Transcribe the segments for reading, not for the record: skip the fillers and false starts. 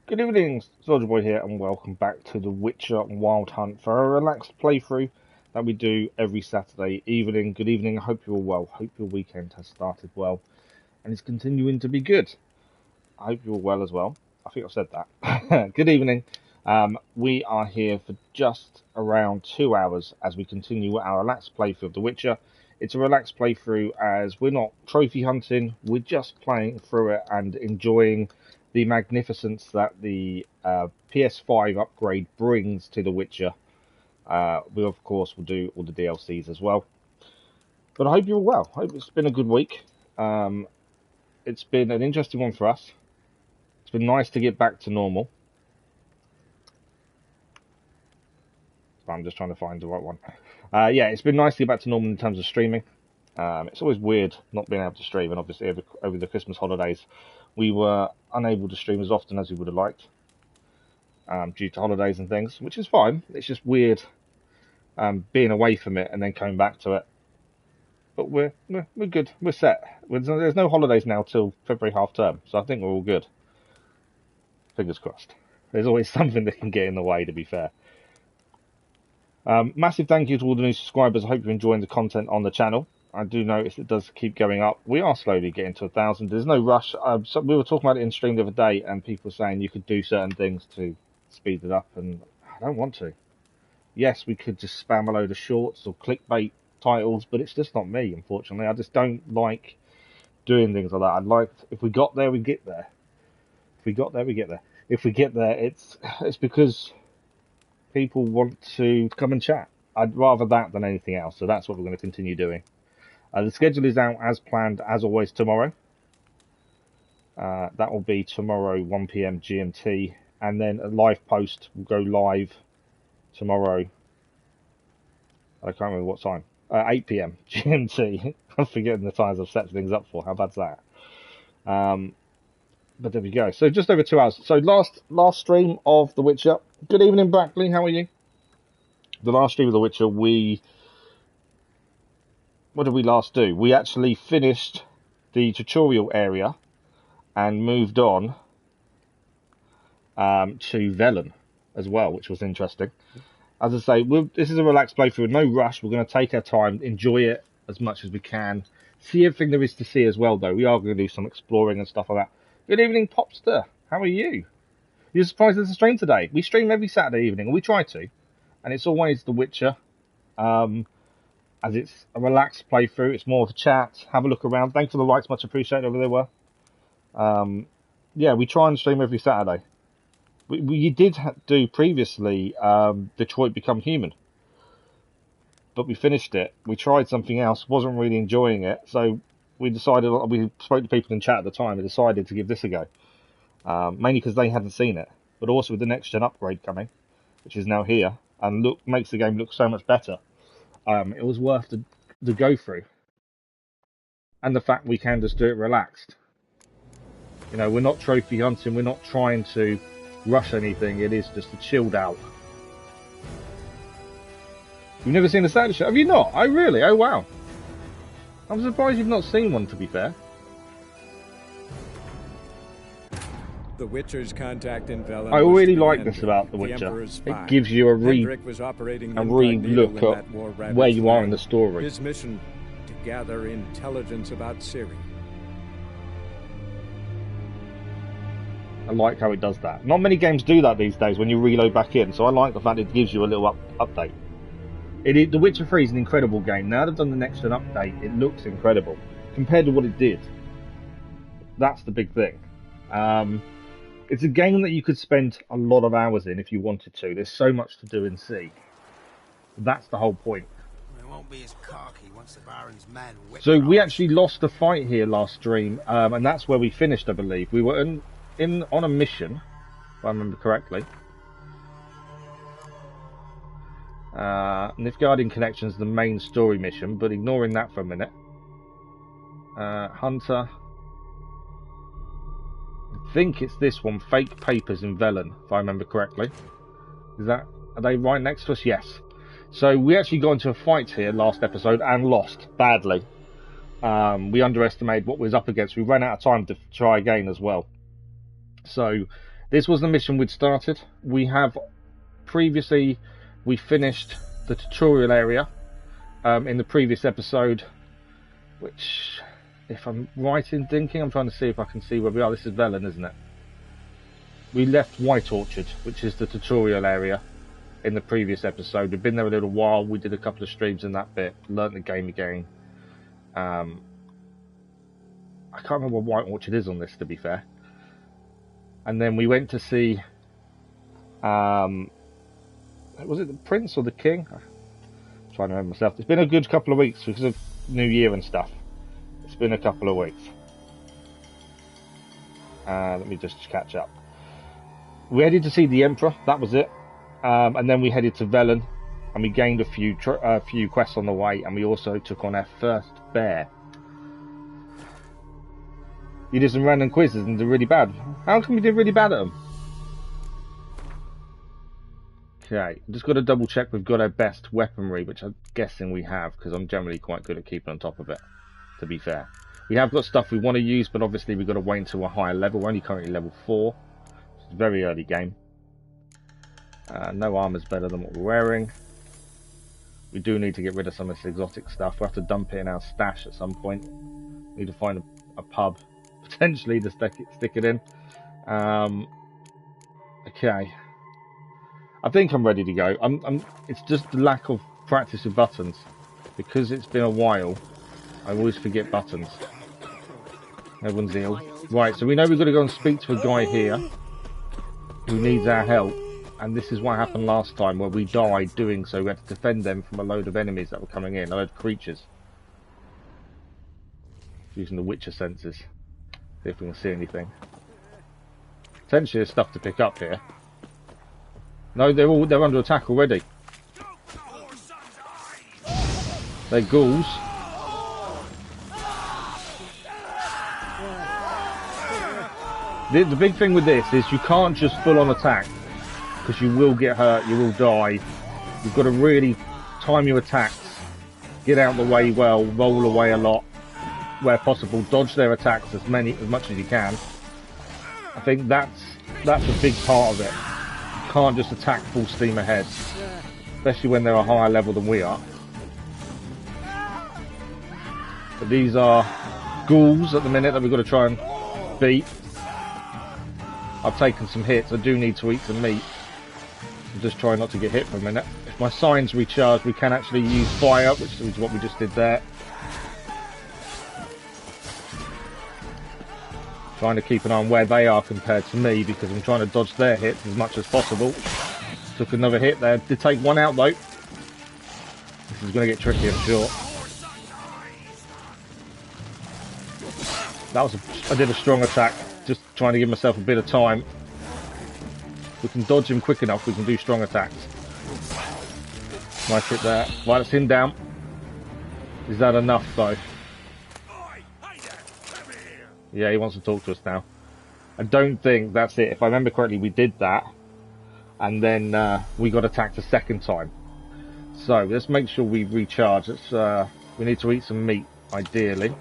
Good evening, Soldier Boy here, and welcome back to The Witcher Wild Hunt for a relaxed playthrough that we do every Saturday evening. Good evening, I hope you're all well. Hope your weekend has started well and is continuing to be good. I hope you're well as well. I think I've said that. Good evening. We are here for just around 2 hours as we continue our relaxed playthrough of The Witcher. It's a relaxed playthrough as we're not trophy hunting, we're just playing through it and enjoying the magnificence that the PS5 upgrade brings to The Witcher. We, of course, will do all the DLCs as well. But I hope you're well. I hope it's been a good week. It's been an interesting one for us. It's been nice to get back to normal. I'm just trying to find the right one. Yeah, it's been nice to get back to normal in terms of streaming. It's always weird not being able to stream, and obviously over the Christmas holidays, we were unable to stream as often as we would have liked due to holidays and things, which is fine. It's just weird being away from it and then coming back to it. But we're good. We're set. There's no holidays now till February half term, so I think we're all good. Fingers crossed. There's always something that can get in the way, to be fair. Massive thank you to all the new subscribers. I hope you're enjoying the content on the channel. I do notice it does keep going up. We are slowly getting to 1,000. There's no rush. So we were talking about it in stream the other day, and people saying you could do certain things to speed it up, and I don't want to. Yes, we could just spam a load of shorts or clickbait titles, but it's just not me, unfortunately. I just don't like doing things like that. I'd like, if we got there, we get there. If we got there, we get there. If we get there, it's because people want to come and chat. I'd rather that than anything else, so that's what we're going to continue doing. The schedule is out as planned, as always, tomorrow. That will be tomorrow, 1 PM GMT, and then a live post will go live tomorrow. I can't remember what time. 8 PM GMT. I'm forgetting the times I've set things up for. How bad's that? But there we go. So just over 2 hours. So last stream of The Witcher. Good evening, Brackley. How are you? The last stream of The Witcher, what did we last do? We actually finished the tutorial area and moved on to Velen as well, which was interesting. As I say, this is a relaxed playthrough, no rush. We're going to take our time, enjoy it as much as we can. See everything there is to see as well, though. We are going to do some exploring and stuff like that. Good evening, Popster. How are you? You're surprised there's a stream today? We stream every Saturday evening, or we try to. And it's always The Witcher. As it's a relaxed playthrough, it's more of a chat, have a look around. Thanks for the likes, much appreciated over there, were. Yeah, we try and stream every Saturday. We did do previously Detroit Become Human, but we finished it. We tried something else, wasn't really enjoying it, so we decided, we spoke to people in chat at the time and decided to give this a go. Mainly because they hadn't seen it, but also with the next gen upgrade coming, which is now here, and makes the game look so much better. It was worth the go through. And the fact we can just do it relaxed. You know, we're not trophy hunting, we're not trying to rush anything, it is just a chilled out. You've never seen a Saturday show? Have you not? Oh really? Oh wow. I'm surprised you've not seen one, to be fair. The Witcher's contact in Valhalla. I really like this about The Witcher. It gives you a re-look at where you are in the story. His mission to gather intelligence about Ciri. I like how it does that. Not many games do that these days when you reload back in, so I like the fact it gives you a little update. The Witcher 3 is an incredible game. Now they've done the next gen update, it looks incredible compared to what it did. That's the big thing. It's a game that you could spend a lot of hours in if you wanted to. There's so much to do and see. That's the whole point. It won't be as cocky once the Baron's men whip. So we actually lost a fight here last stream, and that's where we finished, I believe. We were on a mission, if I remember correctly. Nilfgaardian Connection is the main story mission, but ignoring that for a minute. Hunter. I think it's this one, Fake Papers in Velen, if I remember correctly. Are they right next to us? Yes. So we actually got into a fight here last episode and lost badly. We underestimated what we was up against. We ran out of time to try again as well. So This was the mission we'd started. We have previously, we finished the tutorial area in the previous episode, which, if I'm right in thinking, I'm trying to see if I can see where we are. This is Velen, isn't it? We left White Orchard, which is the tutorial area, in the previous episode. We've been there a little while. We did a couple of streams in that bit, learnt the game again. I can't remember what White Orchard is on this, to be fair. And then we went to see, was it the Prince or the King? I'm trying to remember myself. It's been a good couple of weeks because of New Year and stuff. It's been a couple of weeks. Let me just catch up. We headed to see the Emperor, that was it. And then we headed to Velen, and we gained a few quests on the way, and we also took on our first bear. You did some random quizzes and did really bad. How come you did really bad at them? Okay, just got to double check we've got our best weaponry, which I'm guessing we have, because I'm generally quite good at keeping on top of it, to be fair. We have got stuff we want to use, but obviously we've got to wait until a higher level. We're only currently level 4. It's a very early game. No armor's better than what we're wearing. We do need to get rid of some of this exotic stuff. We'll have to dump it in our stash at some point. Need to find a pub, potentially, to stick it in. Okay. I think I'm ready to go. It's just the lack of practice with buttons. Because it's been a while, I always forget buttons. Everyone's healed. Right, so we know we've got to go and speak to a guy here who needs our help. And this is what happened last time, where we died doing so. We had to defend them from a load of enemies that were coming in, a load of creatures. Using the Witcher senses. See if we can see anything. Potentially there's stuff to pick up here. No, they're under attack already. They're ghouls. The big thing with this is you can't just full on attack. Because you will get hurt, you will die. You've got to really time your attacks, get out of the way well, roll away a lot where possible, dodge their attacks as much as you can. I think that's a big part of it. You can't just attack full steam ahead, especially when they're a higher level than we are. But these are ghouls at the minute that we've got to try and beat. I've taken some hits, I do need to eat some meat. Just try not to get hit for a minute. If my signs recharge, we can actually use fire, which is what we just did there. Trying to keep an eye on where they are compared to me, because I'm trying to dodge their hits as much as possible. Took another hit there. Did take one out though. This is going to get tricky, I'm sure. I did a strong attack, just trying to give myself a bit of time. We can dodge him quick enough, we can do strong attacks. Nice hit there. Right, that's him down. Is that enough though? Yeah, he wants to talk to us now. I don't think that's it. If I remember correctly, we did that. And then we got attacked a second time. So, let's make sure we recharge. We need to eat some meat, ideally.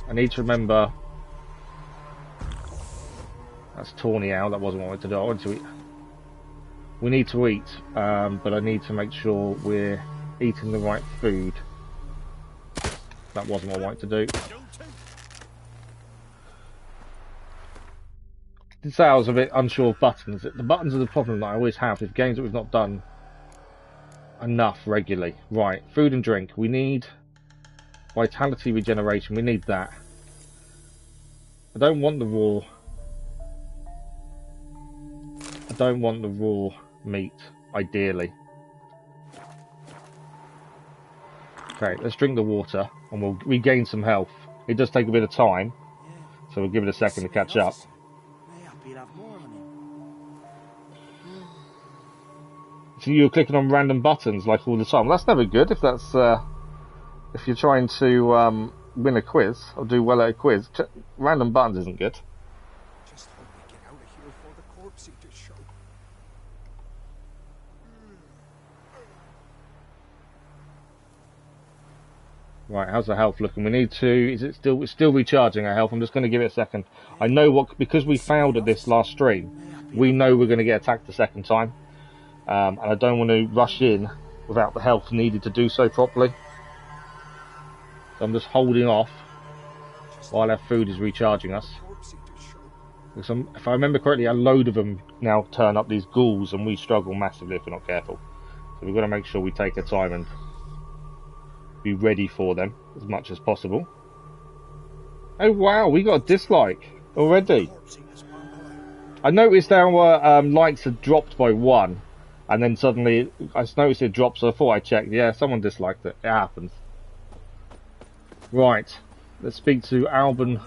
I need to remember... That's Tawny Owl, that wasn't what I wanted to do. I wanted to eat. We need to eat, but I need to make sure we're eating the right food. That wasn't what I wanted to do. I did say I was a bit unsure of buttons. The buttons are the problem that I always have with games that we've not done enough regularly. Right, food and drink. We need vitality regeneration. We need that. I don't want the raw... I don't want the raw meat, ideally. Okay, let's drink the water and we'll regain some health. It does take a bit of time, so we'll give it a second to catch up. So you're clicking on random buttons like all the time. Well, that's never good if that's if you're trying to win a quiz or do well at a quiz. Random buttons isn't good. Just hope we get out of here before the corpse eaters show. Right, how's the health looking? We need to... Is it still... It's still recharging our health. I'm just going to give it a second. I know what... Because we failed at this last stream, we know we're going to get attacked the second time. And I don't want to rush in without the health needed to do so properly. So I'm just holding off while our food is recharging us. Because if I remember correctly, a load of them now turn up, these ghouls, and we struggle massively if we're not careful. So we've got to make sure we take our time and be ready for them as much as possible. Oh wow, we got a dislike already. I noticed our likes had dropped by 1, and then suddenly I noticed it dropped, so I thought I checked. Yeah, someone disliked it. It happens. Right, let's speak to Alban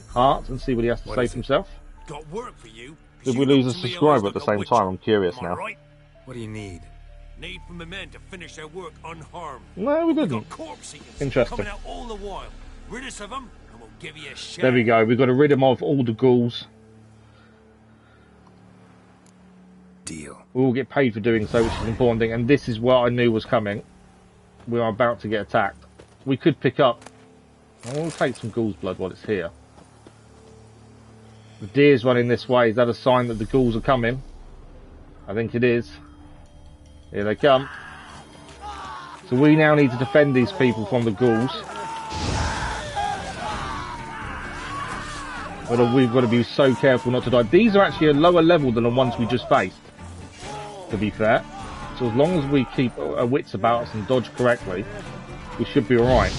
Hart and see what he has to say for himself. Got work for you. Did we lose a subscriber at the same time? I'm curious now. Right? What do you need? Need from the men to finish their work unharmed. No, we Got didn't. corpse eaters Interesting. coming out all the while. Rid us of them, and we'll give you a shot. There we go. We've got to rid him of all the ghouls. Deal. We will get paid for doing so, which is an important thing. And this is what I knew was coming. We are about to get attacked. We could pick up... We'll take some ghoul's blood while it's here. The deer's running this way. Is that a sign that the ghouls are coming? I think it is. Here they come. So we now need to defend these people from the ghouls. But we've got to be so careful not to die. These are actually a lower level than the ones we just faced, to be fair. So as long as we keep our wits about us and dodge correctly, we should be alright.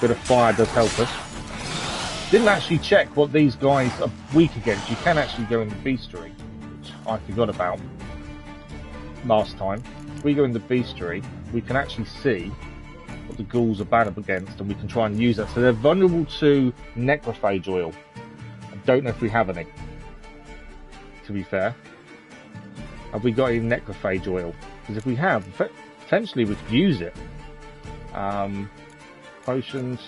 Bit of fire does help us. Didn't actually check what these guys are weak against. You can actually go in the bestiary, which I forgot about last time. If we go in the bestiary, we can actually see what the ghouls are bad up against, and we can try and use that. So they're vulnerable to necrophage oil. I don't know if we have any, to be fair. Have we got any necrophage oil? Because if we have, potentially we could use it. Potions,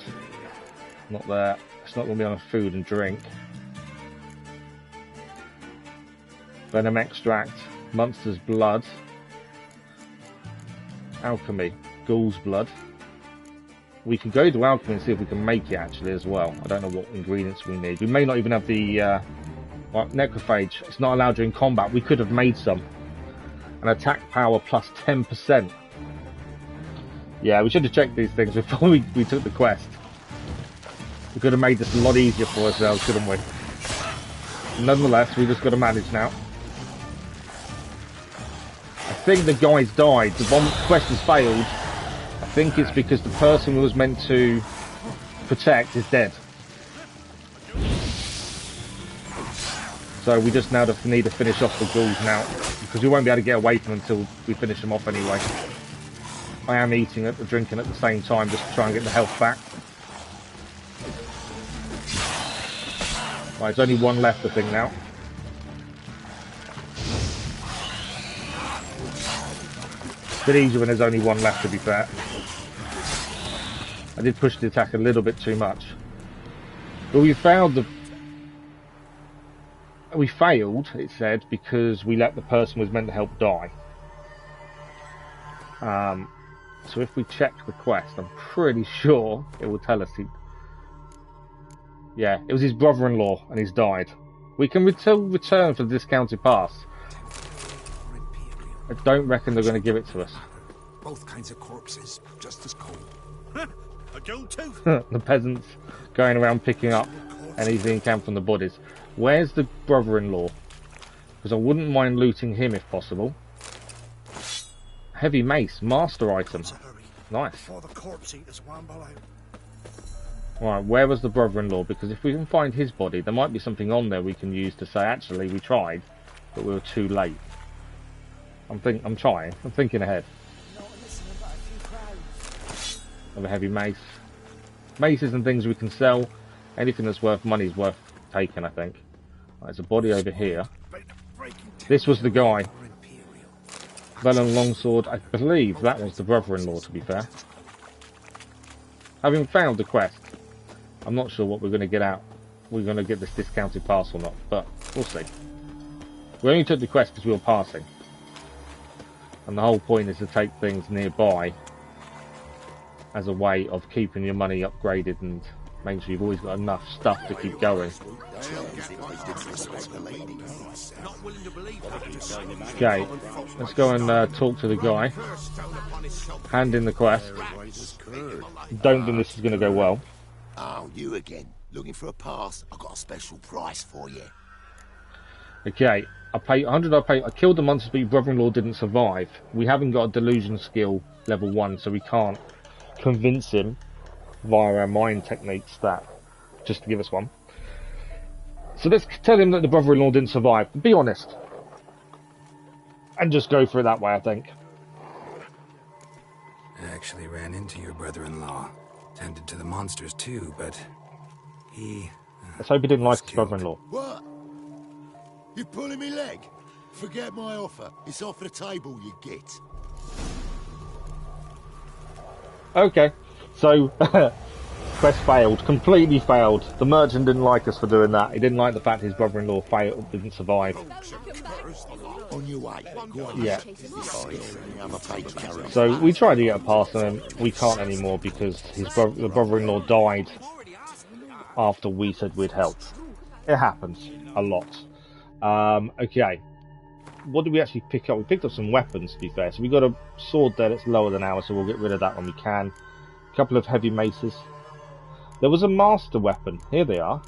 not there. It's not going to be on a food and drink. Venom extract, monster's blood, alchemy, ghoul's blood. We can go to alchemy and see if we can make it actually as well. I don't know what ingredients we need. We may not even have the necrophage. It's not allowed during combat. We could have made some. An attack power plus 10%. Yeah, we should have checked these things before we took the quest. We could have made this a lot easier for ourselves, couldn't we? Nonetheless, we just got to manage now. I think the guys died. The one quest has failed. I think it's because the person who was meant to protect is dead. So we just now need to finish off the ghouls now, because we won't be able to get away from them until we finish them off anyway. I am eating it, drinking at the same time, just to try and get the health back. Right, there's only one left, I think, now. It's a bit easier when there's only one left, to be fair. I did push the attack a little bit too much. But we failed, it said, because we let the person who was meant to help die. So if we check the quest, I'm pretty sure it will tell us yeah, it was his brother-in-law and he's died. We can return for the discounted pass. I don't reckon they're going to give it to us. Both kinds of corpses, just as cold. A gold tooth. The peasants going around picking up anything they can from the bodies. Where's the brother-in-law? Because I wouldn't mind looting him if possible. Heavy mace, master item. Nice. Before the corpse eaters wamble out. Right, where was the brother-in-law? Because if we can find his body, there might be something on there we can use to say, actually, we tried, but we were too late. I'm thinking ahead. Have a heavy mace. Maces and things we can sell. Anything that's worth money is worth taking, I think. Right, there's a body over here. This was the guy. Vellum longsword. I believe that was the brother-in-law, to be fair. Having found the quest, I'm not sure what we're going to get out. We're going to get this discounted pass or not, but we'll see. We only took the quest because we were passing. And the whole point is to take things nearby as a way of keeping your money upgraded and making sure you've always got enough stuff to keep going. Okay, let's go and talk to the guy. Hand in the quest. Don't think this is going to go well. Oh, you again. Looking for a pass? I've got a special price for you. Okay, I paid 100. I killed the monsters, but your brother-in-law didn't survive. We haven't got a delusion skill level 1, so we can't convince him via our mind techniques that just to give us one. So let's tell him that the brother-in-law didn't survive. Be honest, and just go for it that way. I think. I actually ran into your brother-in-law. Tended to the monsters too, but he... Let's hope he didn't like his brother-in-law. What? You pulling me leg? Forget my offer. It's off the table, you git. Okay, so quest failed, completely failed. The merchant didn't like us for doing that. He didn't like the fact his brother-in-law failed, didn't survive. On your way. Yeah. So So we tried to get a pass on him. We can't anymore because the brother-in-law died after we said we'd help. It happens a lot. Okay. What did we actually pick up? We picked up some weapons, to be fair. So we got a sword there that's lower than ours, so we'll get rid of that when we can. A couple of heavy maces. There was a master weapon. Here they are.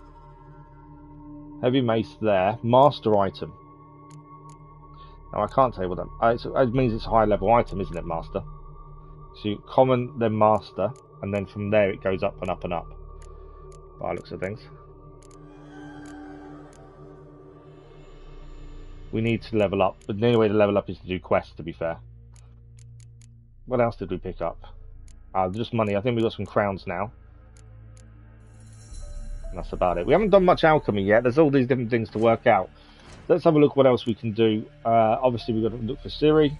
Heavy mace there. Master item. Now I can't tell you what that... it means it's a high level item, isn't it, master? So common, then master, and then from there it goes up and up and up. By the looks of things. We need to level up, but the only way to level up is to do quests, to be fair. What else did we pick up? Just money. I think we got some crowns now. And that's about it. We haven't done much alchemy yet. There's all these different things to work out. Let's have a look what else we can do. Obviously, we've got to look for Ciri.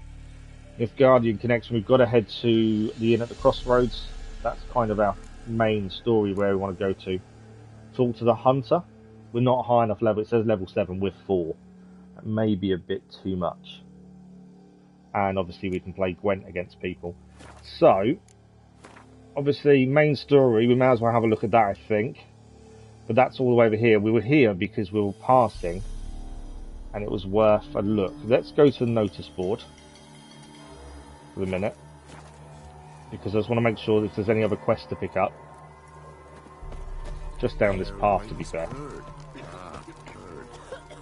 If Guardian connection, we've got to head to the inn at the crossroads. That's kind of our main story where we want to go to. Talk to the hunter. We're not high enough level. It says level 7 with 4. That may be a bit too much. And obviously, we can play Gwent against people. So, obviously, main story, we may as well have a look at that, I think. But that's all the way over here. We were here because we were passing. And it was worth a look. Let's go to the notice board for a minute, because I just want to make sure that if there's any other quests to pick up. Just down this path, to be fair.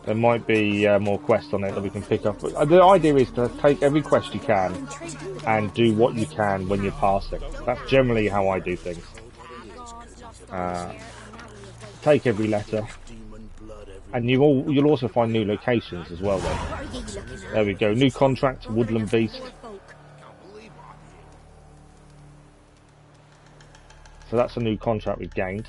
There might be more quests on it that we can pick up. But the idea is to take every quest you can and do what you can when you're passing. That's generally how I do things. Take every letter. And you'll also find new locations as well, though. There we go. New contract, Woodland Beast. So that's a new contract we've gained.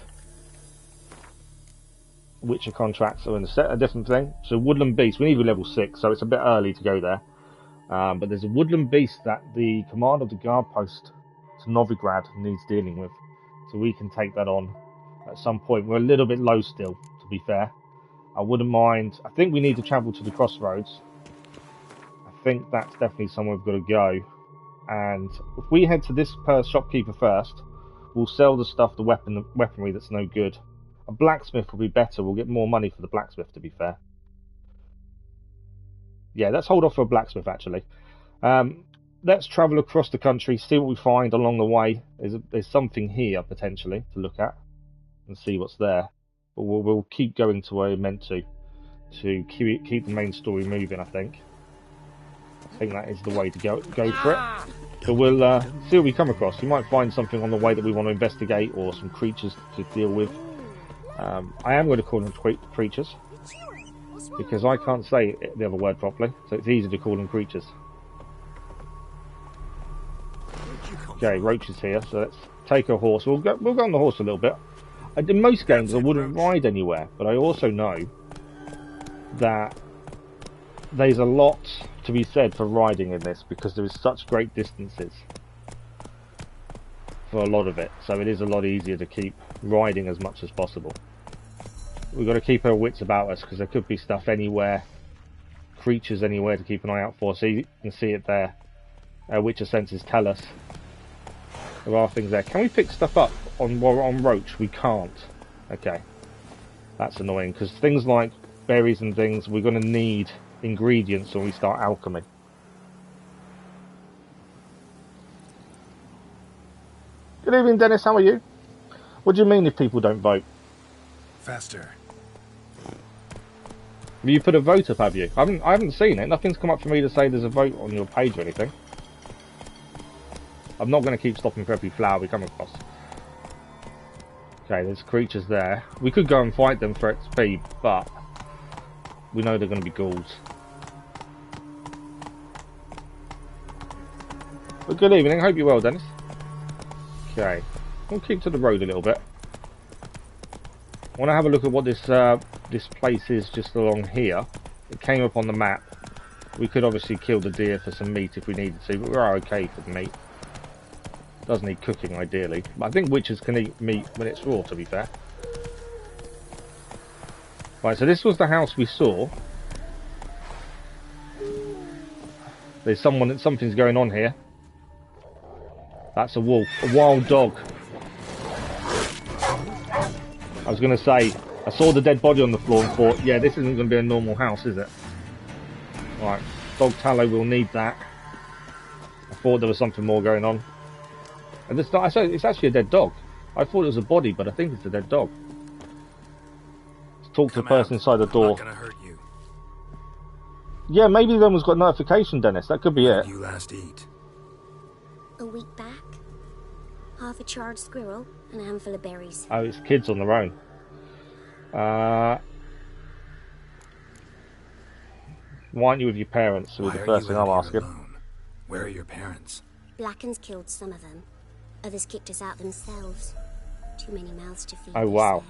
Witcher contracts are in a different thing. So Woodland Beast, we need to be level 6, so it's a bit early to go there. But there's a Woodland Beast that the command of the guard post to Novigrad needs dealing with. So we can take that on at some point. We're a little bit low still, to be fair. I wouldn't mind. I think we need to travel to the crossroads. I think that's definitely somewhere we've got to go. And if we head to this shopkeeper first, we'll sell the stuff, the weaponry that's no good. A blacksmith will be better. We'll get more money for the blacksmith, to be fair. Yeah, let's hold off for a blacksmith, actually. Let's travel across the country, see what we find along the way. There's something here, potentially, to look at and see what's there. But we'll keep going to where we're meant to keep the main story moving, I think. I think that is the way to go for it. So we'll see what we come across. We might find something on the way that we want to investigate, or some creatures to deal with. I am going to call them creatures, because I can't say the other word properly, so it's easy to call them creatures. Okay, Roach is here, so let's take a horse. We'll go on the horse a little bit. In most games I wouldn't ride anywhere, but I also know that there's a lot to be said for riding in this, because there is such great distances for a lot of it, so it is a lot easier to keep riding as much as possible. We've got to keep our wits about us, because there could be stuff anywhere, creatures anywhere to keep an eye out for. So you can see it there. Witcher senses tell us. There are things there. Can we pick stuff up on while we're on Roach? We can't. Okay. That's annoying, because things like berries and things, we're going to need ingredients when we start alchemy. Good evening, Dennis. How are you? What do you mean if people don't vote? Faster. Have you put a vote up, have you? I haven't seen it. Nothing's come up for me to say there's a vote on your page or anything. I'm not going to keep stopping for every flower we come across. Okay, there's creatures there. We could go and fight them for XP, but we know they're going to be ghouls. But good evening. Hope you're well, Dennis. Okay, we'll keep to the road a little bit. I want to have a look at what this this place is just along here. It came up on the map. We could obviously kill the deer for some meat if we needed to, but we're okay for the meat. Does need cooking ideally, but I think witches can eat meat when it's raw, to be fair. Right, so this was the house we saw. There's something's going on here. That's a wolf, a wild dog. I was going to say, I saw the dead body on the floor and thought, yeah, this isn't going to be a normal house, is it? Right, dog tallow, we'll need that. I thought there was something more going on. And it's actually a dead dog. I thought it was a body, but I think it's a dead dog. Let's talk to the person inside the door. I'm not gonna hurt you. Yeah, maybe them has got notification, Dennis. That could be When it. did you last eat? A week back. Half a charred squirrel and a handful of berries. Oh, it's kids on their own. Why aren't you with your parents? Would be the first thing I'm asking. Alone? Where are your parents? Blackens killed some of them. Others kicked us out themselves. Too many mouths to feed. Oh, wow.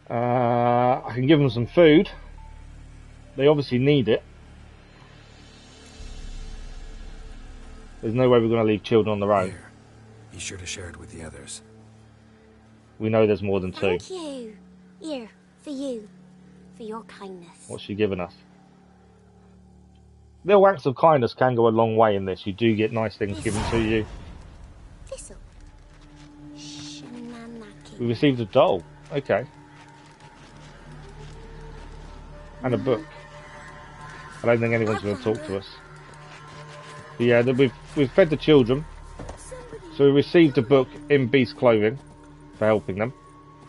I can give them some food. They obviously need it. There's no way we're going to leave children on their own. Here. Be sure to share it with the others. We know there's more than two. Thank you. Here, for you. For your kindness. What's she given us? Little acts of kindness can go a long way in this. You do get nice things given to you. Thistle. Shenanaki. We received a doll. Okay. And a book. I don't think anyone's going to talk to us. But yeah, we've fed the children. So we received a book in beast clothing for helping them.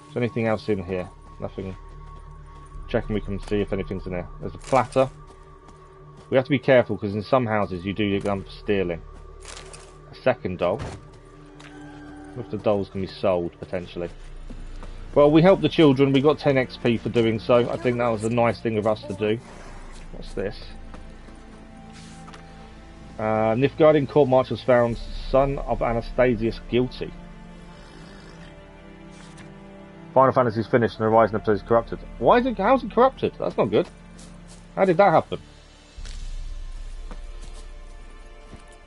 Is there anything else in here? Nothing. Checking we can see if anything's in there. There's a platter. We have to be careful because in some houses you do get done for stealing. A second doll. If the dolls can be sold potentially. Well, we helped the children. We got 10 XP for doing so. I think that was a nice thing of us to do. What's this? Nilfgaardian court marshals found son of Anastasius guilty. Final Fantasy's finished and the Horizon episode is corrupted. How's it corrupted? That's not good. How did that happen?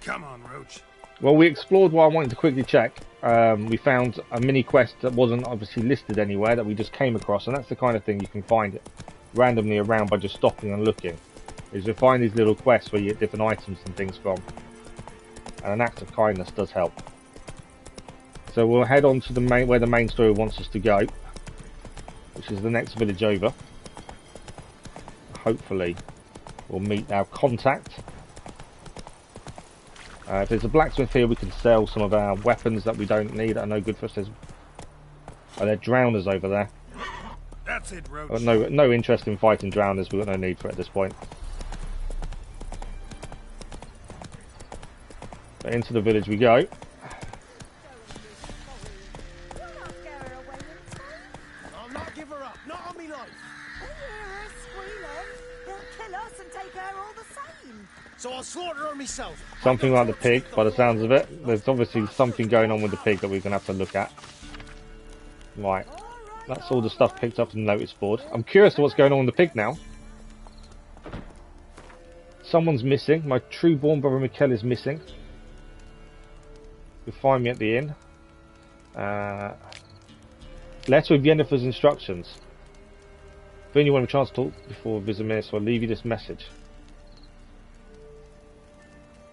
Come on, Roach. Well, we explored what I wanted to quickly check. We found a mini quest that wasn't obviously listed anywhere that we just came across, and that's the kind of thing you can find it randomly around by just stopping and looking. Is you find these little quests where you get different items and things from, and an act of kindness does help. So we'll head on to where the main story wants us to go, which is the next village over. Hopefully, we'll meet our contact. If there's a blacksmith here, we can sell some of our weapons that we don't need, that are no good for us. There are drowners over there. That's it, Roach. No interest in fighting drowners. We've got no need for it at this point. But into the village we go. I'll not give her up, not on me life. Hear her squealing. He'll kill us and take her all the same. So I'll slaughter her myself. Something like the pig, by the sounds of it. There's obviously something going on with the pig that we're going to have to look at. Right. That's all the stuff picked up in the notice board. I'm curious to what's going on with the pig now. Someone's missing. My true-born brother Mikkel is missing. You'll find me at the inn. Letter with Yennefer's instructions. If only you want a chance to talk before Vizimir, so I'll leave you this message.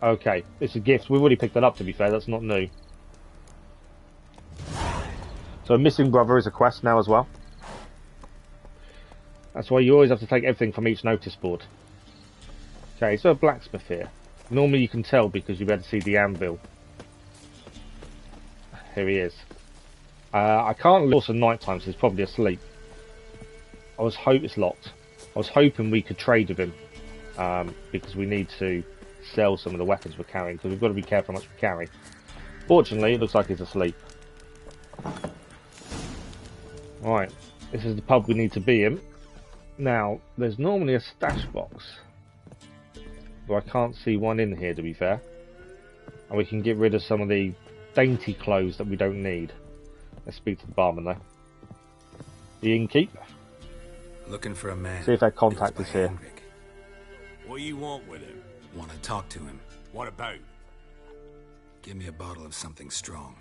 Okay, it's a gift. We've already picked that up, to be fair. That's not new. So a missing brother is a quest now as well. That's why you always have to take everything from each notice board. Okay, so a blacksmith here. Normally you can tell because you'll be able to see the anvil. Here he is. I can't look at night time, so he's probably asleep. It's locked. I was hoping we could trade with him. Because we need to sell some of the weapons we're carrying, because we've got to be careful how much we carry. Fortunately, it looks like he's asleep. Right, this is the pub we need to be in. Now, there's normally a stash box, but I can't see one in here, to be fair. And we can get rid of some of the dainty clothes that we don't need. Let's speak to the barman, though. The innkeep. Looking for a man. See if our contact is here. Hendrik. What do you want with him? Want to talk to him. What about? Give me a bottle of something strong.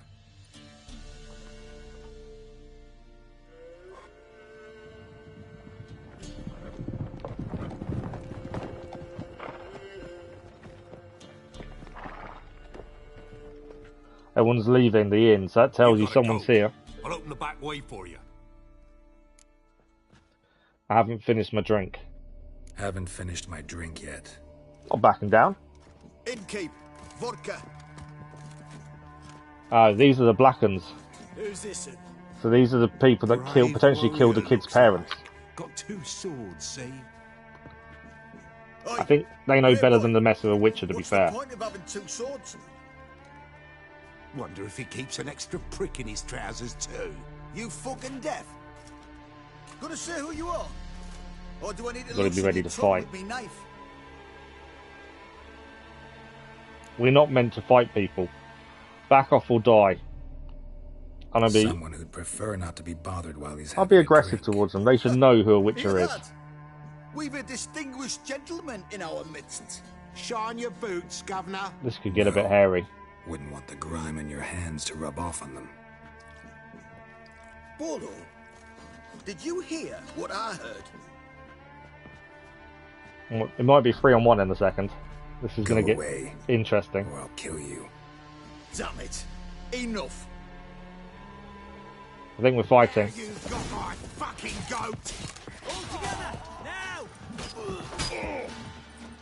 Everyone's leaving the inn, so that tells you someone's here. I'll open the back way for you. I haven't finished my drink. Haven't finished my drink yet. I'm backing down. Innkeep, vodka. These are the black uns. Who's this? So these are the people that potentially killed the kid's parents. Got 2 swords, see? I think they know better than the mess of a witcher, to be fair. What's the point of having 2 swords? Wonder if he keeps an extra prick in his trousers too. You fucking deaf? Gonna say who you are? Or do I need to Gotta be ready to fight. with me knife? We're not meant to fight people. Back off or die. Someone who'd prefer not to be bothered while he's I'll be having a aggressive drink. towards them. They should know who a witcher Hear is. that? We've a distinguished gentleman in our midst. Shine your boots, governor. This could get a bit hairy. Wouldn't want the grime in your hands to rub off on them. Bordo, did you hear what I heard? It might be 3-on-1 in a second. This is Go going to get away, interesting. or I'll kill you. Damn it. Enough. I think we're fighting. You got my fucking goat. All together, now!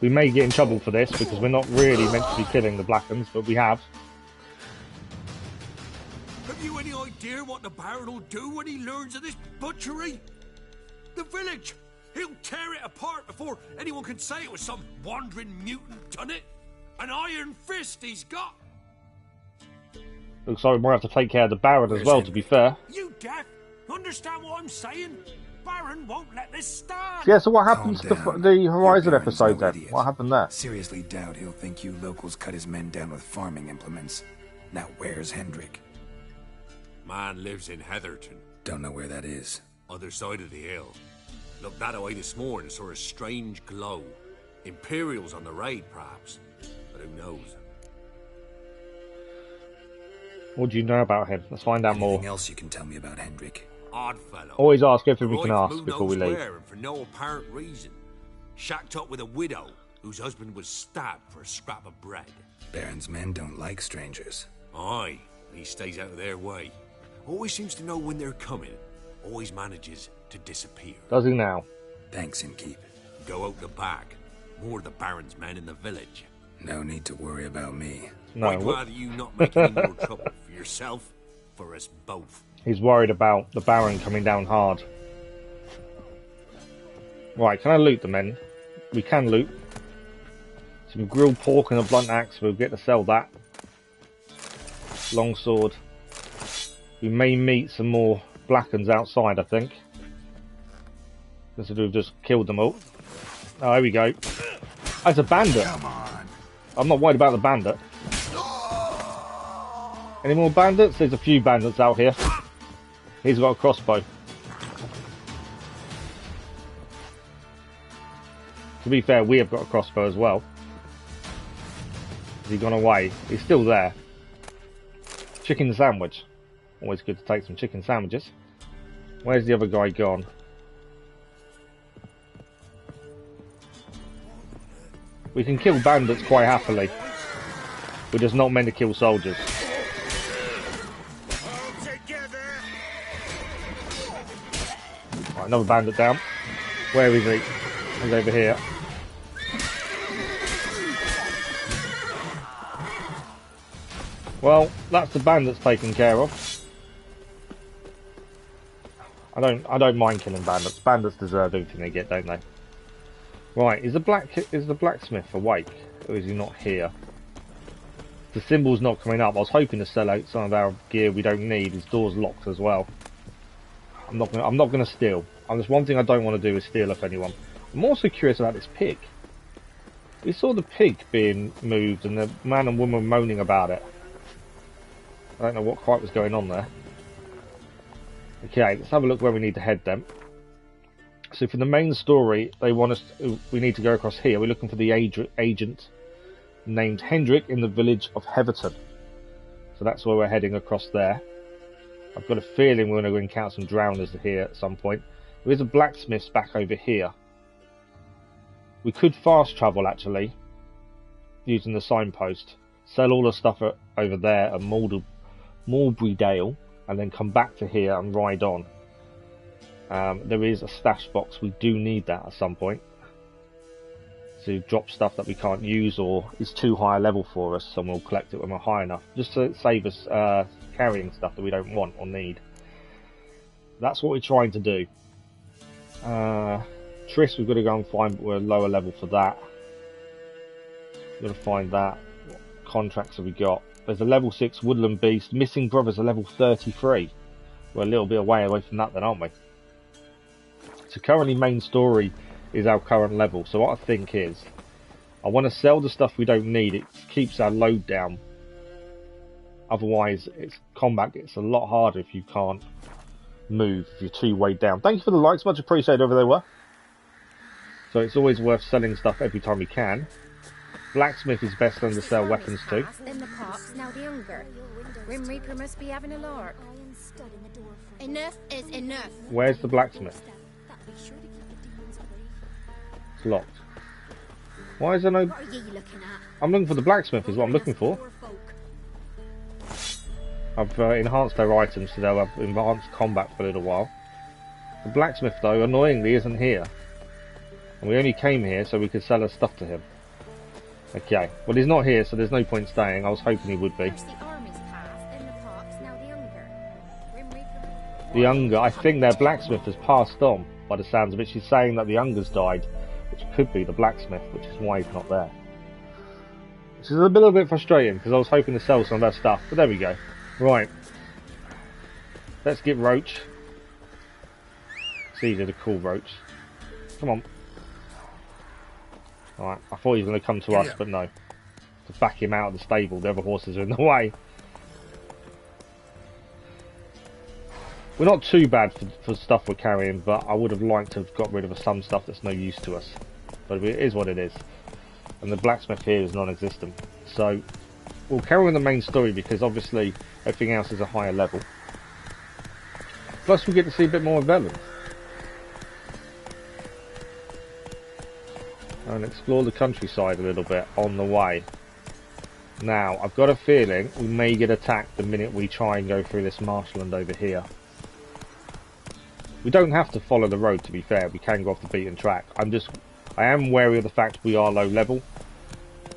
We may get in trouble for this because we're not really meant to be killing the black uns, but we have. Have you any idea what the Baron will do when he learns of this butchery? The village! He'll tear it apart before anyone can say it was some wandering mutant done it. An iron fist he's got. Looks like we might have to take care of the Baron as well, to be fair. You deaf? Understand what I'm saying? Baron won't let this stand. Yeah, so what happened to Calm down. the Your Horizon Baron's episode no then? idiot. What happened there? Seriously doubt he'll think you locals cut his men down with farming implements. Now where's Hendrik? Man lives in Heatherton, Don't know where that is. other side of the hill. Looked that away this morning, saw a strange glow. Imperials on the raid, perhaps. But who knows? What do you know about him? Let's find out more. Anything else you can tell me about Hendrik? Odd fellow. Always ask everything we can Arrived ask who before we knows leave. where and for no apparent reason. Shacked up with a widow whose husband was stabbed for a scrap of bread. Baron's men don't like strangers. Aye, and he stays out of their way. Always seems to know when they're coming. Always manages to disappear. Does he now? Thanks, Innkeep. Go out the back. More of the Baron's men in the village. No need to worry about me. No. I'd rather you not make any more trouble for yourself, for us both. He's worried about the Baron coming down hard. Right, can I loot the men? We can loot. Some grilled pork and a blunt axe. We'll get to sell that. Long sword. We may meet some more Blackens outside, I think. Because we've just killed them all. Oh, here we go. That's a bandit. Come on. I'm not worried about the bandit. Any more bandits? There's a few bandits out here. He's got a crossbow. To be fair, we have got a crossbow as well. Has he gone away? He's still there. Chicken sandwich. Always good to take some chicken sandwiches. Where's the other guy gone? We can kill bandits quite happily. We're just not meant to kill soldiers. Right, another bandit down. Where is he? He's over here. Well, that's the bandits taken care of. I don't mind killing bandits. Bandits deserve everything they get, don't they? Right, is the blacksmith awake, or is he not here? The symbol's not coming up. I was hoping to sell out some of our gear we don't need. His door's locked as well. I'm not gonna steal. And there's one thing I don't want to do is steal off anyone. I'm also curious about this pig. We saw the pig being moved, and the man and woman moaning about it. I don't know what quite was going on there. Okay, let's have a look where we need to head then. So for the main story, we need to go across here. We're looking for the agent named Hendrik in the village of Heverton. So that's where we're heading, across there. I've got a feeling we're going to encounter some drowners here at some point. There is a blacksmith back over here. We could fast travel actually, using the signpost. Sell all the stuff over there at Mulberrydale, and then come back to here and ride on. There is a stash box. We do need that at some point to drop stuff that we can't use or is too high a level for us, and we'll collect it when we're high enough, just to save us carrying stuff that we don't want or need. That's what we're trying to do. Triss we've got to go and find, but we're lower level for that. We've got to find that. What contracts have we got? There's a level 6 woodland beast. Missing brothers are level 33. We're a little bit away from that then, aren't we? So currently main story is our current level. So what I think is, I want to sell the stuff we don't need. It keeps our load down. Otherwise, combat gets a lot harder if you can't move, if you're too weighed down. Thank you for the likes, much appreciated over there. So it's always worth selling stuff every time we can. Blacksmith is best to sell weapons to. In the parks, now the younger. Grim Reaper must be having a lark. Enough is enough. Where's the blacksmith? It's locked. Why is there no... What are you looking at? I'm looking for the blacksmith is what I'm looking for. I've enhanced their items so they'll have enhanced combat for a little while. The blacksmith though, annoyingly, isn't here. And we only came here so we could sell our stuff to him. Okay, well he's not here, so there's no point staying. I was hoping he would be. The younger, I think their blacksmith has passed on by the sounds of it. She's saying that the younger's died, which could be the blacksmith, which is why he's not there. Which is a little bit frustrating because I was hoping to sell some of that stuff, but there we go. Right, let's get Roach. It's easier to call Roach. Come on. Alright, I thought he was going to come to us, but no. To back him out of the stable, the other horses are in the way. We're not too bad for stuff we're carrying, but I would have liked to have got rid of some stuff that's no use to us. But it is what it is. And the blacksmith here is non-existent. So, we'll carry on the main story because obviously everything else is a higher level. Plus we get to see a bit more of Velen. And explore the countryside a little bit on the way. Now, I've got a feeling we may get attacked the minute we try and go through this marshland over here. We don't have to follow the road, to be fair. We can go off the beaten track. I am wary of the fact we are low level.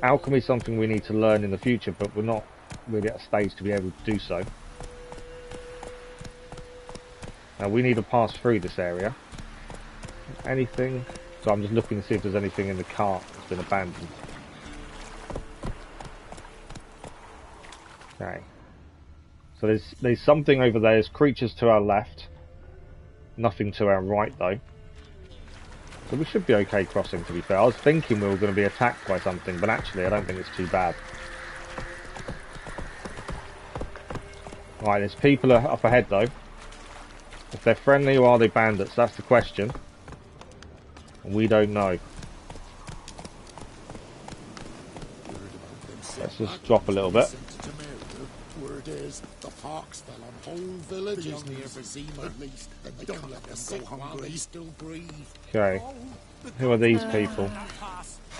Alchemy is something we need to learn in the future, but we're not really at a stage to be able to do so. Now, we need to pass through this area. Anything? So I'm just looking to see if there's anything in the cart that's been abandoned. Okay. So there's something over there. There's creatures to our left. Nothing to our right though. So we should be okay crossing, to be fair. I was thinking we were going to be attacked by something, but actually I don't think it's too bad. Right, there's people up ahead though. If they're friendly or are they bandits, that's the question. We don't know. Let's just drop a little bit. Word is, the fox fell on whole villages near Tsushima at least. Don't let them go hungry. Still breathe. Okay. Who are these people?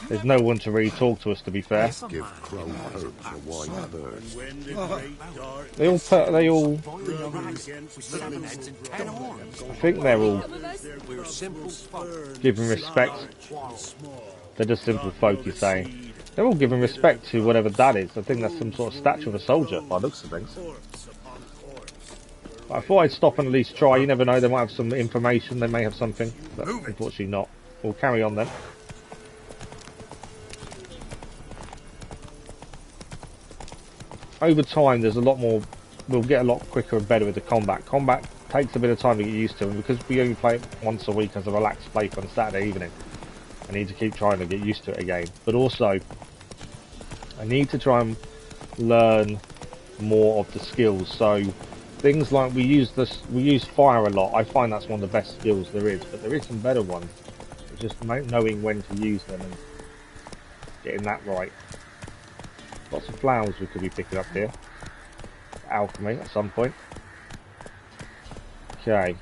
There's no one to really talk to us, to be fair. Give crow herbs a wide berth. They all. I think they're all giving respect. They're just simple folk, you're saying. They're all giving respect to whatever that is. I think that's some sort of statue of a soldier, by the looks of things. But I thought I'd stop and at least try. You never know, they might have some information, they may have something. But unfortunately not. We'll carry on then. Over time, there's a lot more. We'll get a lot quicker and better with the combat. Combat takes a bit of time to get used to, and because we only play it once a week as a relaxed play on Saturday evening, I need to keep trying to get used to it again. But also, I need to try and learn more of the skills. So things like we use fire a lot. I find that's one of the best skills there is, but there is some better ones. It's just knowing when to use them and getting that right. Lots of flowers we could be picking up here. Alchemy at some point. Okay.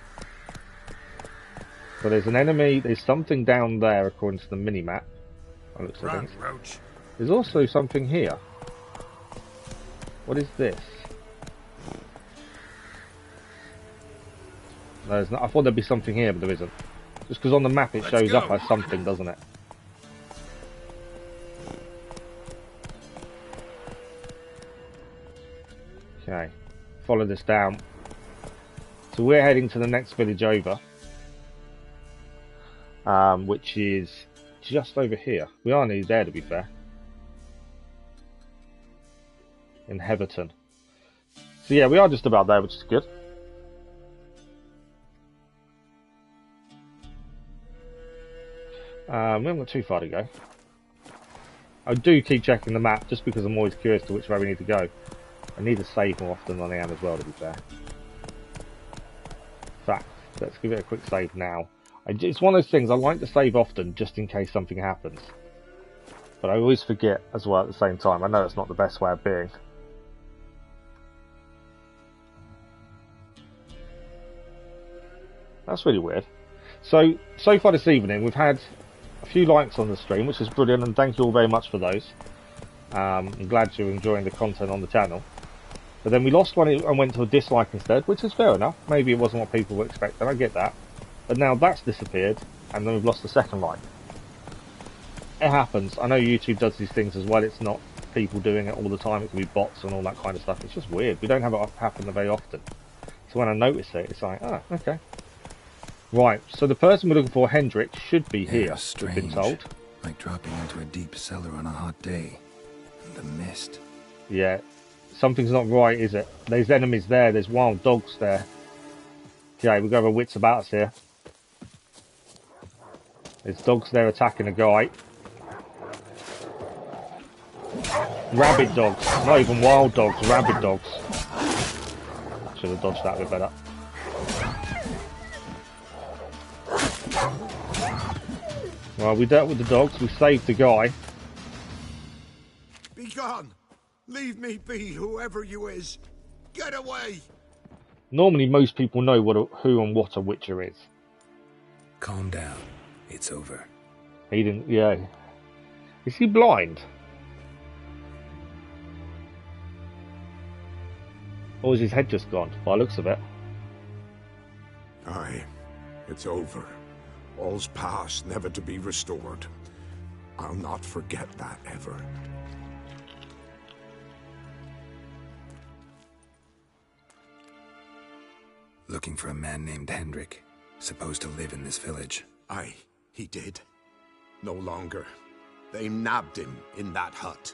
So there's an enemy, there's something down there according to the mini-map. There's also something here. What is this? No, there's not. I thought there'd be something here, but there isn't. Just because on the map it shows up as something, doesn't it? Okay, follow this down. So we're heading to the next village over, which is just over here. We are nearly there, to be fair. In Heatherton. So yeah, we are just about there, which is good. We haven't got too far to go. I do keep checking the map just because I'm always curious to which way we need to go. I need to save more often than I am as well, to be fair. In fact, let's give it a quick save now. It's one of those things, I like to save often just in case something happens. But I always forget as well at the same time. I know it's not the best way of being. That's really weird. So far this evening, we've had a few likes on the stream, which is brilliant, and thank you all very much for those. I'm glad you're enjoying the content on the channel. But then we lost one and went to a dislike instead, which is fair enough. Maybe it wasn't what people were expecting, I get that. But now that's disappeared, and then we've lost the second like. It happens. I know YouTube does these things as well. It's not people doing it all the time. It can be bots and all that kind of stuff. It's just weird. We don't have it happen very often. So when I notice it, it's like, oh, okay. Right, so the person we're looking for, Hendrik, should be here, we've been told. Like dropping into a deep cellar on a hot day. The mist. Yeah, something's not right, is it? There's enemies there, there's wild dogs there. Okay, we've got our wits about us here. There's dogs there attacking a guy. Rabid dogs, not even wild dogs, rabid dogs. Should have dodged that a bit better. Well, we dealt with the dogs, we saved the guy. Be gone! Leave me be, whoever you is! Get away! Normally most people know who and what a witcher is. Calm down. It's over. He didn't, yeah. Is he blind? Or is his head just gone, by the looks of it? Aye, it's over. All's past, never to be restored. I'll not forget that ever. Looking for a man named Hendrik, supposed to live in this village. Aye, he did. No longer. They nabbed him in that hut.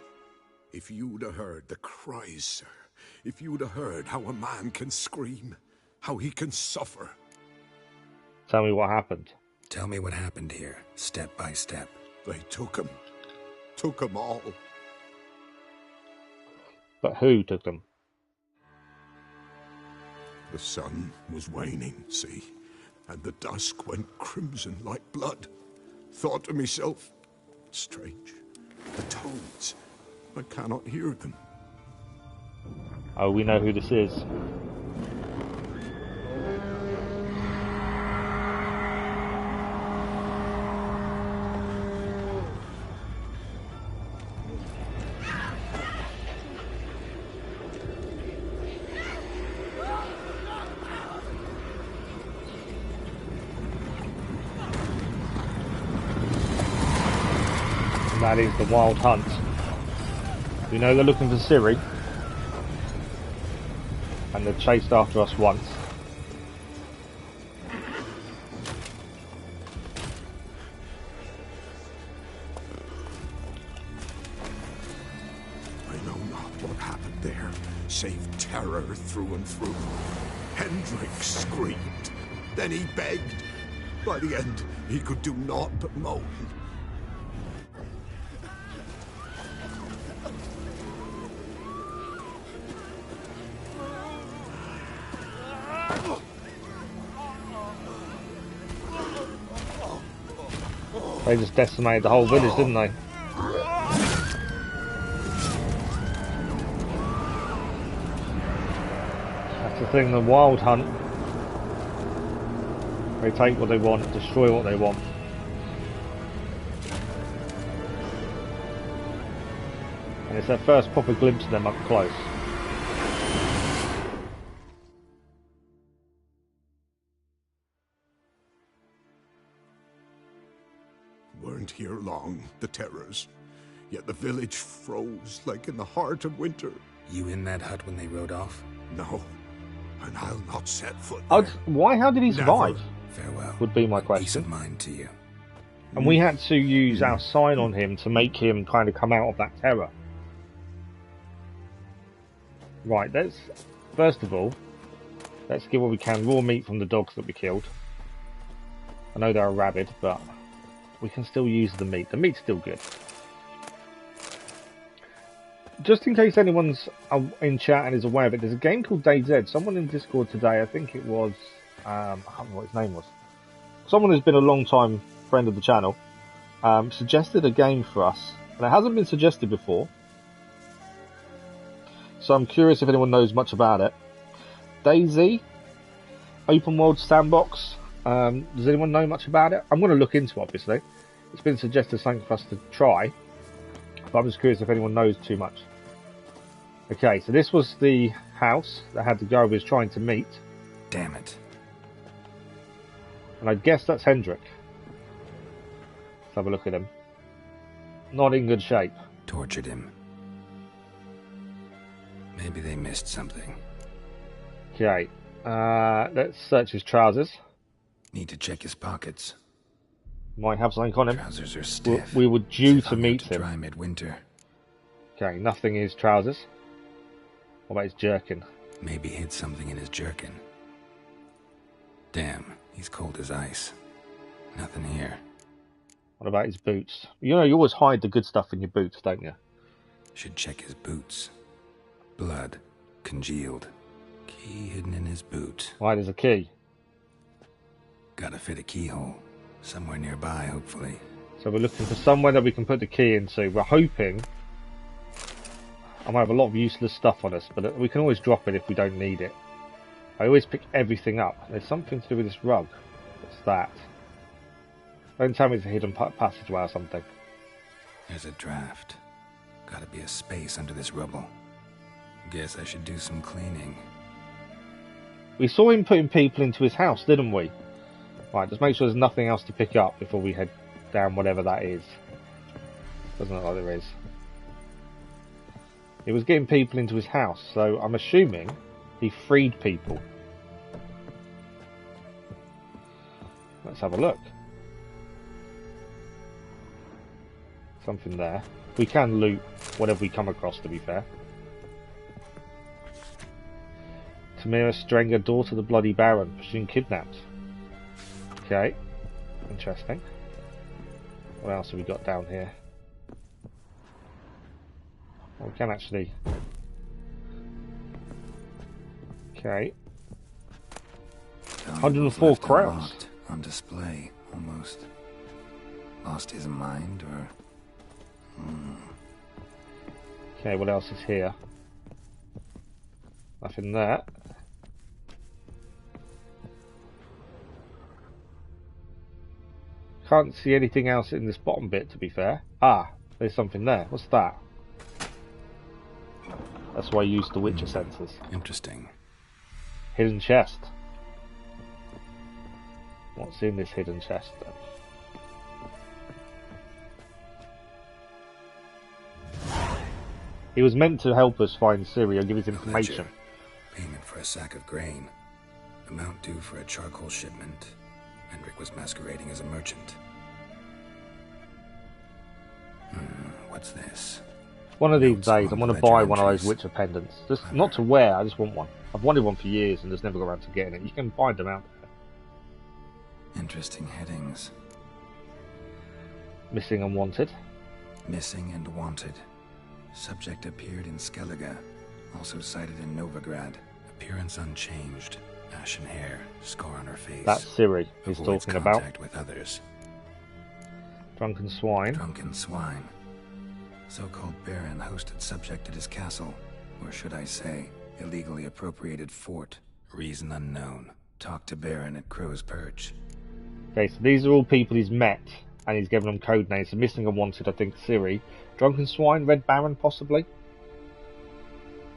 If you'd have heard the cries, sir. If you'd have heard how a man can scream, how he can suffer. Tell me what happened. Tell me what happened here, step by step. They took him. Took them all. But who took them? The sun was waning, see, and the dusk went crimson like blood. Thought to myself, strange, the toads, I cannot hear them. Oh, we know who this is. That is the Wild Hunt. We know they're looking for Ciri. And they've chased after us once. I know not what happened there, save terror through and through. Hendrik screamed. Then he begged. By the end, he could do naught but moan. They just decimated the whole village, didn't they? That's the thing, the Wild Hunt. They take what they want, destroy what they want. And it's their first proper glimpse of them up close. Weren't here long, the terrors. Yet the village froze like in the heart of winter. You in that hut when they rode off? No, and I'll not set foot there. Why? How did he survive? Never. Farewell. Would be my Peace question. of mind to you. And we had to use our sign on him to make him kind of come out of that terror. Right, let's, first of all, let's get what we can, raw meat from the dogs that we killed. I know they're rabid, but we can still use the meat. The meat's still good. Just in case anyone's in chat and is aware of it, there's a game called DayZ. Someone in Discord today, I think it was, I can't remember what his name was. Someone who's been a long time friend of the channel, suggested a game for us. And it hasn't been suggested before. So I'm curious if anyone knows much about it. DayZ, open world sandbox. Does anyone know much about it? I'm going to look into it, obviously. It's been suggested something for us to try. But I'm just curious if anyone knows too much. Okay, so this was the house that had the guy we was trying to meet. Damn it. And I guess that's Hendrik. Let's have a look at him. Not in good shape. Tortured him. Maybe they missed something. Okay, let's search his trousers. Need to check his pockets. Might have something on him. Trousers are stiff. We were due As if to I'm meet to him. dry midwinter. Okay, nothing in his trousers. What about his jerkin? Maybe hid something in his jerkin. Damn, he's cold as ice. Nothing here. What about his boots? You know, you always hide the good stuff in your boots, don't you? Should check his boots. Blood. Congealed. Key hidden in his boot. Why, there's a key. Gotta fit a keyhole. Somewhere nearby, hopefully. So we're looking for somewhere that we can put the key into. We're hoping... I might have a lot of useless stuff on us, but we can always drop it if we don't need it. I always pick everything up. There's something to do with this rug. What's that? Don't tell me it's a hidden passageway or something. There's a draft. Gotta be a space under this rubble. Guess I should do some cleaning. We saw him putting people into his house, didn't we? Right, just make sure there's nothing else to pick up before we head down whatever that is. Doesn't look like there is. He was getting people into his house, so I'm assuming he freed people. Let's have a look. Something there. We can loot whatever we come across, to be fair. Tamira Strenger, daughter of the Bloody Baron, presumed kidnapped. Okay, interesting. What else have we got down here? Well, we can actually... Okay. 104 crowns. Unlocked, on display, almost. Lost his mind, or... Okay, what else is here? Nothing there. Can't see anything else in this bottom bit, to be fair. Ah, there's something there. What's that? That's why I use the Witcher sensors. Interesting. Hidden chest. What's in this hidden chest then? He was meant to help us find Ciri or give us information. Payment for a sack of grain. Amount due for a charcoal shipment. Hendrik was masquerading as a merchant. What's this? One of these Notes days, I'm on going to ledger buy one of those entries. Witcher pendants. Just not to wear, I just want one. I've wanted one for years and just never got around to getting it. You can find them out there. Interesting headings. Missing and wanted. Missing and wanted. Subject appeared in Skellige. Also cited in Novigrad. Appearance unchanged. Ashen hair. Scar on her face. That's Ciri he's Avoids talking about. contact with others. Drunken swine. Drunken swine. So-called Baron hosted subject at his castle. Or should I say, illegally appropriated fort. Reason unknown. Talk to Baron at Crow's Perch. Okay, so these are all people he's met, and he's given them code names. So missing and wanted, I think, Ciri. Drunken swine, Red Baron, possibly.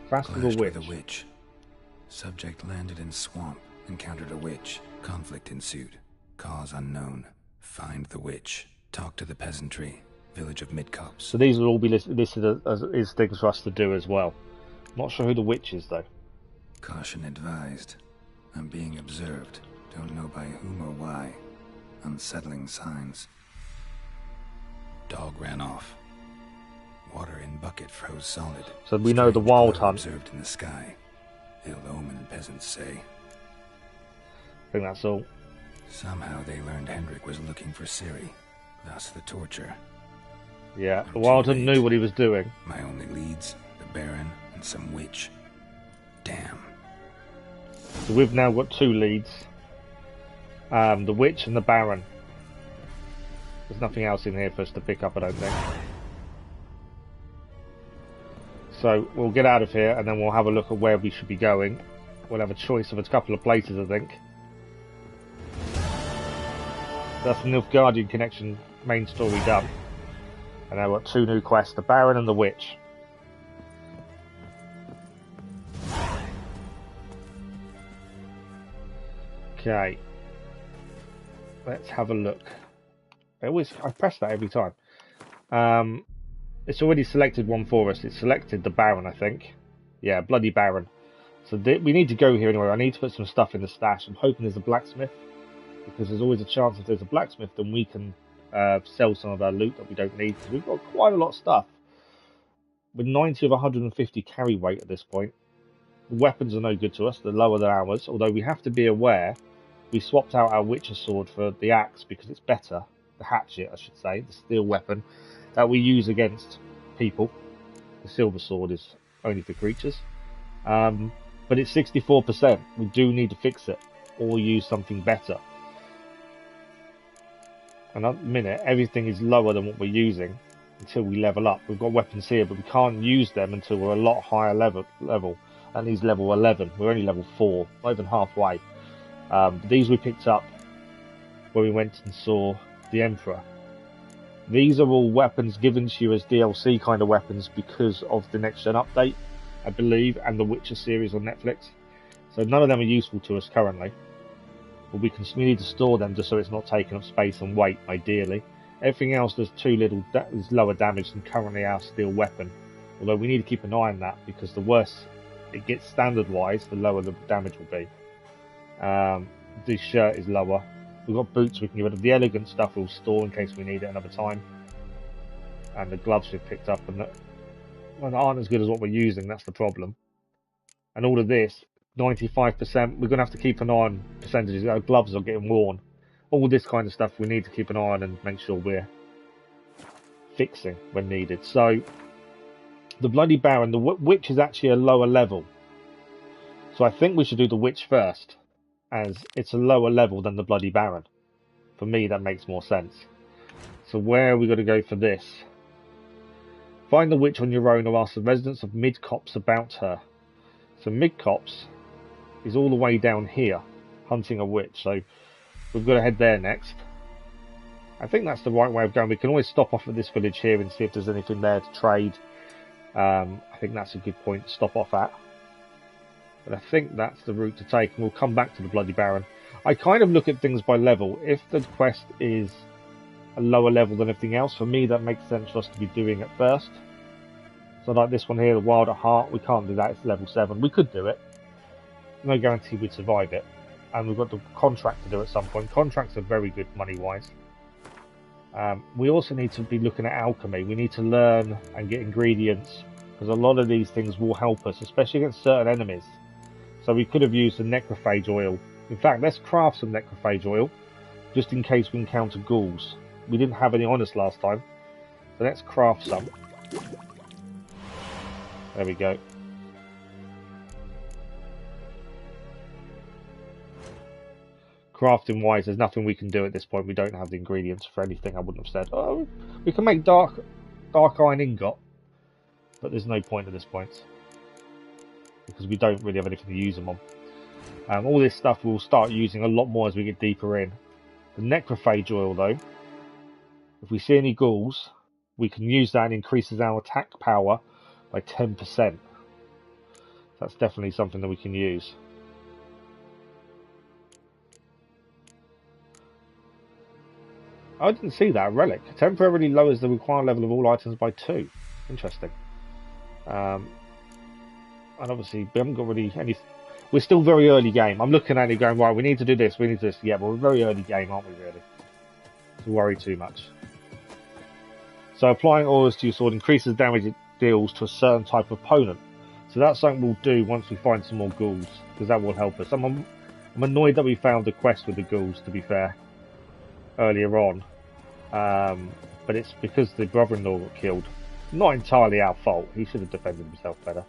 Clashed with a Clashed witch. with a witch. Subject landed in swamp. Encountered a witch. Conflict ensued. Cause unknown. Find the witch. Talk to the peasantry. Village of Midcopse. So these will all be listed as things for us to do as well. Not sure who the witch is, though. Caution advised. I'm being observed. Don't know by whom or why. Unsettling signs. Dog ran off. Water in bucket froze solid. So we know the Strange wild glow hunt. observed in the sky. Ill omen, peasants say. I think that's all. Somehow they learned Hendrik was looking for Ciri. Thus the torture. Yeah, I'm the wild too hunt late. knew what he was doing. My only leads, the Baron and some witch. Damn. So we've now got two leads. The witch and the Baron. There's nothing else in here for us to pick up, I don't think. So we'll get out of here and then we'll have a look at where we should be going. We'll have a choice of a couple of places, I think. That's the Nilfgaardian connection main story done. And now we've got two new quests, the Baron and the Witch. Okay. Let's have a look. I press that every time. It's already selected one for us. It's selected the Baron, I think. Yeah, Bloody Baron. So we need to go here anyway. I need to put some stuff in the stash. I'm hoping there's a blacksmith, because there's always a chance if there's a blacksmith, then we can sell some of our loot that we don't need, because we've got quite a lot of stuff. With 90 of 150 carry weight at this point. The weapons are no good to us. They're lower than ours, although we have to be aware we swapped out our Witcher sword for the axe because it's better. The hatchet, I should say, the steel weapon that we use against people. The silver sword is only for creatures. But it's 64%. We do need to fix it or use something better. And at the minute, everything is lower than what we're using until we level up. We've got weapons here, but we can't use them until we're a lot higher level. And these level 11. We're only level 4, not even halfway. These we picked up when we went and saw the Emperor. These are all weapons given to you as DLC kind of weapons because of the next gen update, I believe, and the Witcher series on Netflix. So none of them are useful to us currently. But we need to store them just so it's not taking up space and weight, ideally. Everything else does is lower damage than currently our steel weapon. Although we need to keep an eye on that, because the worse it gets standard-wise, the lower the damage will be. This shirt is lower. We've got boots we can get rid of. The elegant stuff we'll store in case we need it another time. And the gloves we've picked up and aren't as good as what we're using, that's the problem. And all of this, 95%, we're going to have to keep an eye on percentages. Our gloves are getting worn. All this kind of stuff we need to keep an eye on and make sure we're fixing when needed. So, the Bloody Baron, the Witch is actually a lower level. So I think we should do the Witch first, as it's a lower level than the Bloody Baron. For me, that makes more sense. So where are we going to go for this? Find the Witch on your own or ask the residents of Midcopse about her. So Midcopse is all the way down here, hunting a witch. So we've got to head there next. I think that's the right way of going. We can always stop off at this village here and see if there's anything there to trade. I think that's a good point to stop off at. But I think that's the route to take, and we'll come back to the Bloody Baron. I kind of look at things by level. If the quest is a lower level than everything else, for me that makes sense for us to be doing it first. So like this one here, the Wild at Heart, we can't do that, it's level 7. We could do it. No guarantee we'd survive it. And we've got the contract to do at some point. Contracts are very good money-wise. We also need to be looking at alchemy. We need to learn and get ingredients, because a lot of these things will help us, especially against certain enemies. So we could have used the necrophage oil. In fact, let's craft some necrophage oil, just in case we encounter ghouls. We didn't have any on us last time, so let's craft some. There we go. Crafting wise, there's nothing we can do at this point. We don't have the ingredients for anything. I wouldn't have said, oh, we can make dark iron ingot, but there's no point at this point because we don't really have anything to use them on. All this stuff we'll start using a lot more as we get deeper in. The necrophage oil, though, if we see any ghouls, we can use that and increases our attack power by 10%. That's definitely something that we can use. I didn't see that. Relic temporarily lowers the required level of all items by 2. Interesting. And obviously we haven't got really any. We're still very early game. I'm looking at it going, right, we need to do this, we need to do this. Yeah, but we're very early game, aren't we, really? To worry too much. So applying oils to your sword increases damage it deals to a certain type of opponent. So that's something we'll do once we find some more ghouls, because that will help us. I'm annoyed that we found the quest with the ghouls, to be fair, earlier on. But it's because the brother-in-law got killed. Not entirely our fault. He should have defended himself better.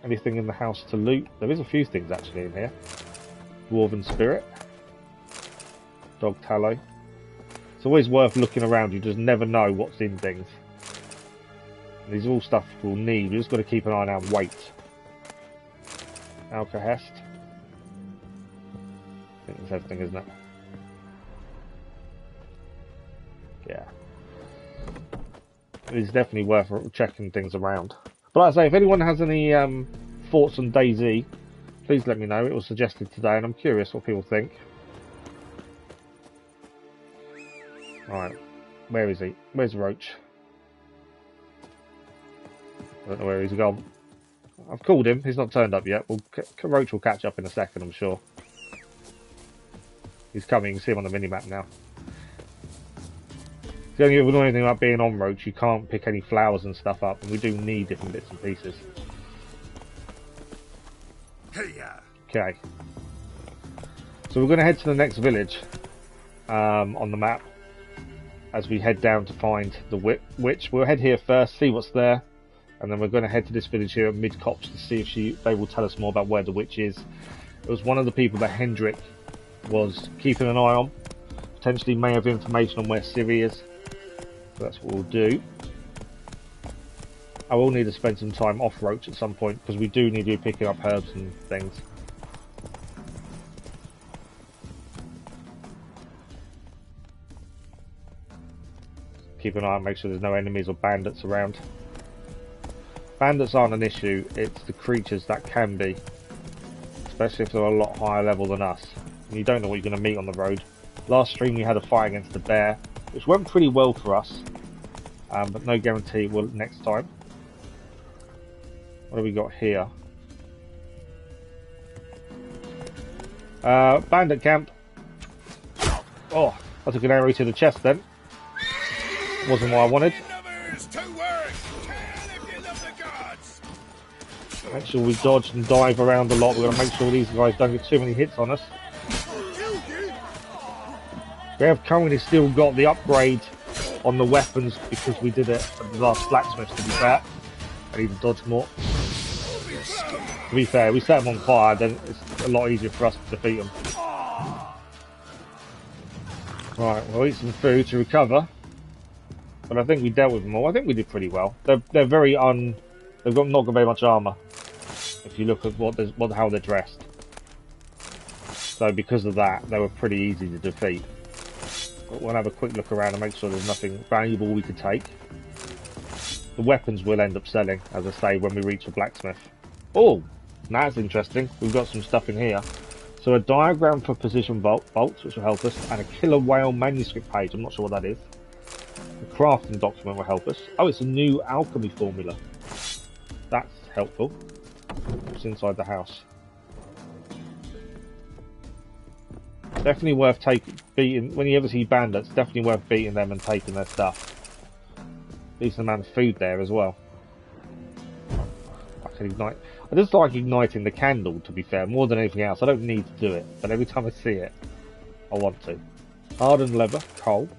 Anything in the house to loot? There is a few things actually in here. Dwarven spirit. Dog tallow. It's always worth looking around. You just never know what's in things. And these are all stuff we'll need. We've just got to keep an eye on our weight. Alkahest. I think that's everything, isn't it? Yeah. It's definitely worth checking things around. But like I say, if anyone has any thoughts on DayZ, please let me know. It was suggested today and I'm curious what people think. Alright, where is he? Where's Roach? I don't know where he's gone. I've called him, he's not turned up yet. Roach will catch up in a second, I'm sure. He's coming, you can see him on the minimap now. The only annoying thing about being on Roach, you can't pick any flowers and stuff up, and we do need different bits and pieces. Okay. So we're going to head to the next village on the map as we head down to find the witch. We'll head here first, see what's there, and then we're going to head to this village here at Mid-Cops to see if they will tell us more about where the witch is. It was one of the people that Hendrik was keeping an eye on. Potentially may have information on where Ciri is. So that's what we'll do. I will need to spend some time off Roach at some point because we do need to be picking up herbs and things. Keep an eye on, make sure there's no enemies or bandits around. Bandits aren't an issue, it's the creatures that can be. Especially if they're a lot higher level than us. And you don't know what you're going to meet on the road. Last stream we had a fight against a bear, which went pretty well for us. But no guarantee it will next time. What have we got here? Bandit camp. Oh, that's a good arrow to the chest then. Wasn't what I wanted. Make sure we dodge and dive around a lot. We're going to make sure these guys don't get too many hits on us. We have currently still got the upgrade on the weapons because we did it at the last blacksmith, to be fair. I need to dodge more. To be fair, we set them on fire, then it's a lot easier for us to defeat them. Right, we'll eat some food to recover. But I think we dealt with them all. I think we did pretty well. They're very they've not got very much armour. If you look at how they're dressed. So because of that, they were pretty easy to defeat. But we'll have a quick look around and make sure there's nothing valuable we could take. The weapons we'll end up selling, as I say, when we reach a blacksmith. Oh, that's interesting. We've got some stuff in here. So a diagram for position bolts, which will help us, and a killer whale manuscript page. I'm not sure what that is. The crafting document will help us. Oh, it's a new alchemy formula. That's helpful. What's inside the house? Definitely worth beating. When you ever see bandits, definitely worth beating them and taking their stuff. Decent amount of food there as well. I can ignite. I just like igniting the candle, to be fair, more than anything else. I don't need to do it, but every time I see it, I want to. Hardened leather, coal,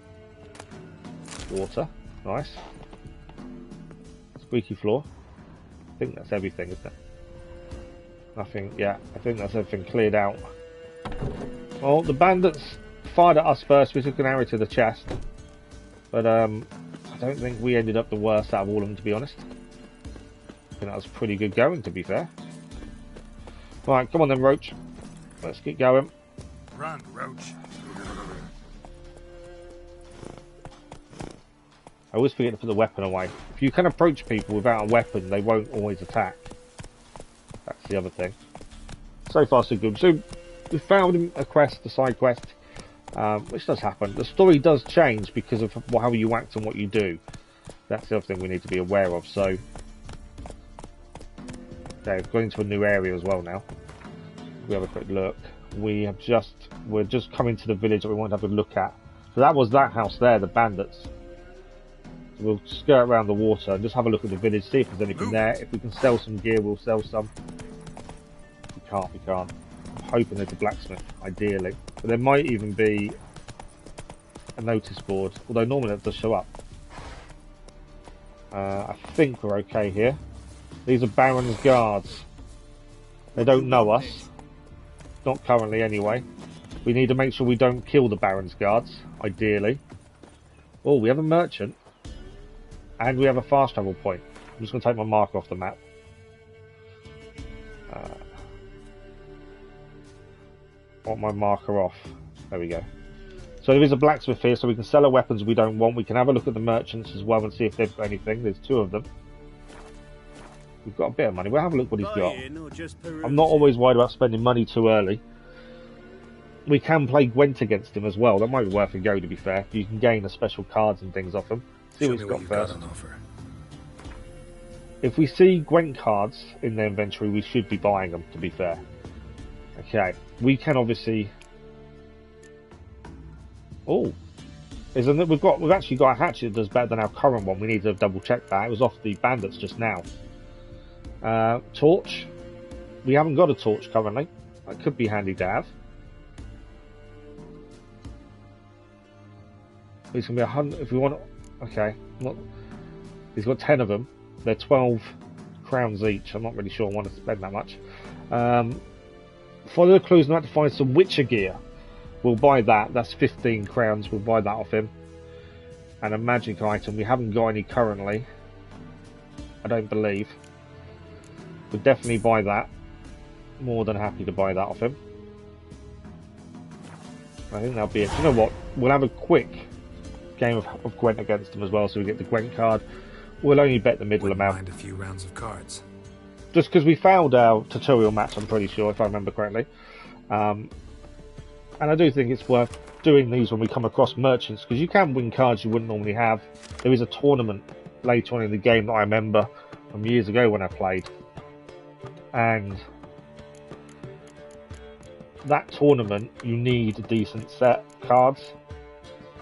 water, nice. Squeaky floor. I think that's everything, isn't it? Nothing. Yeah, I think that's everything cleared out. Well, the bandits fired at us first. We took an arrow to the chest, but I don't think we ended up the worst out of all of them, to be honest. I think that was pretty good going, to be fair. Right, come on then, Roach. Let's get going. Run, Roach. I always forget to put the weapon away. If you can approach people without a weapon, they won't always attack. That's the other thing. So far, so good. So we found a quest, a side quest, which does happen. The story does change because of how you act and what you do. That's the other thing we need to be aware of. So, okay, we've gone into a new area as well now. We have a quick look. We're just coming to the village that we want to have a look at. So that was that house there, the bandits. So we'll skirt around the water and just have a look at the village, see if there's anything there. If we can sell some gear, we'll sell some. If we can't, we can't. I'm hoping there's a blacksmith, ideally. But there might even be a notice board, although normally it does show up. I think we're okay here. These are Baron's guards. They don't know us. Not currently, anyway. We need to make sure we don't kill the Baron's guards, ideally. Oh, we have a merchant. And we have a fast travel point. I'm just going to take my marker off the map. Want my marker off. There we go. So there is a blacksmith here, so we can sell our weapons we don't want. We can have a look at the merchants as well and see if they've got anything. There's two of them. We've got a bit of money. We'll have a look what he's got. I'm not always worried about spending money too early. We can play Gwent against him as well. That might be worth a go, to be fair. You can gain the special cards and things off him. See what he's got first. If we see Gwent cards in the inventory, we should be buying them, to be fair. Okay, we can obviously... Oh, we've actually got a hatchet that does better than our current one. We need to double check that. It was off the bandits just now. Torch. We haven't got a torch currently. That could be handy to have. It's gonna be 100 if we want. Okay, he's got 10 of them. They're 12 crowns each. I'm not really sure I want to spend that much. Follow the clues and have to find some Witcher gear. We'll buy that. That's 15 crowns. We'll buy that off him. And a magic item. We haven't got any currently. I don't believe. We'll definitely buy that. More than happy to buy that off him. I think that'll be it. You know what? We'll have a quick game of Gwent against him as well, so we get the Gwent card. We'll only bet the middle amount. Mind a few rounds of cards. Just because we failed our tutorial match, I'm pretty sure, if I remember correctly. And I do think it's worth doing these when we come across merchants, because you can win cards you wouldn't normally have. There is a tournament later on in the game that I remember from years ago when I played. And that tournament, you need a decent set of cards.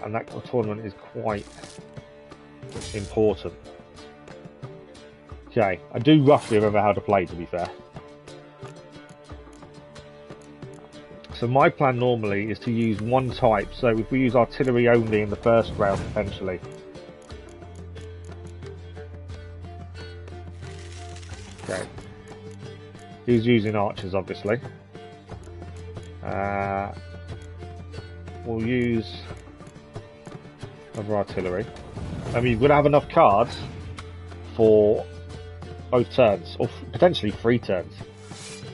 And that tournament is quite important. Okay, I do roughly remember how to play, to be fair. So my plan normally is to use one type. So if we use artillery only in the first round, potentially. Okay. He's using archers, obviously. We'll use other artillery. I mean, you've got to have enough cards for both turns, or potentially 3 turns.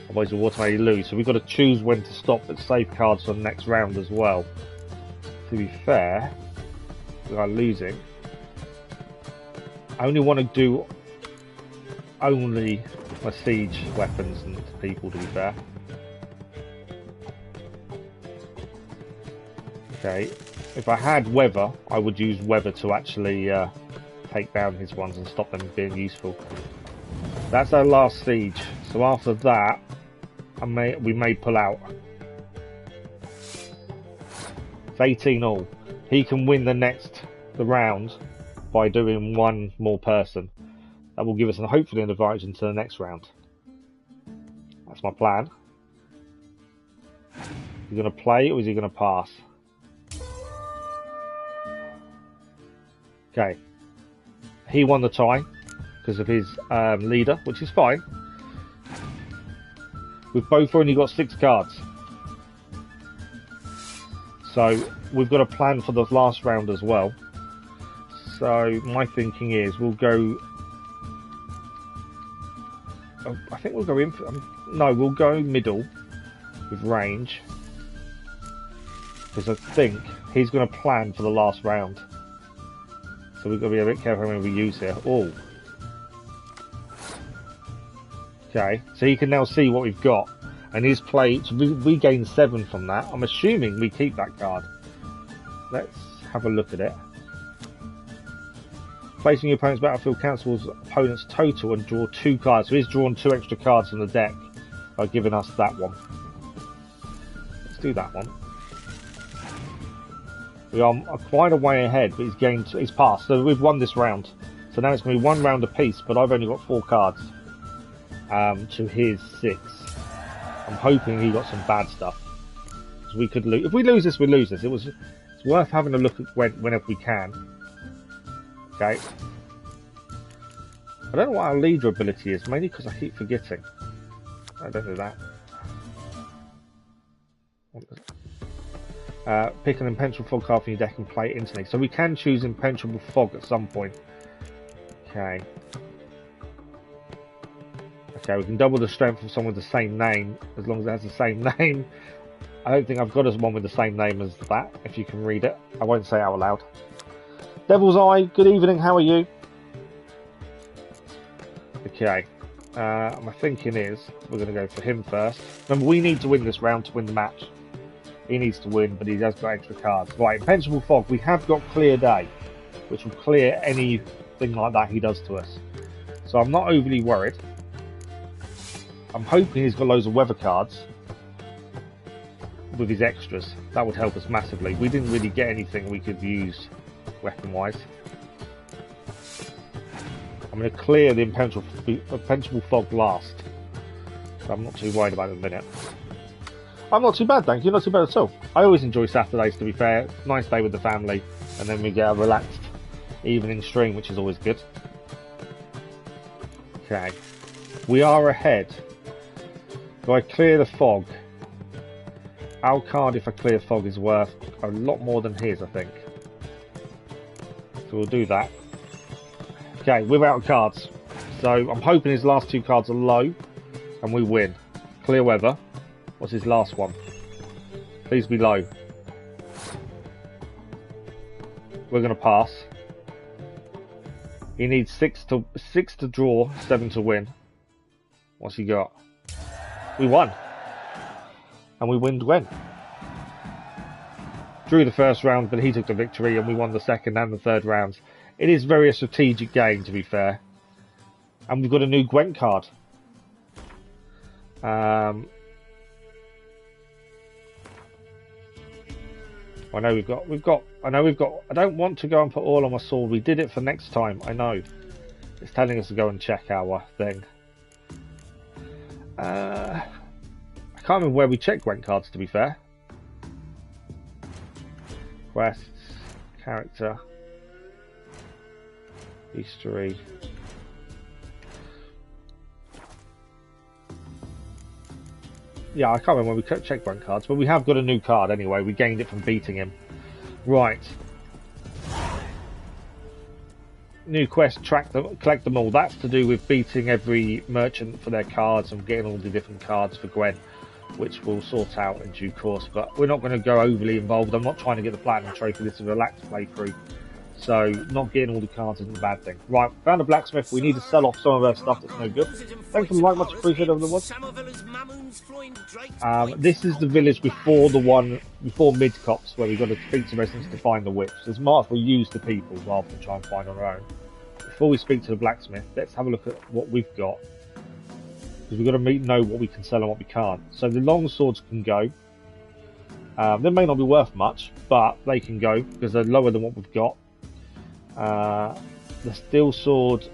Otherwise you'll automatically lose. So we've got to choose when to stop, but save cards for the next round as well. To be fair, we are losing. I only want to do only my siege weapons and people, to be fair. Okay, If I had weather, I would use weather to actually take down his ones and stop them being useful. That's our last siege. So after that, we may pull out. It's 18 all. He can win the round by doing one more person. That will give us hopefully an advantage into the next round. That's my plan. Is he going to play or is he going to pass? Okay. He won the tie because of his leader, which is fine. We've both only got 6 cards. So we've got a plan for the last round as well. So my thinking is we'll go... I think we'll go in... no, we'll go middle with range. Because I think he's going to plan for the last round. So we've got to be a bit careful when we use here. Oh. Okay, so you can now see what we've got. And his play, so we gain 7 from that. I'm assuming we keep that card. Let's have a look at it. Placing your opponent's battlefield cancels opponent's total and draw 2 cards. So he's drawn 2 extra cards from the deck by giving us that one. Let's do that one. We are quite a way ahead, but he's passed. So we've won this round. So now it's going to be 1 round apiece, but I've only got 4 cards to his 6. I'm hoping he got some bad stuff. We could lose. If we lose this, we lose this. It's worth having a look at whenever we can. Okay. I don't know what our leader ability is, mainly because I keep forgetting. I don't know that. Pick an impenetrable fog card from your deck and play it instantly. So we can choose impenetrable fog at some point. Okay. Okay, we can double the strength of someone with the same name, as long as it has the same name. I don't think I've got one with the same name as that, if you can read it. I won't say it out loud. Devil's Eye, good evening, how are you? Okay, my thinking is, we're going to go for him first. Remember, we need to win this round to win the match. He needs to win, but he has got extra cards. Right, impenetrable fog, we have got clear day, which will clear anything like that he does to us. So I'm not overly worried. I'm hoping he's got loads of weather cards with his extras. That would help us massively. We didn't really get anything we could use weapon-wise. I'm going to clear the impenetrable fog last. So I'm not too worried about it in a minute. I'm not too bad, thank you. Not too bad at all. I always enjoy Saturdays, to be fair. Nice day with the family. And then we get a relaxed evening stream, which is always good. Okay. We are ahead. Do I clear the fog? Our card, if I clear fog, is worth a lot more than his, I think. So we'll do that. Okay, without cards. So I'm hoping his last 2 cards are low, and we win. Clear weather. What's his last one? Please be low. We're going to pass. He needs 6 to draw, 7 to win. What's he got? We won. And we win Gwen. Drew the first round, but he took the victory, and we won the second and the third rounds. It is very a strategic game, to be fair. And we've got a new Gwent card. I know we've got. I don't want to go and put all on my sword. We did it for next time. I know. It's telling us to go and check our thing. I can't remember where we check Gwent cards, to be fair. Quests, character, history. Yeah, I can't remember when we check Gwent cards, but we have got a new card anyway. We gained it from beating him. Right. New quest, collect them all. That's to do with beating every merchant for their cards and getting all the different cards for Gwen, which we'll sort out in due course. But we're not going to go overly involved. I'm not trying to get the Platinum Trophy. This is a relaxed playthrough. So not getting all the cards isn't a bad thing. Right, found a blacksmith. We need to sell off some of our stuff that's no good. Thanks for the like, much appreciated over the watch. This is the village before Mid-Cops, where we've got to speak to residents to find the witch. There's might as well use the people rather than try and find on our own. Before we speak to the blacksmith, let's have a look at what we've got. Because we've got to know what we can sell and what we can't. So the long swords can go. They may not be worth much, but they can go because they're lower than what we've got. The steel sword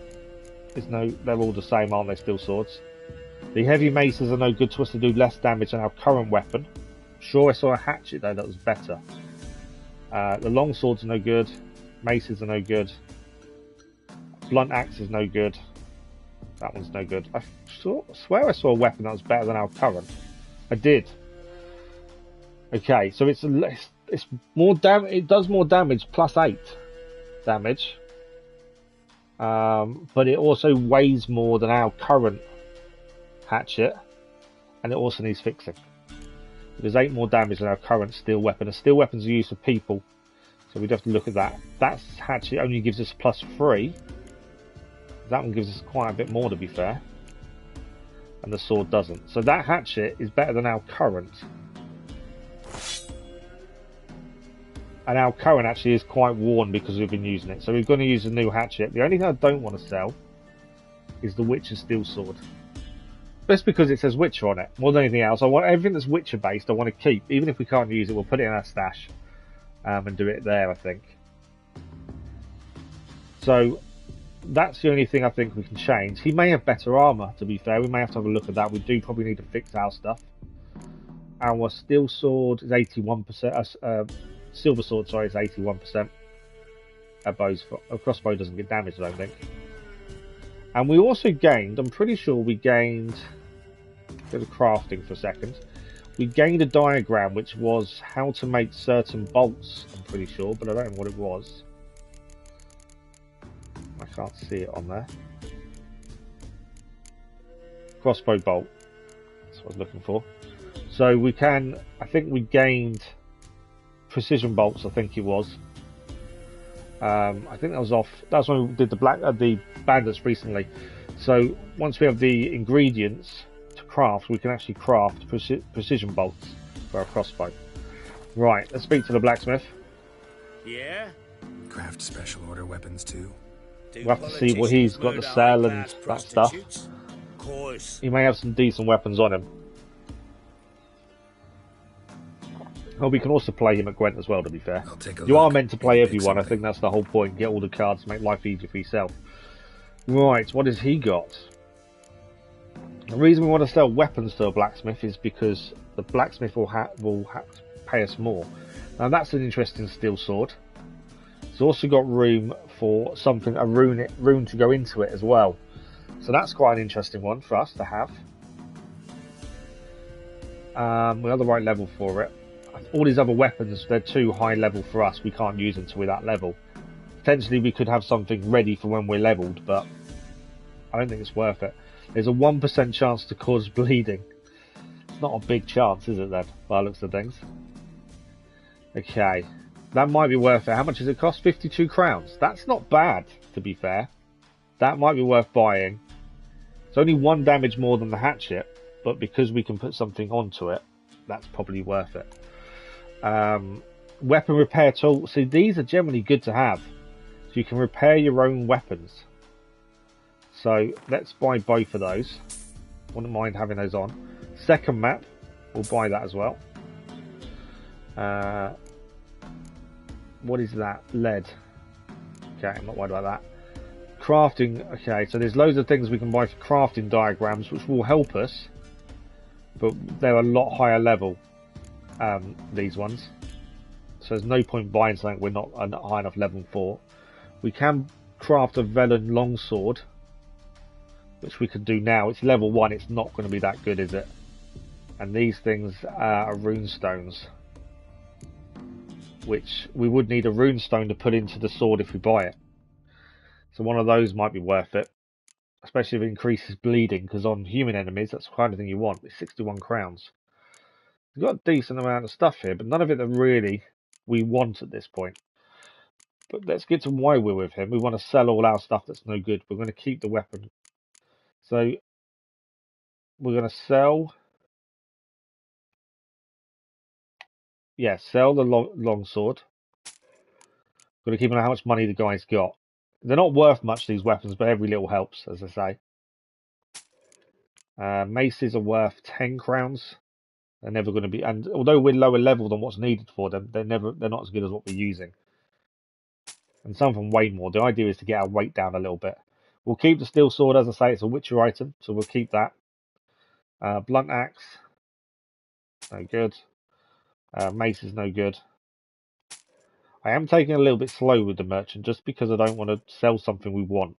is they're all the same, aren't they? Steel swords. The heavy maces are no good to us to do less damage than our current weapon. Sure, I saw a hatchet though that was better. The long swords are no good. Maces are no good. Blunt axe is no good. That one's no good. I swear I saw a weapon that was better than our current. I did. Okay, so it's more damage. It does more damage, +8 damage. But it also weighs more than our current hatchet, and it also needs fixing. There's 8 more damage than our current steel weapon. A steel weapons are used for people, so we'd have to look at that. That hatchet only gives us +3. That one gives us quite a bit more, to be fair, and the sword doesn't. So that hatchet is better than our current. And our current actually is quite worn because we've been using it. So we're going to use a new hatchet. The only thing I don't want to sell is the Witcher steel sword. Just because it says Witcher on it. More than anything else, I want everything that's Witcher based I want to keep. Even if we can't use it, we'll put it in our stash. And do it there, I think. So that's the only thing I think we can change. He may have better armour, to be fair. We may have to have a look at that. We do probably need to fix our stuff. Our steel sword is 81%. Silver sword, sorry, is 81%. A crossbow doesn't get damaged, I don't think. And we also gained, I'm pretty sure we gained, go to crafting for a second. We gained a diagram which was how to make certain bolts, I'm pretty sure, but I don't know what it was. I can't see it on there. Crossbow bolt, that's what I was looking for. So we can, I think we gained precision bolts, I think it was. I think that was off. That's when we did the bandits recently. So once we have the ingredients to craft, we can actually craft precision bolts for our crossbow. Right, let's speak to the blacksmith. Yeah? Craft special order weapons too. We'll have to see what he's got to sell and that stuff. He may have some decent weapons on him. Oh, we can also play him at Gwent as well, to be fair. You are meant to play everyone, I think that's the whole point. Get all the cards to make life easier for yourself. Right, what has he got? The reason we want to sell weapons to a blacksmith is because the blacksmith will have to pay us more. Now that's an interesting steel sword. It's also got room for something, a rune to go into it as well. So that's quite an interesting one for us to have. We have the right level for it. All these other weapons, they're too high level for us. We can't use them until we're that level. Potentially we could have something ready for when we're leveled, but I don't think it's worth it. There's a 1% chance to cause bleeding. It's not a big chance, is it then, by the looks of things? Okay, that might be worth it. How much does it cost? 52 crowns. That's not bad, to be fair. That might be worth buying. It's only 1 damage more than the hatchet, but because we can put something onto it, that's probably worth it. Weapon repair tool. See, these are generally good to have. So you can repair your own weapons. So let's buy both of those. Wouldn't mind having those on. Second map, we'll buy that as well. What is that? Lead. Okay, I'm not worried about that. Crafting. Okay, so there's loads of things we can buy for crafting diagrams, which will help us. But they're a lot higher level. These ones, so there's no point buying something we're not high enough level for. We can craft a Velen longsword, which we could do now. It's level 1, it's not going to be that good, is it? And these things are rune stones, which we would need a rune stone to put into the sword if we buy it. So one of those might be worth it, especially if it increases bleeding, because on human enemies that's the kind of thing you want. It's 61 crowns. We've got a decent amount of stuff here, but none of it that really we want at this point. But let's get to why we're with him. We want to sell all our stuff that's no good. We're going to keep the weapon. So we're going to sell. Yeah, sell the long sword. Got to keep an eye on how much money the guy's got. They're not worth much, these weapons, but every little helps, as I say. Maces are worth 10 crowns. They're never going to be, and although we're lower level than what's needed for them, they're not as good as what we're using. And some of them weigh more. The idea is to get our weight down a little bit. We'll keep the steel sword, as I say, it's a Witcher item, so we'll keep that. Blunt axe, no good. Mace is no good. I am taking a little bit slow with the merchant just because I don't want to sell something we want.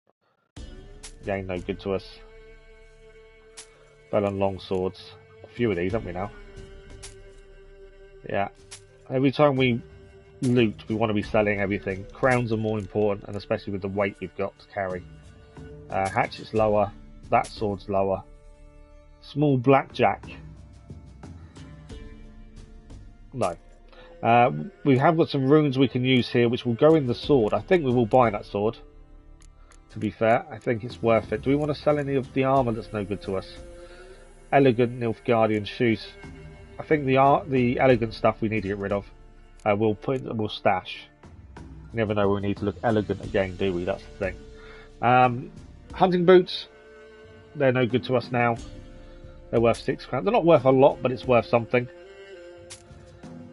Again, no good to us. Bell and long swords. A few of these, haven't we now? Yeah. Every time we loot, we want to be selling everything. Crowns are more important, and especially with the weight we've got to carry. Hatchet's lower. That sword's lower. Small blackjack. No. We have got some runes we can use here, which will go in the sword. I think we will buy that sword. To be fair, I think it's worth it. Do we want to sell any of the armour that's no good to us? Elegant Nilfgaardian shoes. I think the elegant stuff we need to get rid of. We'll stash. You never know when we need to look elegant again, do we? That's the thing. Hunting boots. They're no good to us now. They're worth 6 crowns. They're not worth a lot, but it's worth something.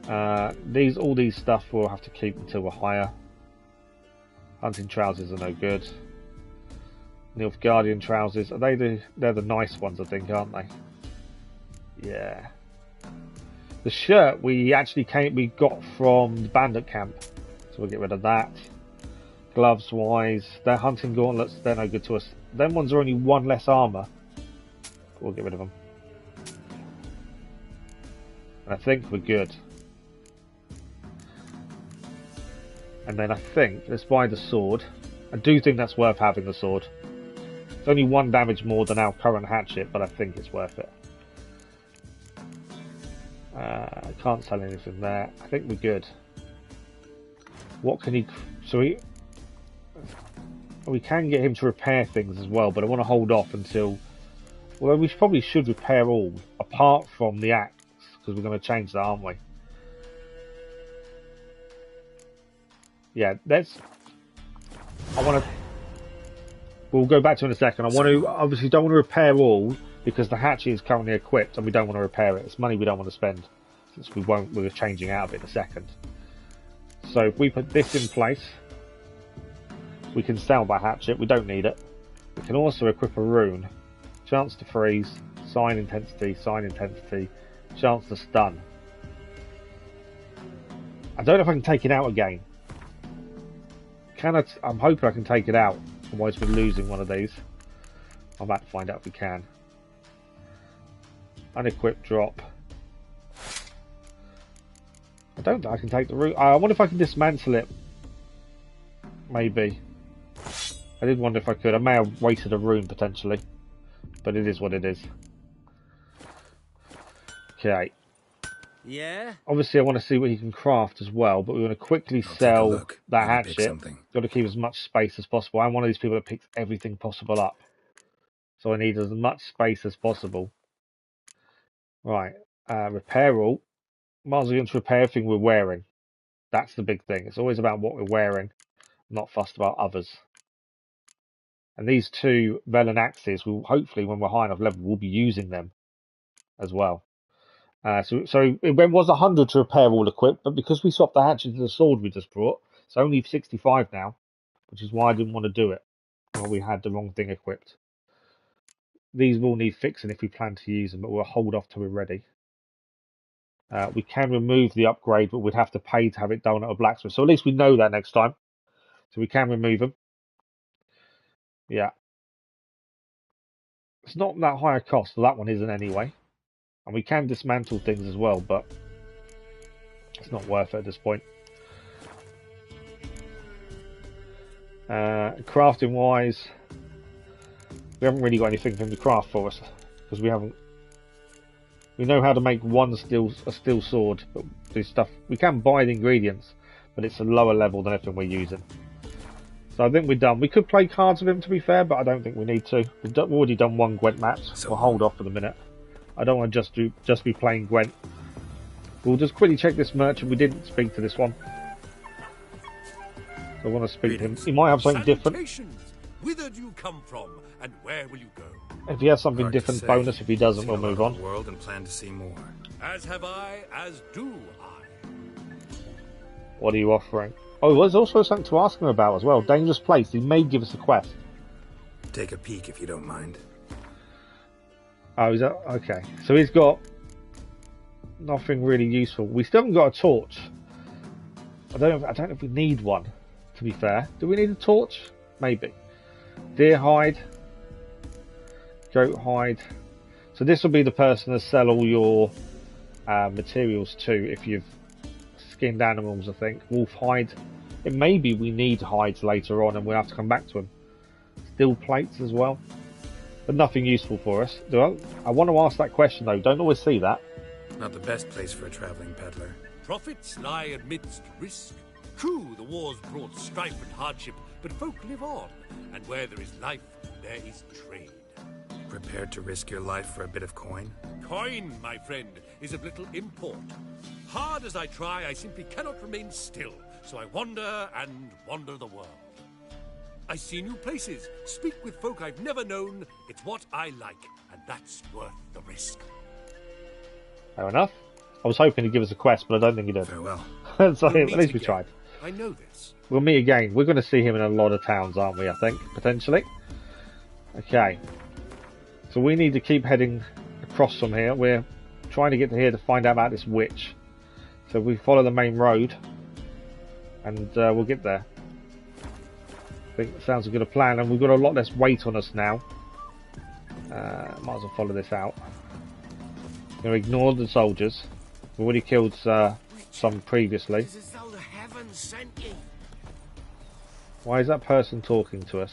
All these stuff we'll have to keep until we're higher. Hunting trousers are no good. Nilfgaardian trousers. They're the nice ones, I think, aren't they? Yeah. The shirt we got from the bandit camp, so we'll get rid of that. Gloves wise, they're hunting gauntlets. They're no good to us. Them ones are only 1 less armor. We'll get rid of them. And I think we're good. And then I think, let's buy the sword. I do think that's worth having the sword. It's only 1 damage more than our current hatchet, but I think it's worth it. I can't sell anything there. I think we're good. What can he... So we can get him to repair things as well, but I want to hold off until... Well, we probably should repair all, apart from the axe, because we're going to change that, aren't we? Yeah, I want to... We'll go back to it in a second. Obviously don't want to repair all, because the hatchet is currently equipped, and we don't want to repair it. It's money we don't want to spend, since we're changing out of it in a second. So if we put this in place, we can sell that hatchet. We don't need it. We can also equip a rune. Chance to freeze, sign intensity, chance to stun. I don't know if I can take it out again. I'm hoping I can take it out, otherwise we're losing one of these. I'm about to find out if we can. Unequip drop. I don't think I can take the root. I wonder if I can dismantle it. Maybe. I did wonder if I could. I may have wasted a rune potentially. But it is what it is. Okay. Yeah? Obviously I want to see what he can craft as well, but we want to quickly sell that hatchet. Got to keep as much space as possible. I'm one of these people that picks everything possible up. So I need as much space as possible. Right. Repair all. Might as well get to repair everything we're wearing. That's the big thing. It's always about what we're wearing, not fussed about others. And these 2 Velen axes, will hopefully, when we're high enough level, we'll be using them as well. So it was 100 to repair all equipped, but because we swapped the hatchet to the sword we just brought, it's only 65 now, which is why I didn't want to do it. Well, we had the wrong thing equipped. These will need fixing if we plan to use them, but we'll hold off till we're ready. We can remove the upgrade, but we'd have to pay to have it done at a blacksmith. So at least we know that next time. So we can remove them. Yeah. It's not that high a cost, so that one isn't anyway. And we can dismantle things as well, but it's not worth it at this point. Crafting wise, we haven't really got anything from the craft for us, because we know how to make a steel sword, but this stuff we can buy the ingredients, but it's a lower level than everything we're using. So I think we're done. We could play cards with him, to be fair, but I don't think we need to. We've already done one Gwent match. We'll hold off for the minute. I don't want to just be playing Gwent. We'll just quickly check this merchant. We didn't speak to this one. So I want to speak to him. He might have something different. Whither do you come from, and where will you go? If he has something different, bonus. If he doesn't, we'll move on. World and plan to see more. As have I, as do I. What are you offering? Oh, there's also something to ask him about as well. Dangerous place. He may give us a quest. Take a peek if you don't mind. Oh, is that okay? So he's got nothing really useful. We still haven't got a torch. I don't know if we need one. To be fair, do we need a torch? Maybe. Deer hide, goat hide. So this will be the person to sell all your materials to if you've skinned animals. I think wolf hide. It may be we need hides later on, and we'll have to come back to them. Steel plates as well, but nothing useful for us. I want to ask that question though. Don't always see that. Not the best place for a traveling peddler. Profits lie amidst risk. True, the wars brought strife and hardship, but folk live on, and where there is life, there is trade. Prepared to risk your life for a bit of coin? Coin, my friend, is of little import. Hard as I try, I simply cannot remain still, so I wander and wander the world. I see new places, speak with folk I've never known. It's what I like, and that's worth the risk. Fair enough. I was hoping to give us a quest, but I don't think he did. Farewell. So at least we tried. I know this. We'll meet again. We're going to see him in a lot of towns, aren't we, I think, potentially? Okay. So we need to keep heading across from here. We're trying to get to here to find out about this witch. So we follow the main road, and we'll get there. I think that sounds a good plan, and we've got a lot less weight on us now. Might as well follow this out. We're going to ignore the soldiers. We've already killed some previously. It's as though the heavens sent you. Why is that person talking to us?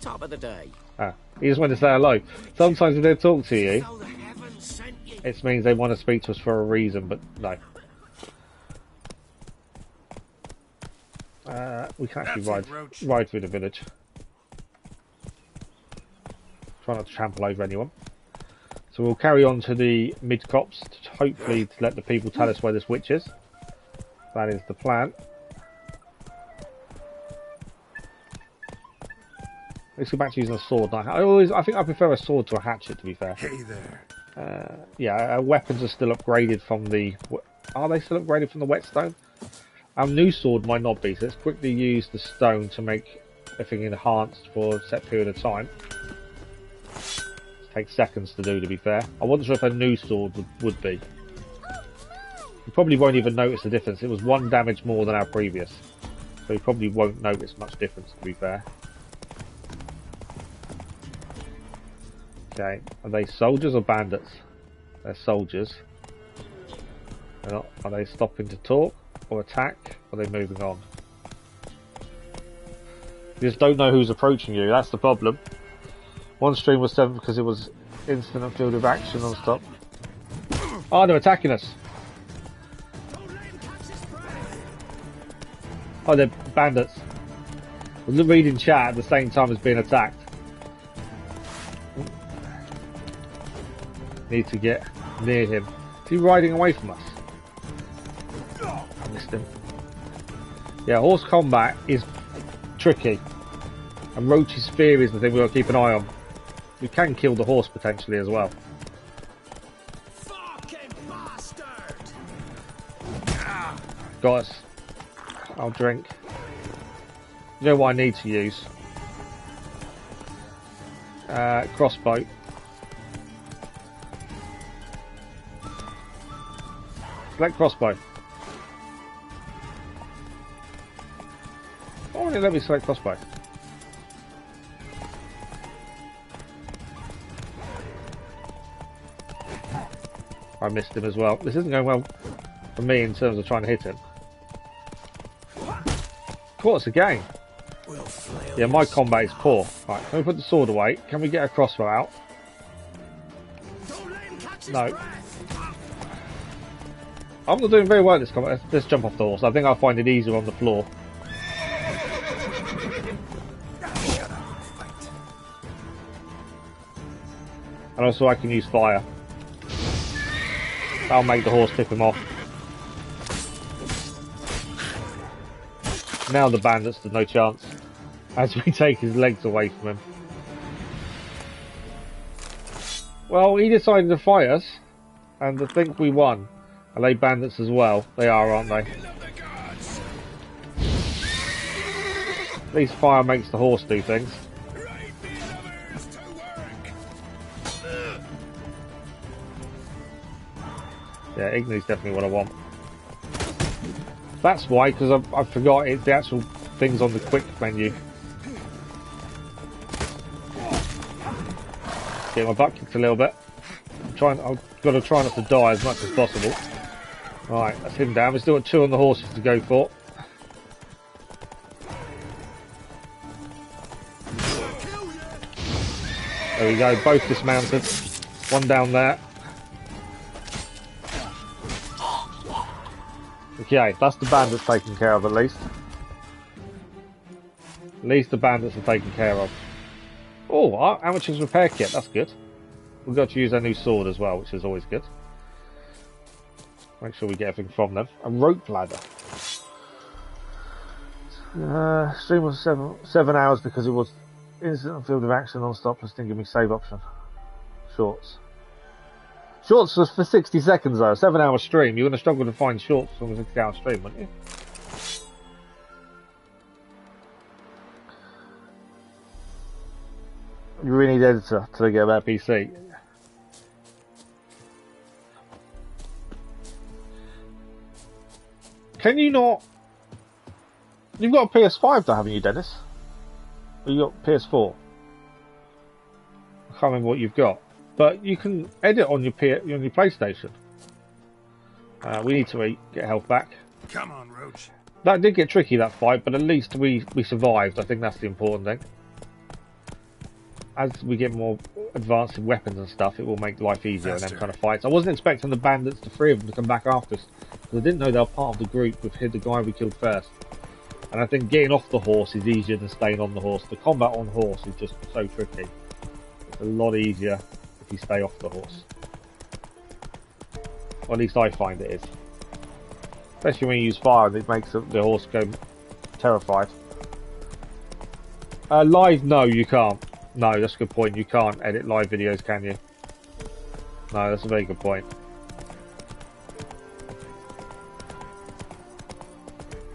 Top of the day. Ah, he just wanted to say hello. Sometimes when they talk to you, it means they want to speak to us for a reason, but no. We can actually ride through the village. Try not to trample over anyone. So we'll carry on to the mid-cops, hopefully to let the people tell us where this witch is. That is the plan. Let's go back to using a sword. I think I prefer a sword to a hatchet, to be fair. Hey there. Yeah, our weapons are still upgraded from the... Are they still upgraded from the whetstone? Our new sword might not be, so let's quickly use the stone to make everything enhanced for a set period of time. Takes seconds to do, to be fair. I wasn't sure if a new sword would be. You probably won't even notice the difference. It was 1 damage more than our previous. So you probably won't notice much difference, to be fair. Okay, are they soldiers or bandits? They're soldiers. They're not, are they stopping to talk or attack? Or are they moving on? You just don't know who's approaching you, that's the problem. One stream was 7 because it was instant and field of action on stop. Oh, they're attacking us. Oh, they're bandits. I was reading chat at the same time as being attacked. Need to get near him. Is he riding away from us? I missed him. Yeah, horse combat is tricky. And Roach's spear is the thing we've got to keep an eye on. We can kill the horse potentially as well. Fucking bastard! Got us. I'll drink. You know what I need to use? Crossbow. Select crossbow. Why won't it let me select crossbow? I missed him as well. This isn't going well for me in terms of trying to hit him. Caught us again. Yeah, my combat is poor. Right, can we put the sword away? Can we get a crossbow out? No. I'm not doing very well at this combat. Let's jump off the horse. I think I'll find it easier on the floor. And also I can use fire. That'll make the horse tip him off. Now the bandits have no chance. As we take his legs away from him. Well, he decided to fight us. And I think we won. Are they bandits as well? They are, aren't they? At least fire makes the horse do things. Yeah, Igni's definitely what I want. That's why, because I forgot it's the actual things on the quick menu. Get my butt kicked a little bit. I've got to try not to die as much as possible. Right, that's him down. We've still got 2 on the horses to go for. There we go, both dismounted. One down there. Okay, that's the bandits taken care of at least. At least the bandits are taken care of. Oh, our amateur's repair kit, that's good. We've got to use our new sword as well, which is always good. Make sure we get everything from them. A rope ladder. Stream was 7 hours because it was instant field of action non-stop, plus didn't give me save option. Shorts. Shorts was for 60 seconds though, 7 hour stream. You're going to struggle to find shorts from a 60 hour stream, wouldn't you? You really need an editor to get a better PC. Can you not... You've got a PS5 though, haven't you, Dennis? Or you got PS4? I can't remember what you've got. But you can edit on your PlayStation. We need to get health back. Come on, Roach. That did get tricky, that fight, but at least we survived. I think that's the important thing. As we get more advanced in weapons and stuff, it will make life easier in them kind of fights. I wasn't expecting the bandits, the 3 of them, to come back after us. Because I didn't know they were part of the group with the guy we killed first. And I think getting off the horse is easier than staying on the horse. The combat on horse is just so tricky. It's a lot easier if you stay off the horse. Or at least I find it is. Especially when you use fire, it makes the horse go terrified. Live, no, you can't. No, that's a good point. You can't edit live videos, can you? No, that's a very good point.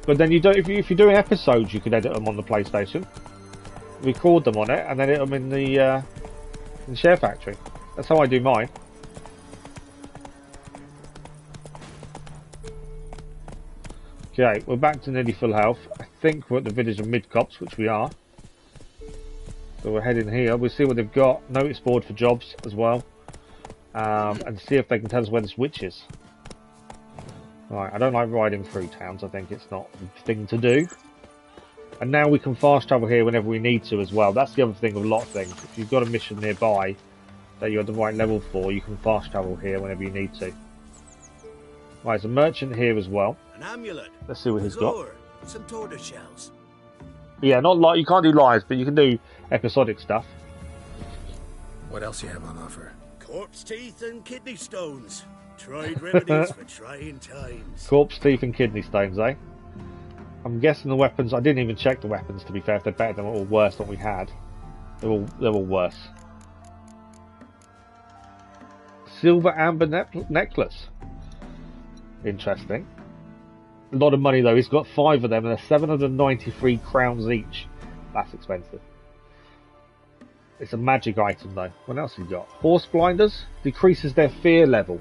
But then you don't. If you're doing episodes, you could edit them on the PlayStation, record them on it, and then edit them in the Share Factory. That's how I do mine. Okay, we're back to nearly full health. I think we're at the village of Midcops, which we are. So we're heading here. We'll see what they've got. Notice board for jobs as well. And see if they can tell us where this witch is. Right, I don't like riding through towns. I think it's not the thing to do. And now we can fast travel here whenever we need to as well. That's the other thing with a lot of things. If you've got a mission nearby that you're at the right level for, you can fast travel here whenever you need to. Right, there's a merchant here as well. An amulet. Let's see what he's got. Some tortoise shells. Yeah, not like you can't do lives, but you can do episodic stuff. What else you have on offer? Corpse teeth and kidney stones. Tried remedies for trying times. Corpse teeth and kidney stones, eh? I'm guessing the weapons. I didn't even check the weapons, to be fair. If they're better than or worse than we had, they're all worse. Silver amber necklace. Interesting. A lot of money though. He's got 5 of them, and they're 793 crowns each. That's expensive. It's a magic item though. What else have you got? Horse blinders decreases their fear level.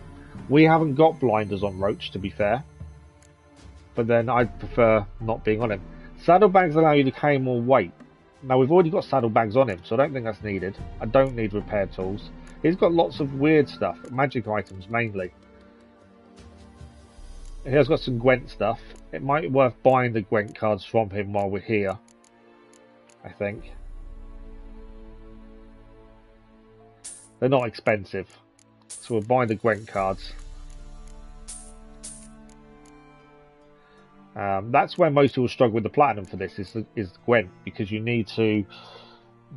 We haven't got blinders on Roach, to be fair. But then I'd prefer not being on him. Saddlebags allow you to carry more weight. Now we've already got saddlebags on him, so I don't think that's needed. I don't need repair tools. He's got lots of weird stuff, magic items mainly. He has got some Gwent stuff. It might be worth buying the Gwent cards from him while we're here, I think. They're not expensive, so we'll buy the Gwent cards. That's where most people struggle with the platinum for this, is Gwent, because you need to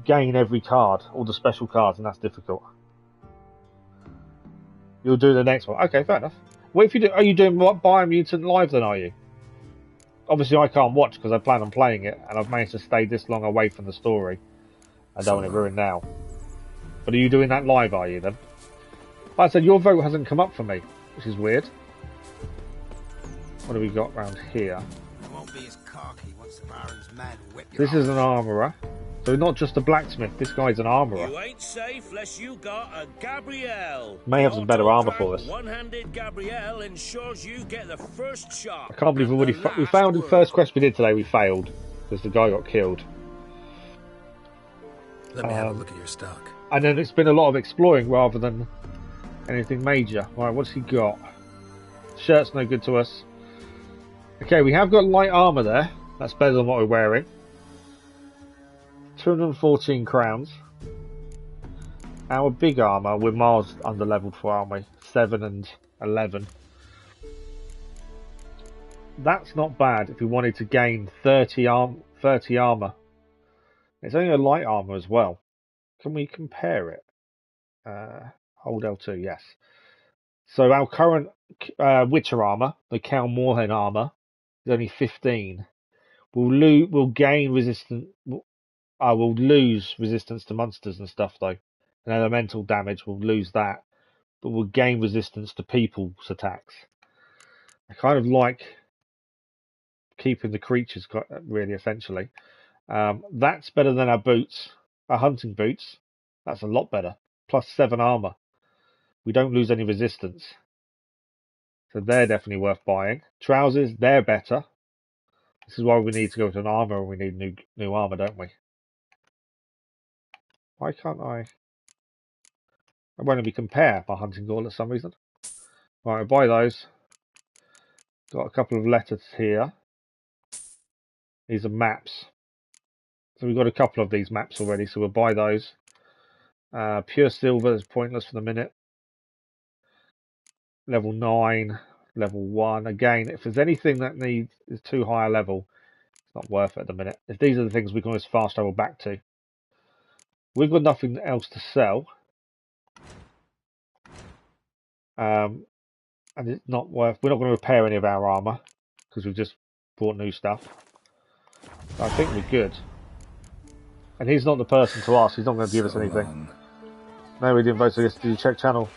gain every card, all the special cards, and that's difficult. You'll do the next one. Okay, fair enough. What if you do? Are you doing Biomutant live then? Are you? Obviously, I can't watch because I plan on playing it, and I've managed to stay this long away from the story. I don't want it ruined now. But are you doing that live? Are you then? Like I said, your vote hasn't come up for me, which is weird. What do we got around here? This is an armourer. So not just a blacksmith, this guy's an armourer. You ain't safe unless you got a Gabrielle. May have some better armour for us. One-handed Gabrielle ensures you get the first shot. I can't believe we failed the first quest we did today. We failed because the guy got killed. Let me have a look at your stock. And then it's been a lot of exploring rather than anything major. Right, what's he got? Shirt's no good to us. Okay, we have got light armour there. That's better than what we're wearing. 214 crowns. Our big armour, we're miles under leveled for, aren't we? 7 and 11. That's not bad if we wanted to gain 30 armour. It's only a light armour as well. Can we compare it? Hold L2, yes. So our current Witcher armour, the Cal Moorhen armour, is only 15. We'll gain resistance. We'll lose resistance to monsters and stuff though. And elemental damage, we'll lose that. But we'll gain resistance to people's attacks. I kind of like keeping the creatures really, essentially. That's better than our boots. Our hunting boots. That's a lot better. Plus 7 armour. We don't lose any resistance. So they're definitely worth buying. Trousers, they're better. This is why we need to go to an armour and we need new armour, don't we? Why can't I won't let me compare my hunting gauntlet for some reason. Right, I'll buy those. Got a couple of letters here. These are maps. So we've got a couple of these maps already, so we'll buy those. Pure silver is pointless for the minute. Level 9, level 1. Again, if there's anything that is too high a level, it's not worth it at the minute. If these are the things we can always fast travel back to. We've got nothing else to sell. And it's not worth. We're not going to repair any of our armour because we've just bought new stuff. So I think we're good. And he's not the person to ask. He's not going to give us anything. No, we didn't vote. So yes, did you check channel?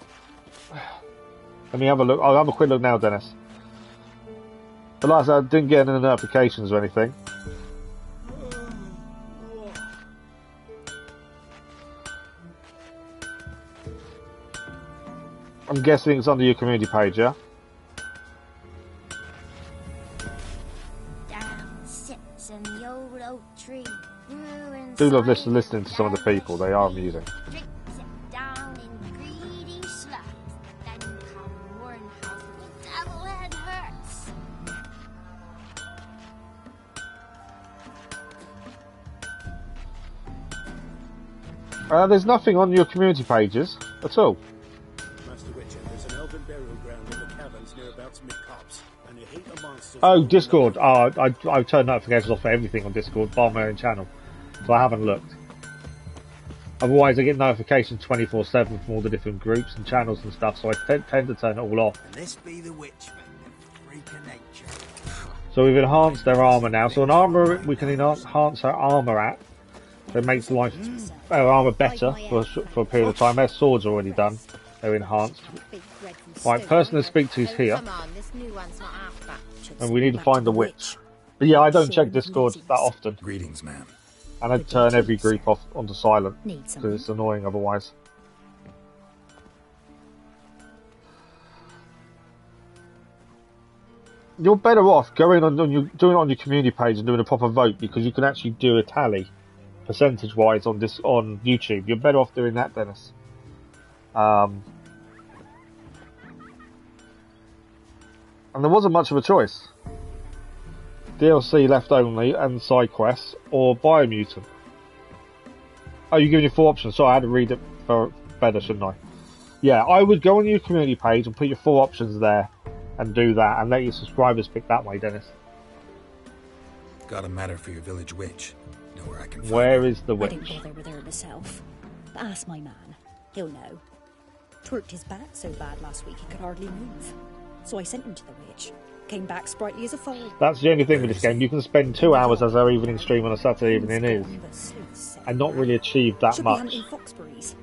Let me have a look. I'll have a quick look now, Dennis. But like I said, I didn't get any notifications or anything. I'm guessing it's under your community page, yeah? Do love listening to some of the people, they are amusing. There's nothing on your community pages at all. Oh, Discord. Oh, I've turned notifications off for everything on Discord, bar my own channel. So I haven't looked. Otherwise, I get notifications 24/7 from all the different groups and channels and stuff, so I tend to turn it all off. This be the Witchman, the freak of nature. So we've enhanced their armour now. So an armour, we can enhance our armour at. So it makes our armour better for a period of time. Their swords are already done. They're enhanced. Right, person to speak to is here. And we need to find the witch. But yeah, I don't check Discord that often. Greetings, ma'am. And I turn every group off onto silent because it's annoying otherwise. You're better off going doing it on your community page and doing a proper vote because you can actually do a tally percentage-wise on YouTube. You're better off doing that, Dennis. And there wasn't much of a choice. DLC left only and side quests or Biomutant. Oh, you're giving you 4 options. Sorry, I had to read it better, shouldn't I? Yeah, I would go on your community page and put your 4 options there and do that and let your subscribers pick that way, Dennis. Got a matter for your village witch. Know where I can find Where her? is the I didn't witch? bother with her myself. But ask my man. He'll know. Twerked his back so bad last week he could hardly move. So I sent him to the witch. Came back sprightly as a foal. That's the only thing with this game. You can spend 2 hours as our evening stream on a Saturday evening is, and not really achieve that much.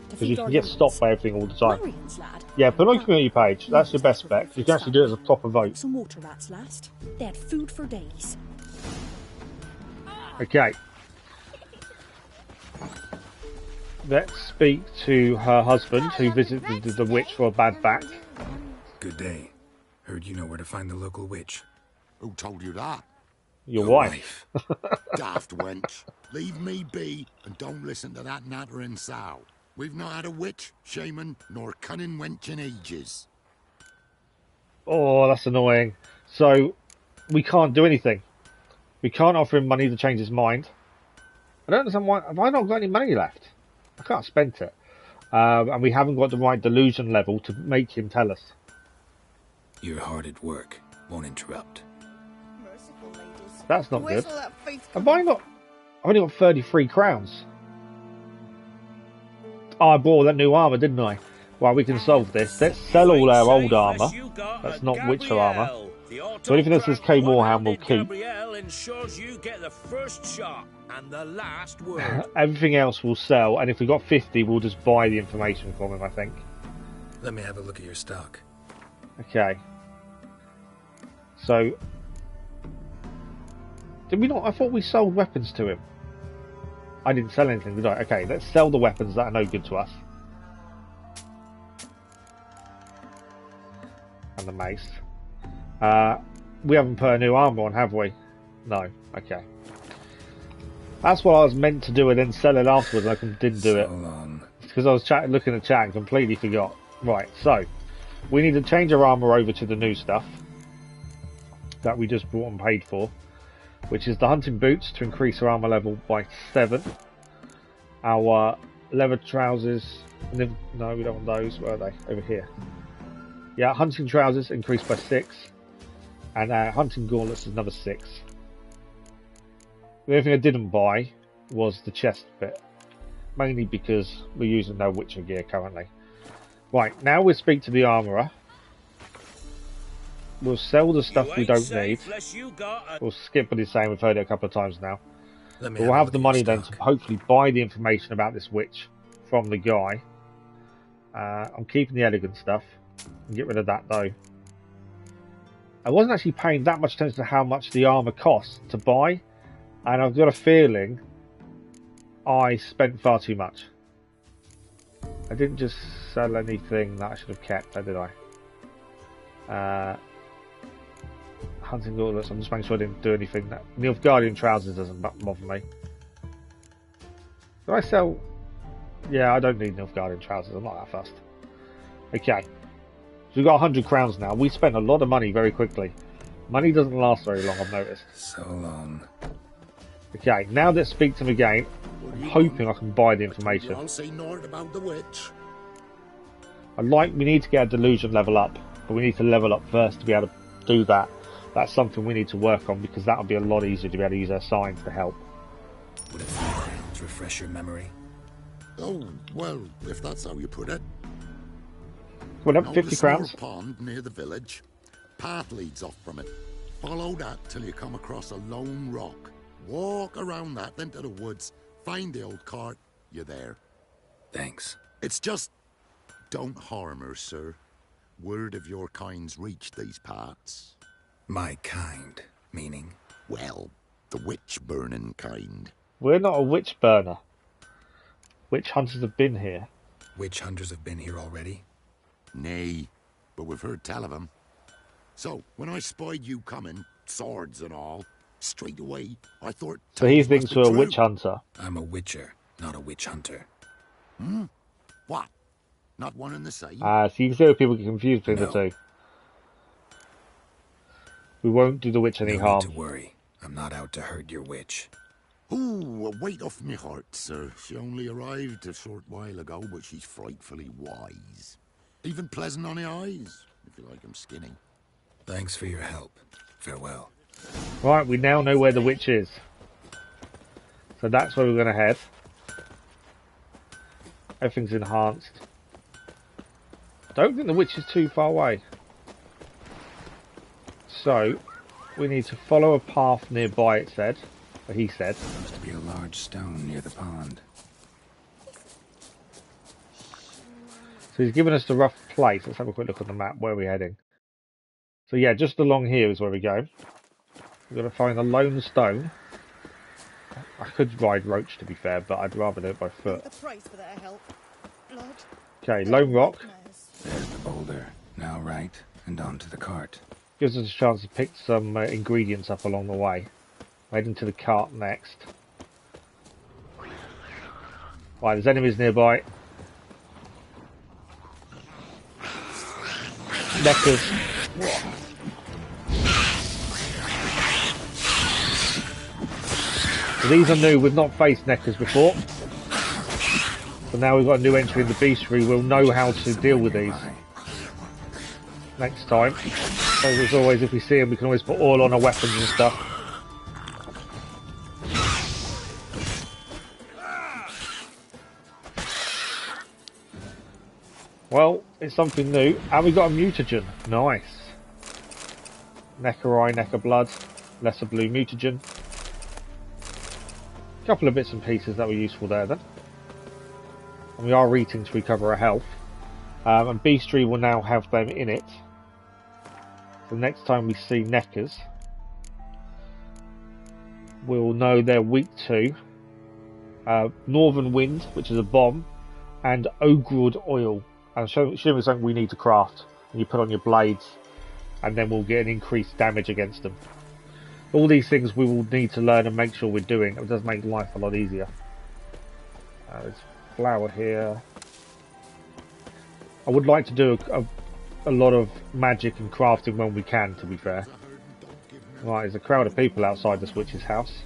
Because you can get stopped by everything all the time. Yeah, put on community page. That's your best bet. You can actually do it as a proper vote. Some water rats last. They had food for days. Okay. Let's speak to her husband, who visited the witch for a bad back. Good day. Heard you know where to find the local witch. Who told you that? Your wife. Daft wench. Leave me be and don't listen to that nattering sow. We've not had a witch, shaman, nor cunning wench in ages. Oh, that's annoying. So, we can't do anything. We can't offer him money to change his mind. I don't understand why. Have I not got any money left? I can't spend it. And we haven't got the right delusion level to make him tell us. You're hard at work. Won't interrupt. That's not good. Have I not? I've only got 33 crowns. Oh, I bought that new armour, didn't I? Well, we can solve this. Let's sell all our old armour. That's not Witcher armour. So anything that says K. Warham will keep. Ensures you get the first shot and the last word. Everything else will sell, and if we got 50, we'll just buy the information from him, I think. Let me have a look at your stock. Okay. So, did we not? I thought we sold weapons to him. I didn't sell anything, did I? Okay, let's sell the weapons that are no good to us. And the mace. We haven't put a new armour on, have we? No. Okay. That's what I was meant to do and then sell it afterwards. I didn't do it. It's because I was looking at chat and completely forgot. Right, so we need to change our armour over to the new stuff that we just bought and paid for, which is the hunting boots to increase our armour level by 7. Our leather trousers. No, we don't want those. Where are they? Over here. Yeah, hunting trousers increased by 6. And hunting gauntlets is another 6. The only thing I didn't buy was the chest bit. Mainly because we're using no Witcher gear currently. Right, now we'll speak to the armourer. We'll sell the stuff we don't need. We'll skip what he's saying, we've heard it a couple of times now. But we'll have the money then to hopefully buy the information about this witch from the guy. I'm keeping the elegant stuff. Get rid of that though. I wasn't actually paying that much attention to how much the armour costs to buy. And I've got a feeling I spent far too much. I didn't just sell anything that I should have kept, did I? Hunting gauntlets, I'm just making sure I didn't do anything. Nilfgaardian trousers doesn't bother me. Did I sell? Yeah, I don't need Nilfgaardian trousers, I'm not that fussed. Okay. So we've got 100 crowns now. We spent a lot of money very quickly. Money doesn't last very long, I've noticed. So long. Okay, now let's speak to him again. I'm hoping I can buy the information. You all say naught about the witch. We need to get a delusion level up, but we need to level up first to be able to do that. That's something we need to work on because that'll be a lot easier to be able to use our signs to help. Would it help to refresh your memory? Oh, well, if that's how you put it. Well, up 50 crowns. Pond near the village. Path leads off from it. Follow that till you come across a lone rock. Walk around that, then to the woods. Find the old cart. You're there. Thanks. It's just... don't harm her, sir. Word of your kind's reached these parts. My kind, meaning? Well, the witch-burning kind. We're not a witch burner. Witch hunters have been here. Witch hunters have been here already? Nay, but we've heard tell of them. So, when I spied you coming, swords and all, straight away, I thought... So he thinks we're a witch hunter. I'm a witcher, not a witch hunter. Hmm? What? Not one and the same? So you can see how people get confused between the two. We won't do the witch any harm. No need to worry. I'm not out to hurt your witch. Ooh, a weight off me heart, sir. She only arrived a short while ago, but she's frightfully wise. Even pleasant on the eyes, if you like 'em skinny. Thanks for your help. Farewell. Right, we now know where the witch is. So that's where we're going to head. Everything's enhanced. Don't think the witch is too far away. So, we need to follow a path nearby, it said. Or he said. There must be a large stone near the pond. So he's given us the rough place. Let's have a quick look on the map. Where are we heading? So yeah, just along here is where we go. We've got to find the lone stone. I could ride Roach, to be fair, but I'd rather do it by foot. Okay, lone rock. There's the boulder. Now right, and onto the cart. Gives us a chance to pick some ingredients up along the way. Heading to the cart next. Right, there's enemies nearby. Neckers. So these are new, we've not faced Neckers before. So now we've got a new entry in the bestiary, we'll know how to deal with these next time. So as always, if we see them, we can always put oil on our weapons and stuff. Well, it's something new, and we got a mutagen. Nice. Necker eye, necker blood, lesser blue mutagen. A couple of bits and pieces that were useful there then. And we are eating to recover our health. And bestiary will now have them in it. So next time we see neckers, we'll know they're weak to Northern Wind, which is a bomb, and Ogrud oil. And show something we need to craft. And you put on your blades, and then we'll get an increased damage against them. All these things we will need to learn and make sure we're doing. It does make life a lot easier. There's flour here. I would like to do a lot of magic and crafting when we can, to be fair. Right, there's a crowd of people outside this witch's house.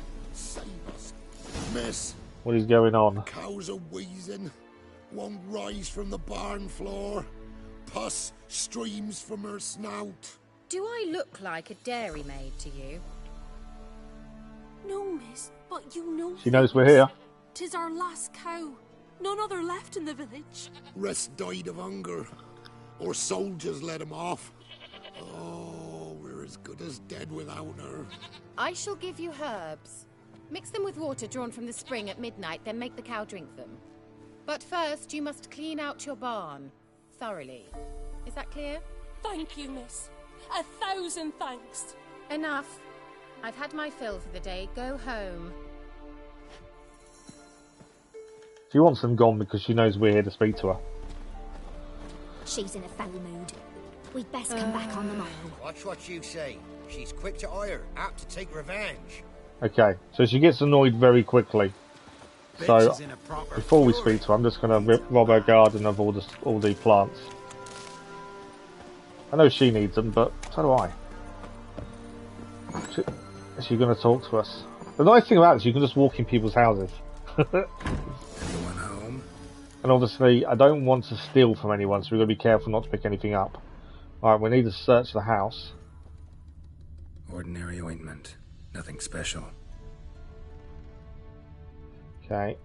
Miss, what is going on? Cows are wheezing. Won't rise from the barn floor. Pus streams from her snout. Do I look like a dairymaid to you? No, miss, but you know. She knows we're here. 'Tis our last cow. None other left in the village. Rest died of hunger. Or soldiers let him off. Oh, we're as good as dead without her. I shall give you herbs. Mix them with water drawn from the spring at midnight, then make the cow drink them. But first, you must clean out your barn thoroughly. Is that clear? Thank you, miss. 1,000 thanks. Enough. I've had my fill for the day. Go home. She wants them gone because she knows we're here to speak to her. She's in a foul mood. We'd best come back on the morrow. Watch what you say. She's quick to ire, apt to take revenge. Okay, so she gets annoyed very quickly. So, before we speak to her, I'm just going to rob her garden of all the plants. I know she needs them, but so do I. Is she going to talk to us? The nice thing about it is you can just walk in people's houses. Anyone home? And obviously, I don't want to steal from anyone, so we've got to be careful not to pick anything up. Alright, we need to search the house. Ordinary ointment. Nothing special. Okay.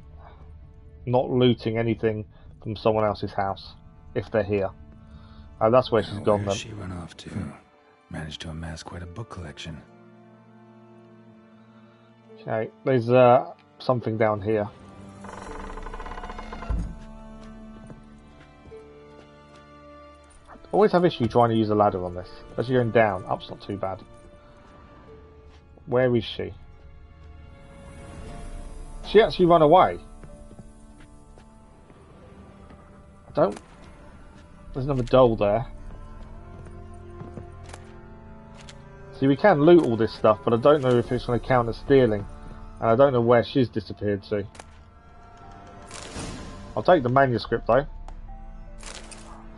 Not looting anything from someone else's house, if they're here. That's where she's gone then. She run off to? Managed to amass quite a book collection. Okay, there's something down here. Always have issue trying to use a ladder on this. Especially going down. Up's not too bad. Where is she? She actually run away. I don't... There's another doll there. See, we can loot all this stuff, but I don't know if it's going to count as stealing. And I don't know where she's disappeared to. I'll take the manuscript though.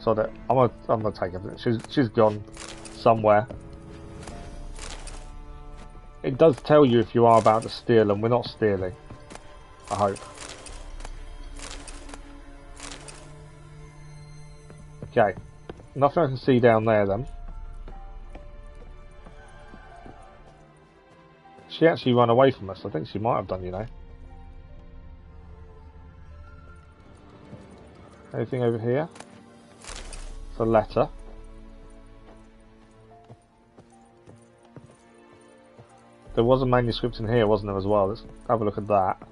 So that I'm gonna take it. She's gone somewhere. It does tell you if you are about to steal, and we're not stealing. I hope. Okay. Nothing I can see down there then. She actually ran away from us. I think she might have done, you know. Anything over here? It's a letter. There was a manuscript in here, wasn't there, as well? Let's have a look at that.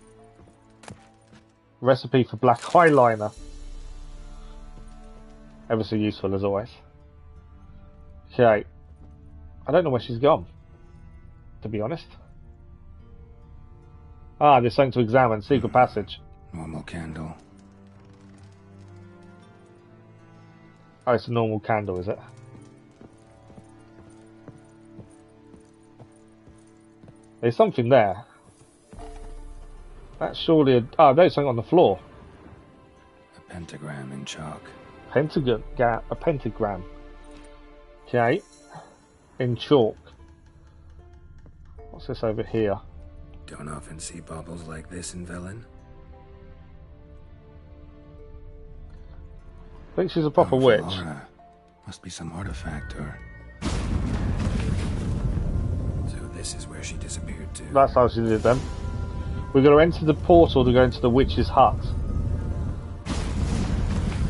Recipe for black eyeliner. Ever so useful, as always. Okay. I don't know where she's gone, to be honest. Ah, there's something to examine. Secret passage. Normal candle. Oh, it's a normal candle, is it? There's something there. That's surely a... Oh, there's something on the floor. A pentagram in chalk. A pentagram. Okay. In chalk. What's this over here? Don't often see baubles like this in Velen. I think she's a proper witch. Valhalla. Must be some artifact or... So this is where she disappeared to. That's how she did then. We're going to enter the portal to go into the witch's hut.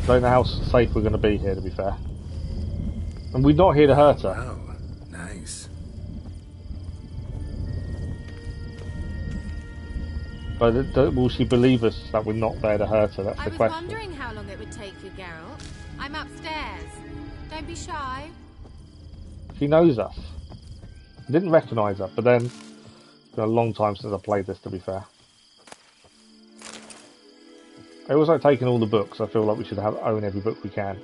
Don't know how safe we're going to be here, to be fair. And we're not here to hurt her. Wow, nice. But will she believe us that we're not there to hurt her? That's the question. I was wondering how long it would take you, Geralt. I'm upstairs. Don't be shy. She knows us. I didn't recognise her, but then it's been a long time since I played this, to be fair. I also taken all the books. I feel like we should own every book we can.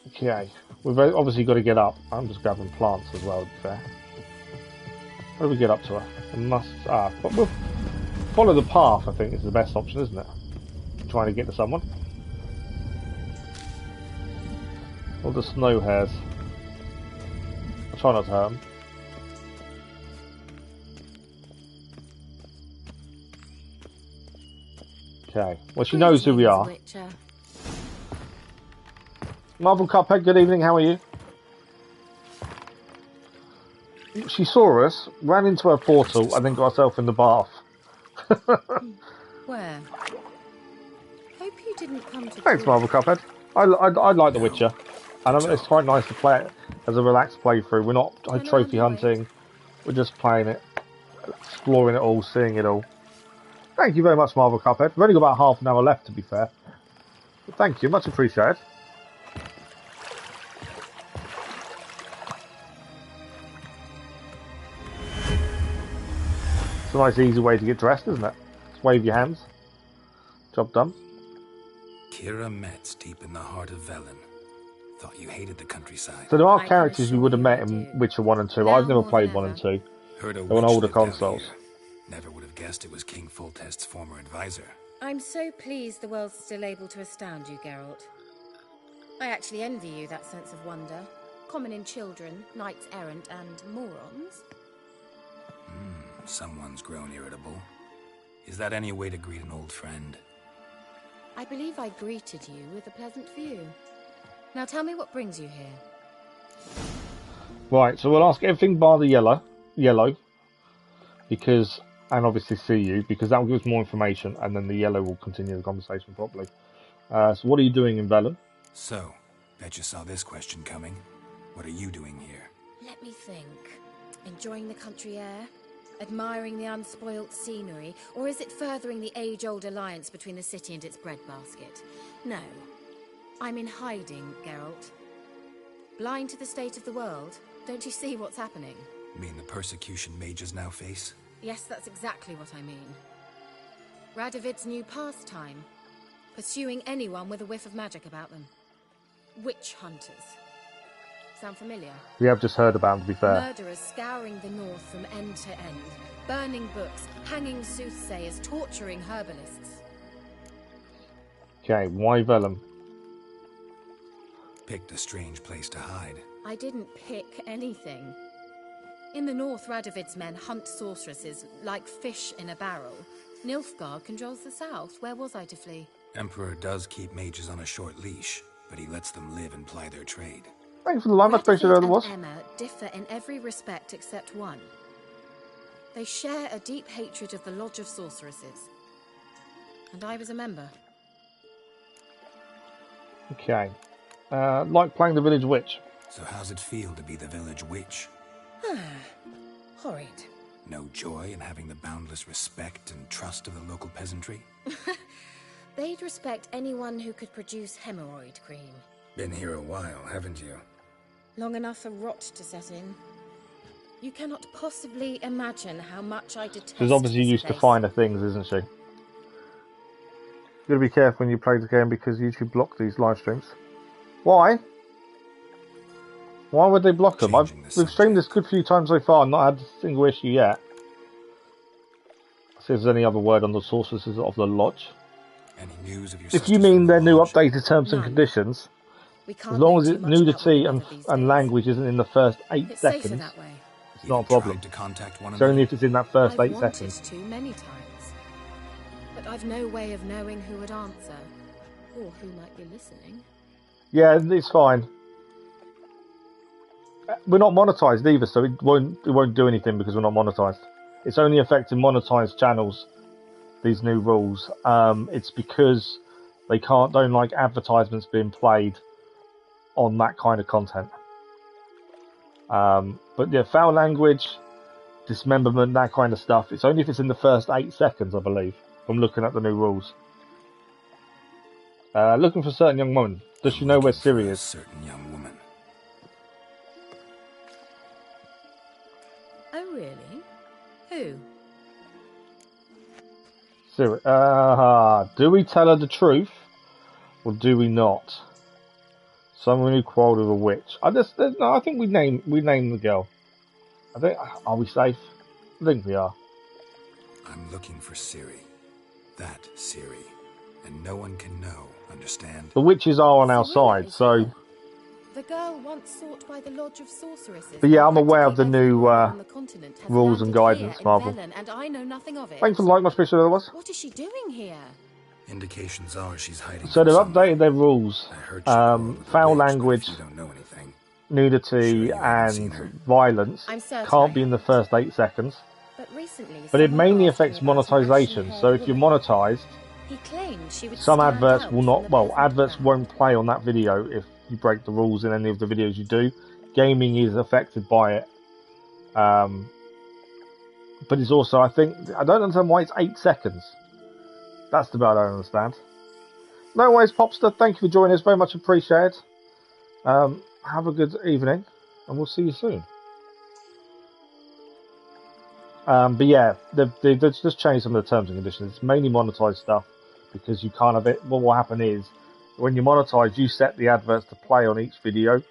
Okay, we've obviously got to get up. I'm just grabbing plants as well, to be fair. How do we get up to her? We must... but we'll follow the path, I think, is the best option, isn't it? Trying to get to someone. All the snow hares. I'll try not to hurt them. Okay. Well, she knows who we are. Marvel Cuphead, good evening, how are you? She saw us, ran into her portal, and then got herself in the bath. Where? Hope you didn't come to... Thanks, Marvel Cuphead. I like The Witcher. And it's quite nice to play it as a relaxed playthrough. We're not trophy hunting. We're just playing it, exploring it all, seeing it all. Thank you very much, Marvel Cuphead. We've only got about half an hour left, to be fair. But thank you, much appreciated. It's a nice, easy way to get dressed, isn't it? Just wave your hands. Job done. Kira Metz, deep in the heart of Velen. Thought you hated the countryside. So there are characters you would have met in Witcher 1 and 2. I've never played 1 and 2. Heard a They're on witch older lived out consoles. here. Never would have guessed it was King Foltest's former advisor. I'm so pleased the world's still able to astound you, Geralt. I actually envy you that sense of wonder. Common in children, knights errant, and morons. Someone's grown irritable. Is that any way to greet an old friend? I believe I greeted you with a pleasant view. Now tell me what brings you here. Right, so we'll ask everything bar the yellow, because, and obviously see you, because that will give us more information, and then the yellow will continue the conversation properly. So what are you doing in Velen? So, bet you saw this question coming. What are you doing here? Let me think. Enjoying the country air? Admiring the unspoilt scenery? Or is it furthering the age-old alliance between the city and its breadbasket? No. I'm in hiding, Geralt. Blind to the state of the world? Don't you see what's happening? Mean the persecution mages now face? Yes, that's exactly what I mean. Radovid's new pastime. Pursuing anyone with a whiff of magic about them. Witch hunters. Sound familiar? We have just heard about them, to be fair. Murderers scouring the north from end to end. Burning books, hanging soothsayers, torturing herbalists. Okay, why Velen? Picked a strange place to hide. I didn't pick anything. In the north, Radovid's men hunt sorceresses like fish in a barrel. Nilfgaard controls the south. Where was I to flee? Emperor does keep mages on a short leash, but he lets them live and ply their trade. Thanks for the line, much appreciated. Radford There was. and Emma differ in every respect except one. They share a deep hatred of the Lodge of Sorceresses. And I was a member. Okay. Like playing the village witch. So how's it feel to be the village witch? Horrid. No joy in having the boundless respect and trust of the local peasantry? They'd respect anyone who could produce hemorrhoid cream. Been here a while, haven't you? Long enough for rot to set in. You cannot possibly imagine how much I detest She's obviously this used to place. finer things, isn't she? You gotta be careful when you play the game because YouTube block these live streams. Why? Why would they block them? We've streamed this good few times so far and not had a single issue yet. See if there's any other word on the Sorceresses of the Lodge. Any news of your If you mean their new updated terms and conditions, as long as nudity and language isn't in the first 8 seconds, it's not a problem. It's only if it's in that first 8 seconds. To many times, but I've no way of knowing who would answer or who might be listening. Yeah, it's fine. We're not monetized either, so it won't do anything because we're not monetized. It's only affecting monetized channels. These new rules. It's because they don't like advertisements being played on that kind of content. But yeah, foul language, dismemberment, that kind of stuff. It's only if it's in the first 8 seconds, I believe. From looking at the new rules. Looking for a certain young woman. Does she know where Ciri is? Certain young woman. Oh really? Who? Ciri. Do we tell her the truth, or do we not? Someone who quarrelled with a witch. I think we name the girl. Are we safe? I think we are. I'm looking for Ciri. That Ciri. And no one can know, understand? The witches are on our side, so... The girl once sought by the Lodge of Sorceresses. But yeah, I'm aware of the new rules and guidance, Marvel. And I know nothing of it. Thanks for the like, much appreciated. There was. What is she doing here? Indications are she's hiding. So they've updated their rules. Foul language, nudity, and violence can't be in the first 8 seconds. But it mainly affects monetization. So if you're monetized, some adverts will not. Well, adverts won't play on that video if you break the rules in any of the videos you do. Gaming is affected by it. But it's also, I don't understand why it's 8 seconds. That's the bit I don't understand. No worries, Popster. Thank you for joining us. Very much appreciated. Have a good evening, and we'll see you soon. But yeah, they've just changed some of the terms and conditions. It's mainly monetized stuff because you can't have it. What will happen is, when you monetize, you set the adverts to play on each video.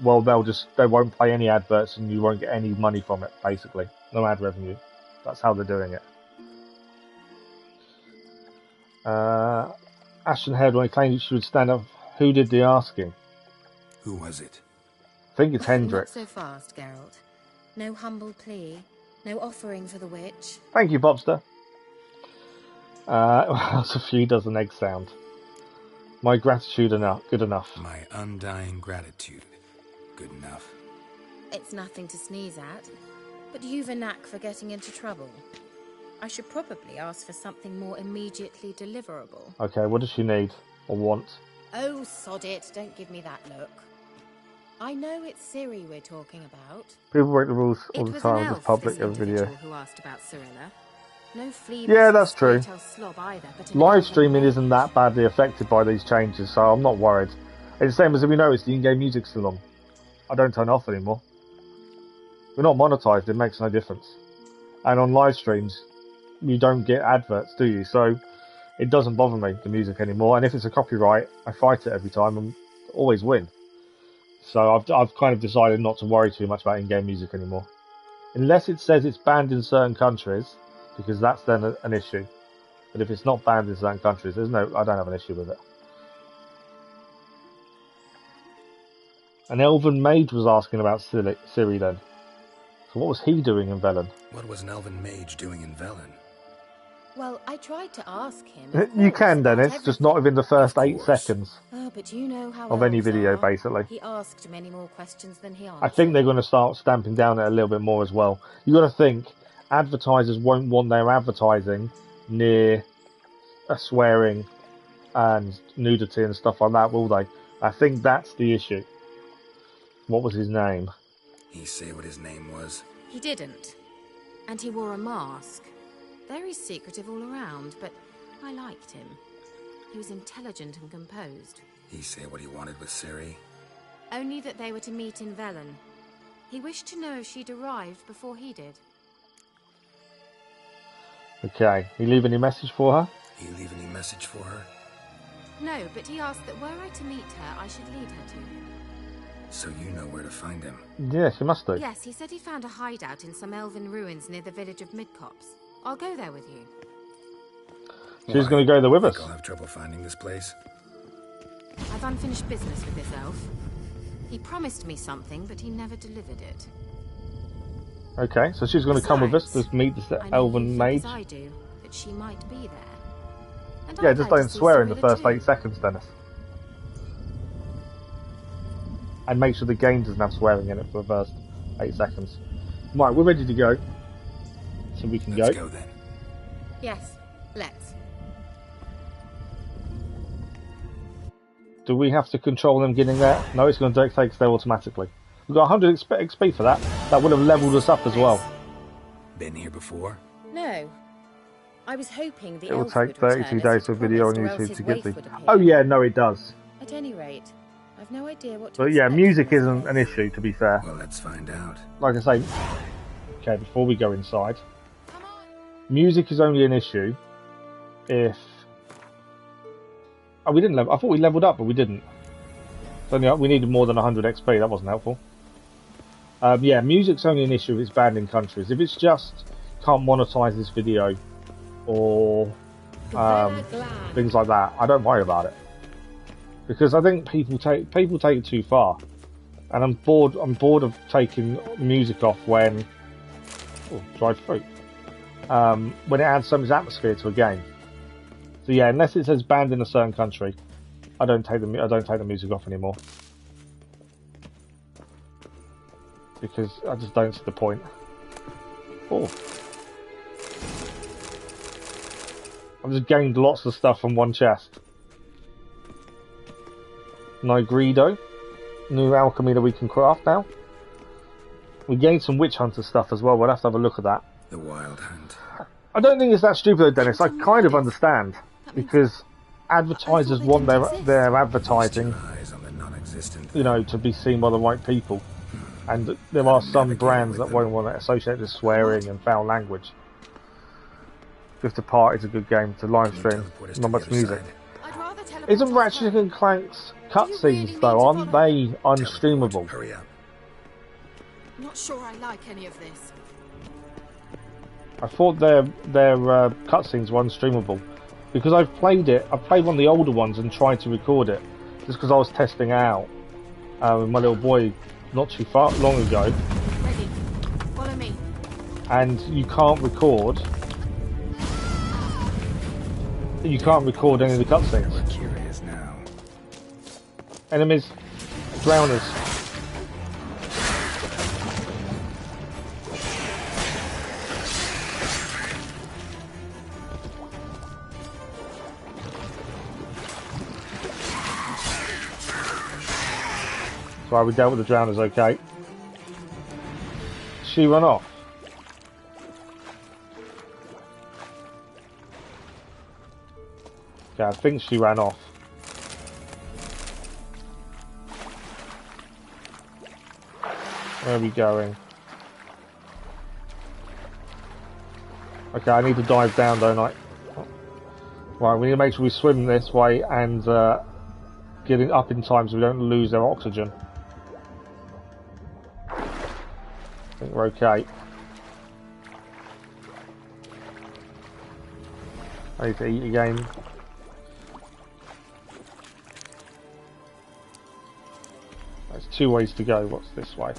Well, they won't play any adverts, and you won't get any money from it. Basically, no ad revenue. That's how they're doing it. Ashton Head, when he claimed she would stand up, who did the asking? Who was it? I think it's Hendrix. Not so fast, Geralt. No humble plea. No offering for the witch. Thank you, Bobster. That's a few dozen egg sound. My gratitude good enough. My undying gratitude. Good enough. It's nothing to sneeze at, but you've a knack for getting into trouble. I should probably ask for something more immediately deliverable. Okay, what does she need or want? Oh, sod it. Don't give me that look. I know it's Ciri we're talking about. People break the rules all the time in public video. Who asked about Cirilla. No flea yeah, that's true. Either, live streaming isn't that badly affected by these changes, so I'm not worried. It's the same as if we noticed the in-game music's still on. I don't turn it off anymore. We're not monetized, it makes no difference. And on live streams, you don't get adverts, do you? So it doesn't bother me, the music anymore. And if it's a copyright, I fight it every time and always win. So I've kind of decided not to worry too much about in-game music anymore. Unless it says it's banned in certain countries, because that's then an issue. But if it's not banned in certain countries, I don't have an issue with it. An elven mage was asking about Ciri then. So what was he doing in Velen? What was an elven mage doing in Velen? Well, I tried to ask him. You can, Dennis, just not within the first 8 seconds But you know how of any elves video, are. basically. He asked many more questions than he answered. I think they're going to start stamping down it a little bit more as well. You got to think, advertisers won't want their advertising near swearing and nudity and stuff like that, will they? I think that's the issue. What was his name? He say what his name was? He didn't. And he wore a mask. Very secretive all around, but I liked him. He was intelligent and composed. He say what he wanted with Ciri? Only that they were to meet in Velen. He wished to know if she'd arrived before he did. Okay, he leave any message for her? He leave any message for her? No, but he asked that were I to meet her, I should lead her to him. So you know where to find him? Yes, he must do. Yes, he said he found a hideout in some elven ruins near the village of Midcopse. I'll go there with you. She's going to go there with us. I'll have trouble finding this place. I've unfinished business with this elf. He promised me something, but he never delivered it. Okay, so she's going to come with us to meet the elven mage. I do, that she might be there. And Yeah, I'd just like don't to see swear in the Ciri first too. 8 seconds, Dennis. And make sure the game doesn't have swearing in it for the first 8 seconds. Right, we're ready to go. So we can Let's go then. Yes, let's. Do we have to control them getting there? No, it's going to take us there automatically. We've got 100 XP for that. That would have leveled us up as well. Been here before? No. I was hoping the It will elf take would return 32 as days he'd for video on promised, or else YouTube his to get waif the... would appear. Oh yeah, no it does. At any rate, I've no idea what to But yeah, expect music from this isn't place. an issue, to be fair. Well, let's find out. Like I say... Okay, before we go inside... Music is only an issue if... Oh, we didn't level... I thought we leveled up, but we didn't. So, we needed more than 100 XP, that wasn't helpful. Yeah, music's only an issue if it's banned in countries. If it's just can't monetize this video or things like that, I don't worry about it. Because I think people take it too far. And I'm bored of taking music off when... Oh, dried fruit. When it adds so much atmosphere to a game. So yeah, unless it says banned in a certain country, I don't take the music off anymore. Because I just don't see the point. Oh. I've just gained lots of stuff from one chest. No Greedo. New alchemy that we can craft now. We gained some witch hunter stuff as well. We'll have to have a look at that. The Wild Hunt. I don't think it's that stupid though, Dennis. I kind of understand. Because advertisers want their advertising, you know, to be seen by the right people. And there are some brands that won't want to associate with swearing and foul language. Rift Apart is a good game to live stream, not much music. Isn't Ratchet and Clank's cutscenes though, aren't they unstreamable? Hurry up. Not sure I like any of this. I thought their cutscenes were unstreamable. Because I've played one of the older ones and tried to record it. Just because I was testing it out with my little boy not too long ago. Ready. Follow me. And you can't record. You can't record any of the cutscenes. We're curious now. Enemies, drowners. Right, we dealt with the drowners, okay. She run off. Okay, I think she ran off. Where are we going? Okay, I need to dive down, don't I? Right, we need to make sure we swim this way and get it up in time so we don't lose our oxygen. I think we're okay. I need to eat again. There's 2 ways to go. What's this way?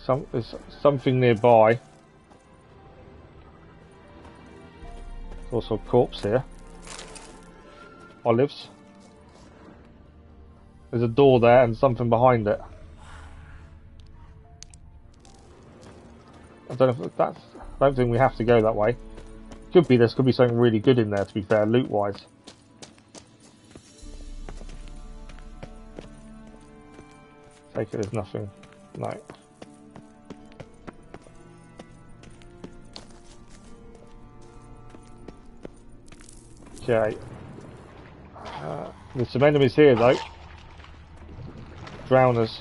There's something nearby. There's also a corpse here. Olives. There's a door there and something behind it. I don't know if that's... I don't think we have to go that way. Could be, there could be something really good in there, to be fair, loot-wise. Take it, there's nothing. No. Okay. There's some enemies here, though. Drowners.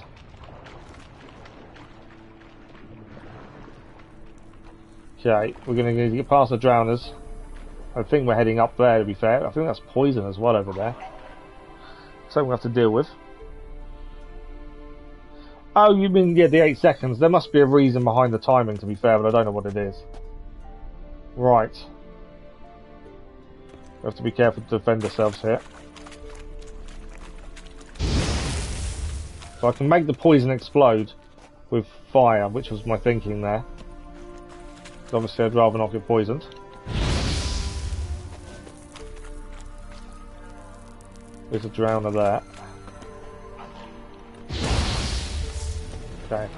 Okay, we're going to need to get past the drowners. I think we're heading up there, to be fair. I think that's poison as well over there. Something we have to deal with. Oh, you mean, yeah, the 8 seconds. There must be a reason behind the timing, to be fair, but I don't know what it is. Right. We have to be careful to defend ourselves here. So I can make the poison explode with fire, which was my thinking there. Obviously, I'd rather not get poisoned. There's a drowner there. Okay.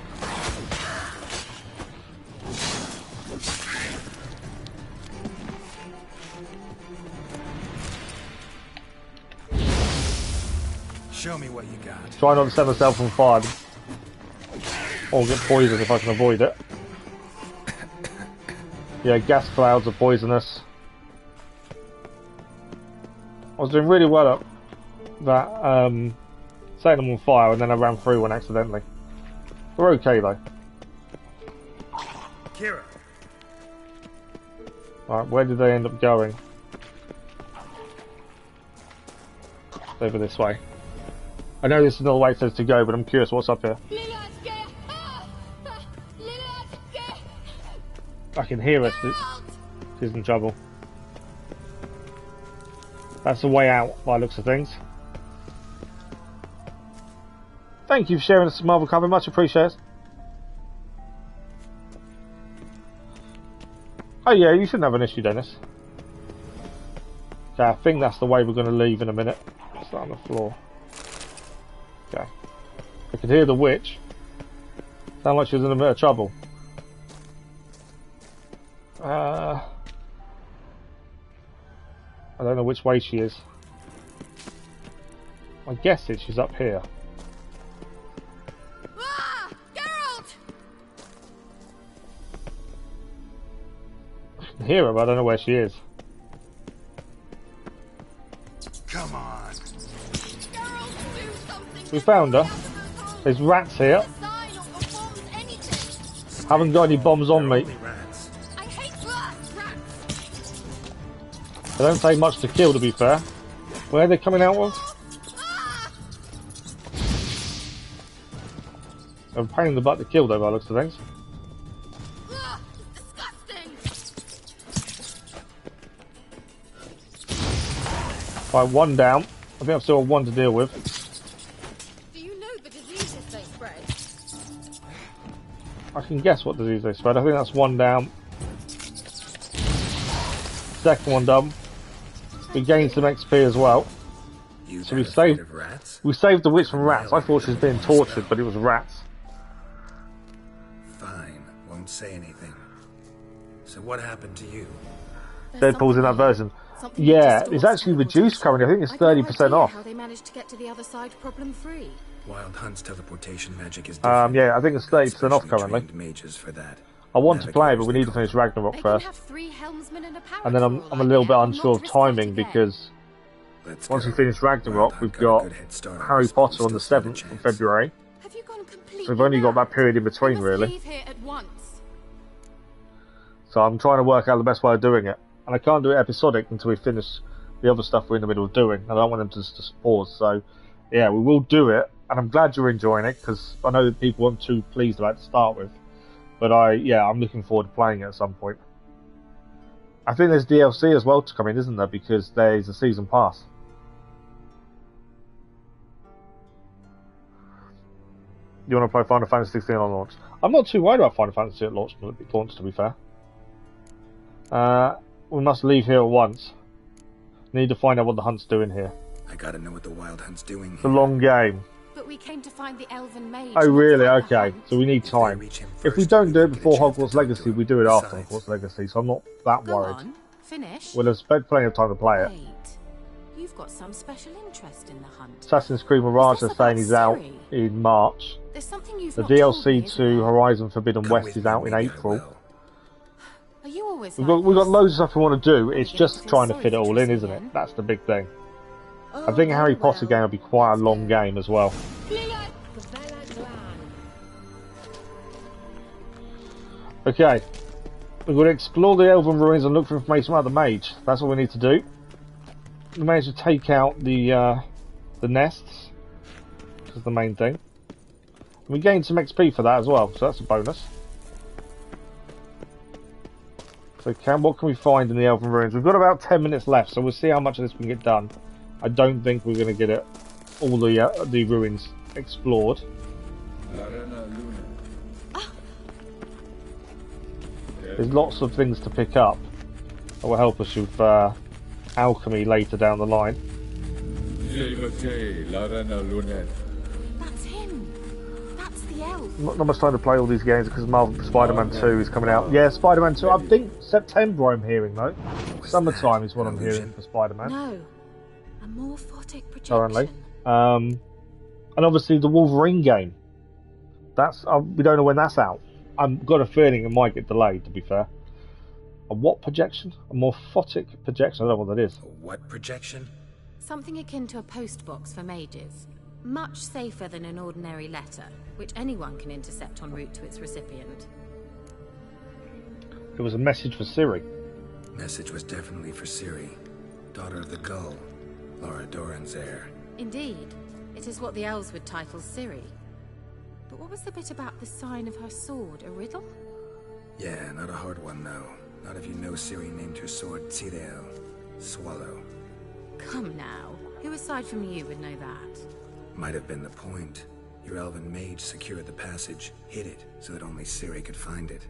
Show me what you got. Try not to set myself on fire or get poisoned if I can avoid it. Yeah, gas clouds are poisonous. I was doing really well at that, setting them on fire, and then I ran through one accidentally. We're okay though. Kira. Alright, where did they end up going? Over this way. I know this is another way it says to go, but I'm curious what's up here. I can hear us. She's in trouble. That's the way out by the looks of things. Thank you for sharing this Marvel cover, much appreciated. Oh yeah, you shouldn't have an issue, Dennis. Okay, I think that's the way we're going to leave in a minute. It's not on the floor. Okay. I could hear the witch. Sound like she was in a bit of trouble. I don't know which way she is. I guess she's up here. Ah! Geralt! I can hear her, but I don't know where she is. Come on. Geralt, do something. We found her. There's rats here. Haven't got any bombs on me. I hate rats. They don't take much to kill, to be fair. Where are they coming out of? They're a pain in the butt to kill, though, by the looks of things. Right, one down. I think I've still got one to deal with. Do you know the diseases they spread? I can guess what disease they spread. I think that's one down. Second one done. We gained some XP as well. So we saved the witch from rats. I thought she was being tortured, but it was rats. Fine, won't say anything. So what happened to you? Deadpool's in that version. Yeah, it's actually reduced currently. I think it's 30% off. How they managed to get to the other side problem-free. Wild Hunt's teleportation magic is yeah, I think it's 30% off currently. Mages for that. I want to play, but we need to finish Ragnarok first. And then I'm a little bit unsure of timing because once we finish Ragnarok, we've got Harry Potter on the 7th of February. So we've only got that period in between, really. So I'm trying to work out the best way of doing it. And I can't do it episodic until we finish the other stuff we're in the middle of doing. I don't want them to just pause. So, yeah, we will do it. And I'm glad you're enjoying it, because I know that people weren't too pleased about it to start with. But I'm looking forward to playing it at some point. I think there's DLC as well to come in, isn't there? Because there's a season pass. You want to play Final Fantasy 16 on launch? I'm not too worried about Final Fantasy at launch, to be fair. We must leave here at once. Need to find out what the hunt's doing here. I gotta know what the Wild Hunt's doing. It's a long game. But we came to find the elven mage. Oh really? Okay. So we need time. If we don't do it before Hogwarts Legacy, we do it after Hogwarts Legacy, so I'm not that worried. On, finish. We'll have spent plenty of time to play it. Wait. You've got some special interest in the hunt. Assassin's Creed Mirage is saying he's out in March. There's something you've The not told me, DLC to Horizon Forbidden West is out in April. Are you always We've got loads of stuff we want to do. It's just trying to fit it all in, isn't it? That's the big thing. I think a Harry Potter game will be quite a long game as well. Okay, we're going to explore the Elven ruins and look for information about the mage. That's what we need to do. We managed to take out the nests, which is the main thing. And we gained some XP for that as well, so that's a bonus. So what can we find in the Elven ruins? We've got about 10 minutes left, so we'll see how much of this we can get done. I don't think we're going to get all the ruins explored. There's lots of things to pick up that will help us with alchemy later down the line. That's him. That's the elf. Not much time to play all these games because Marvel Spider-Man 2 is coming out. Yeah, Spider-Man 2. I think September I'm hearing though. Summertime is what I'm hearing for Spider-Man. No. A morphotic projection. Currently. And obviously the Wolverine game. That's we don't know when that's out. I've got a feeling it might get delayed, to be fair. A what projection? A morphotic projection? I don't know what that is. A what projection? Something akin to a post box for mages. Much safer than an ordinary letter, which anyone can intercept en route to its recipient. It was a message for Ciri. Message was definitely for Ciri, daughter of the Gull, Laura Doran's heir. Indeed. It is what the elves would title Ciri. But what was the bit about the sign of her sword? A riddle? Yeah, not a hard one though. Not if you know Ciri named her sword Ciri, swallow. Come now. Who aside from you would know that? Might have been the point. Your elven mage secured the passage, hid it, so that only Ciri could find it.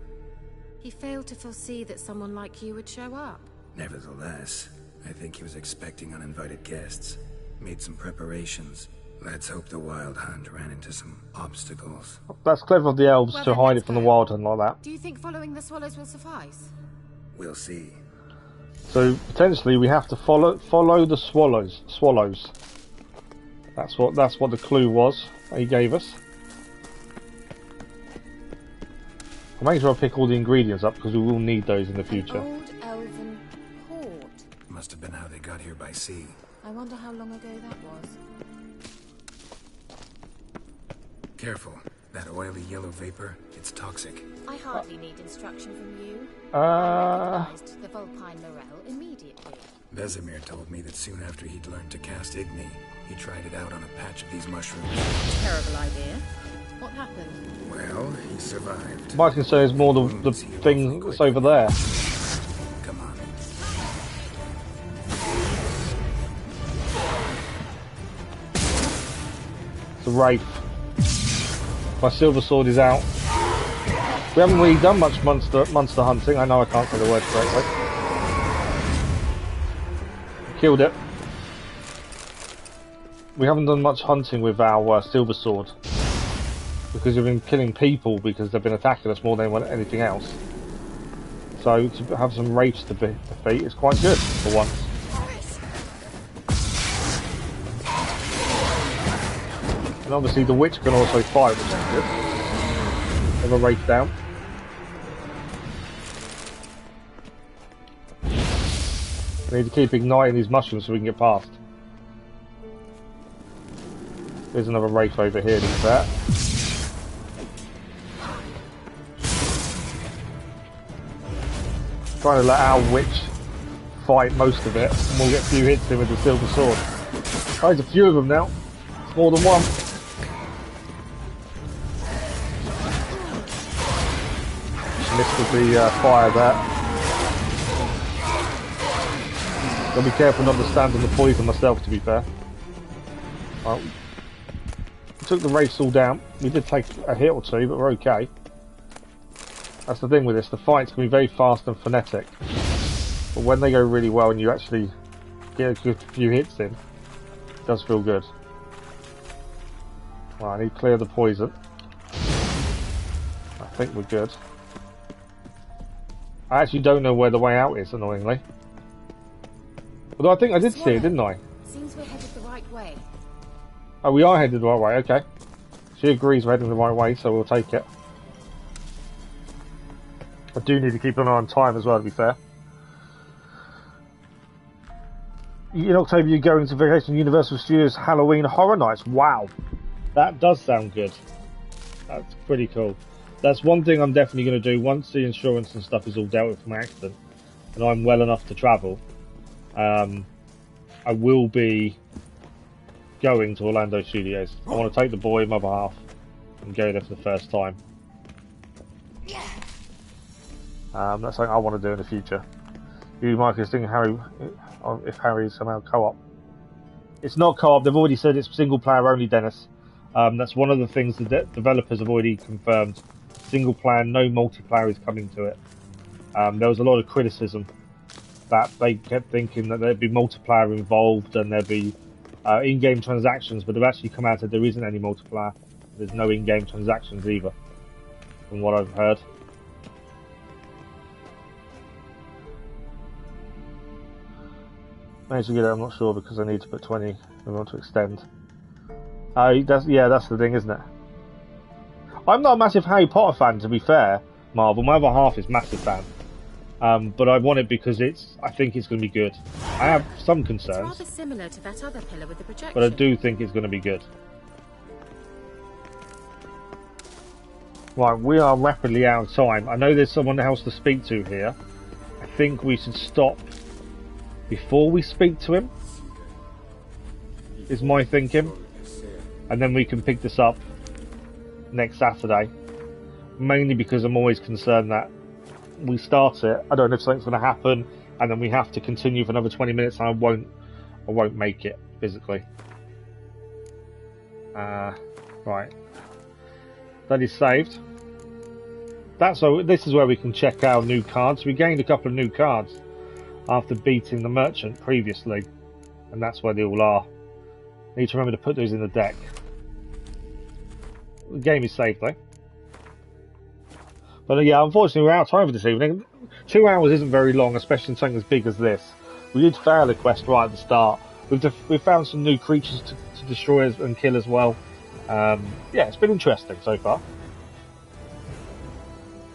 He failed to foresee that someone like you would show up. Nevertheless, I think he was expecting uninvited guests. Made some preparations. Let's hope the Wild Hunt ran into some obstacles. That's clever of the elves to hide it from the Wild Hunt like that. Do you think following the swallows will suffice? We'll see. So potentially we have to follow the swallows. That's what the clue was that he gave us. I'll make sure I pick all the ingredients up because we will need those in the future. An old elven port. Must have been how they got here by sea. I wonder how long ago that was. Careful. That oily yellow vapor, it's toxic. I hardly need instruction from you. Uh... I recognized the Vulpine Morel immediately. Vesemir told me that soon after he'd learned to cast Igni, he tried it out on a patch of these mushrooms. Terrible idea. What happened? Well, he survived. My concern is more the thing that's over there. Come on. It's a wraith. My silver sword is out. We haven't really done much monster hunting. I know I can't say the word correctly. Killed it. We haven't done much hunting with our silver sword because we've been killing people because they've been attacking us more than anything else. So to have some wraiths to defeat is quite good for once. And obviously the witch can also fight, which is good. Have a wraith down. We need to keep igniting these mushrooms so we can get past. There's another wraith over here, look at that. Trying to let our witch fight most of it, and we'll get a few hits in with the silver sword. Oh, there's a few of them now. It's more than one. Missed with the fire there. Gotta be careful not to stand on the poison myself, to be fair. Well, we took the wraiths all down. We did take a hit or two, but we're okay. That's the thing with this. The fights can be very fast and frenetic, but when they go really well and you actually get a good few hits in, it does feel good. Right, I need to clear the poison. I think we're good. I actually don't know where the way out is, annoyingly. Although I think I did see it, didn't I? Seems we're headed the right way. Oh, we are headed the right way, okay. She agrees we're heading the right way, so we'll take it. I do need to keep an eye on time as well, to be fair. In October, you're going to vacation Universal Studios Halloween Horror Nights. Wow, that does sound good. That's pretty cool. That's one thing I'm definitely going to do once the insurance and stuff is all dealt with from my accident, and I'm well enough to travel. I will be going to Orlando Studios. I want to take the boy, my other half, and go there for the first time. That's something I want to do in the future. You, Mike, is thinking Harry, if Harry is somehow co-op. It's not co-op. They've already said it's single player only, Dennis. That's one of the things the developers have already confirmed. Single player, no multiplayer is coming to it. There was a lot of criticism that they kept thinking that there'd be multiplayer involved and there'd be in-game transactions, but they've actually come out and said there isn't any multiplayer. There's no in-game transactions either, from what I've heard. Managed to get it, I'm not sure, because I need to put 20 if I want to extend. That's the thing, isn't it? I'm not a massive Harry Potter fan, to be fair, Marvel. My other half is massive fan. But I want it because I think it's going to be good. I have some concerns. It's rather similar to that other pillar with the projection. But I do think it's going to be good. Right, we are rapidly out of time. I know there's someone else to speak to here. I think we should stop before we speak to him, is my thinking. And then we can pick this up next Saturday. Mainly because I'm always concerned that we start it, I don't know if something's going to happen, and then we have to continue for another 20 minutes, and I won't make it physically. Right, that is saved. This is where we can check our new cards. We gained a couple of new cards after beating the merchant previously, and that's where they all are. Need to remember to put those in the deck. The game is saved though. But yeah, unfortunately we're out of time for this evening. 2 hours isn't very long, especially in something as big as this. We did fail a quest right at the start. We've found some new creatures to destroy and kill as well. Yeah, it's been interesting so far.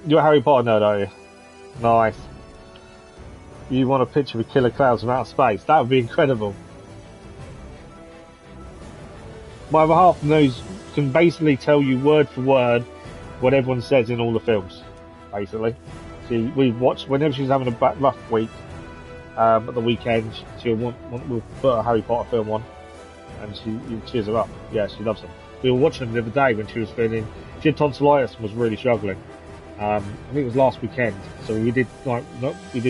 You're a Harry Potter nerd, are you? Nice. You want a picture of killer clouds from outer space? That would be incredible. My other half can basically tell you word for word what everyone says in all the films, basically. We watch whenever she's having a rough week at the weekend. We'll put a Harry Potter film on, and she cheers her up. Yeah, she loves them. We were watching them the other day when she was feeling. She had tonsillitis and was really struggling. I think it was last weekend, so we did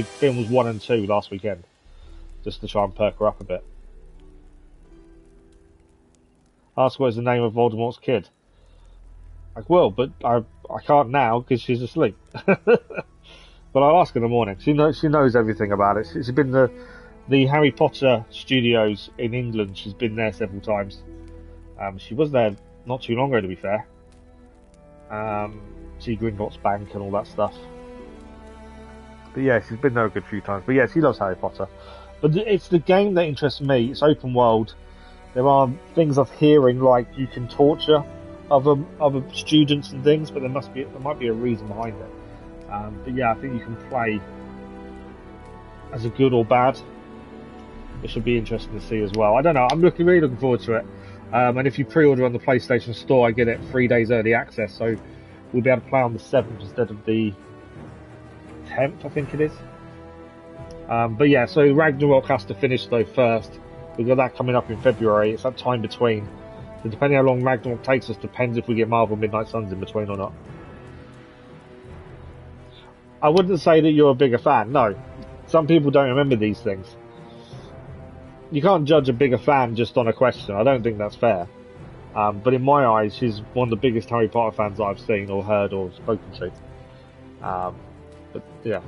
films 1 and 2 last weekend, just to try and perk her up a bit. Ask what is the name of Voldemort's kid. I will, but I can't now because she's asleep. But I'll ask her in the morning. She knows everything about it. She's been the Harry Potter studios in England. She's been there several times. She was there not too long ago, to be fair. See Gringotts Bank and all that stuff. But yeah, she's been there a good few times. But yeah, she loves Harry Potter. But it's the game that interests me. It's open world. There are things of hearing, like you can torture other students and things, but there might be a reason behind it. But yeah, I think you can play as a good or bad. It should be interesting to see as well. I don't know. I'm really looking forward to it. And if you pre-order on the PlayStation Store, I get it 3 days early access, so we'll be able to play on the 7th instead of the 10th, I think it is. But yeah, so Ragnarok has to finish though first. We've got that coming up in February. It's that time between. So depending how long Ragnarok takes us, depends if we get Marvel Midnight Suns in between or not. I wouldn't say that you're a bigger fan, no. Some people don't remember these things. You can't judge a bigger fan just on a question. I don't think that's fair. But in my eyes, she's one of the biggest Harry Potter fans I've seen or heard or spoken to. But yeah,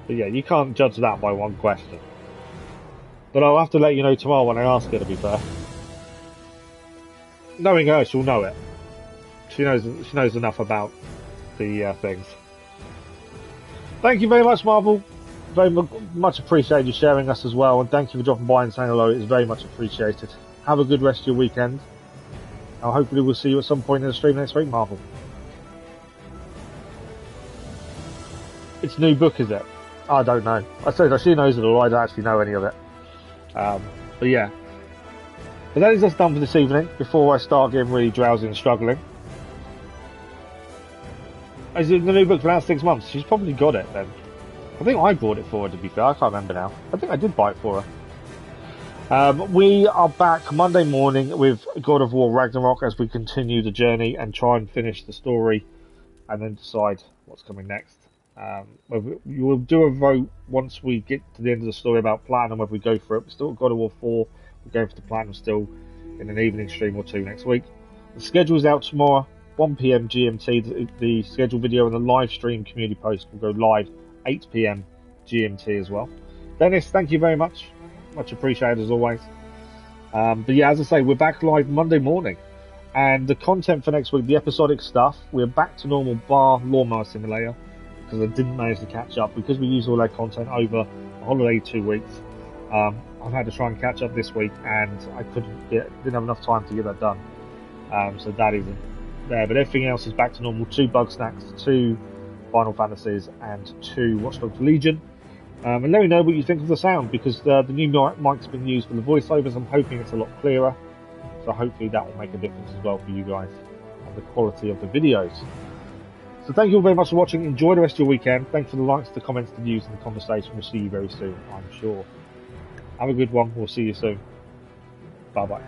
you can't judge that by one question. But I'll have to let you know tomorrow when I ask her, to be fair. Knowing her, she'll know it. She knows enough about the things. Thank you very much, Marvel. Very much appreciated you sharing us as well, and thank you for dropping by and saying hello. It's very much appreciated. Have a good rest of your weekend. And hopefully we'll see you at some point in the stream next week, Marvel. It's a new book, is it? I don't know. I suppose she knows it all. I don't actually know any of it. But yeah. But that is us done for this evening, before I start getting really drowsy and struggling. Is it the new book for now 6 months? She's probably got it then. I think I bought it for her, to be fair. I can't remember now. I think I did buy it for her. We are back Monday morning with God of War Ragnarok as we continue the journey and try and finish the story and then decide what's coming next. You will do a vote once we get to the end of the story about Platinum, whether we go for it. We're still got God of War 4. We're going for the Platinum still in an evening stream or two next week. The schedule is out tomorrow, 1 PM GMT. The schedule video and the live stream community post will go live 8 PM GMT as well. Dennis, thank you very much. Much appreciated as always. But yeah, as I say, we're back live Monday morning. And the content for next week, the episodic stuff, we're back to normal bar Lawnmower Simulator. Because I didn't manage to catch up. Because we used all that content over a holiday 2 weeks. I've had to try and catch up this week, and I didn't have enough time to get that done. So that isn't there. But everything else is back to normal. 2 Bug Snacks, 2 Final Fantasies, and 2 Watch Dogs Legion. And let me know what you think of the sound, because the new mic's been used for the voiceovers. I'm hoping it's a lot clearer. So hopefully that will make a difference as well for you guys and the quality of the videos. So thank you all very much for watching. Enjoy the rest of your weekend. Thanks for the likes, the comments, the views, and the conversation. We'll see you very soon, I'm sure. Have a good one. We'll see you soon. Bye-bye.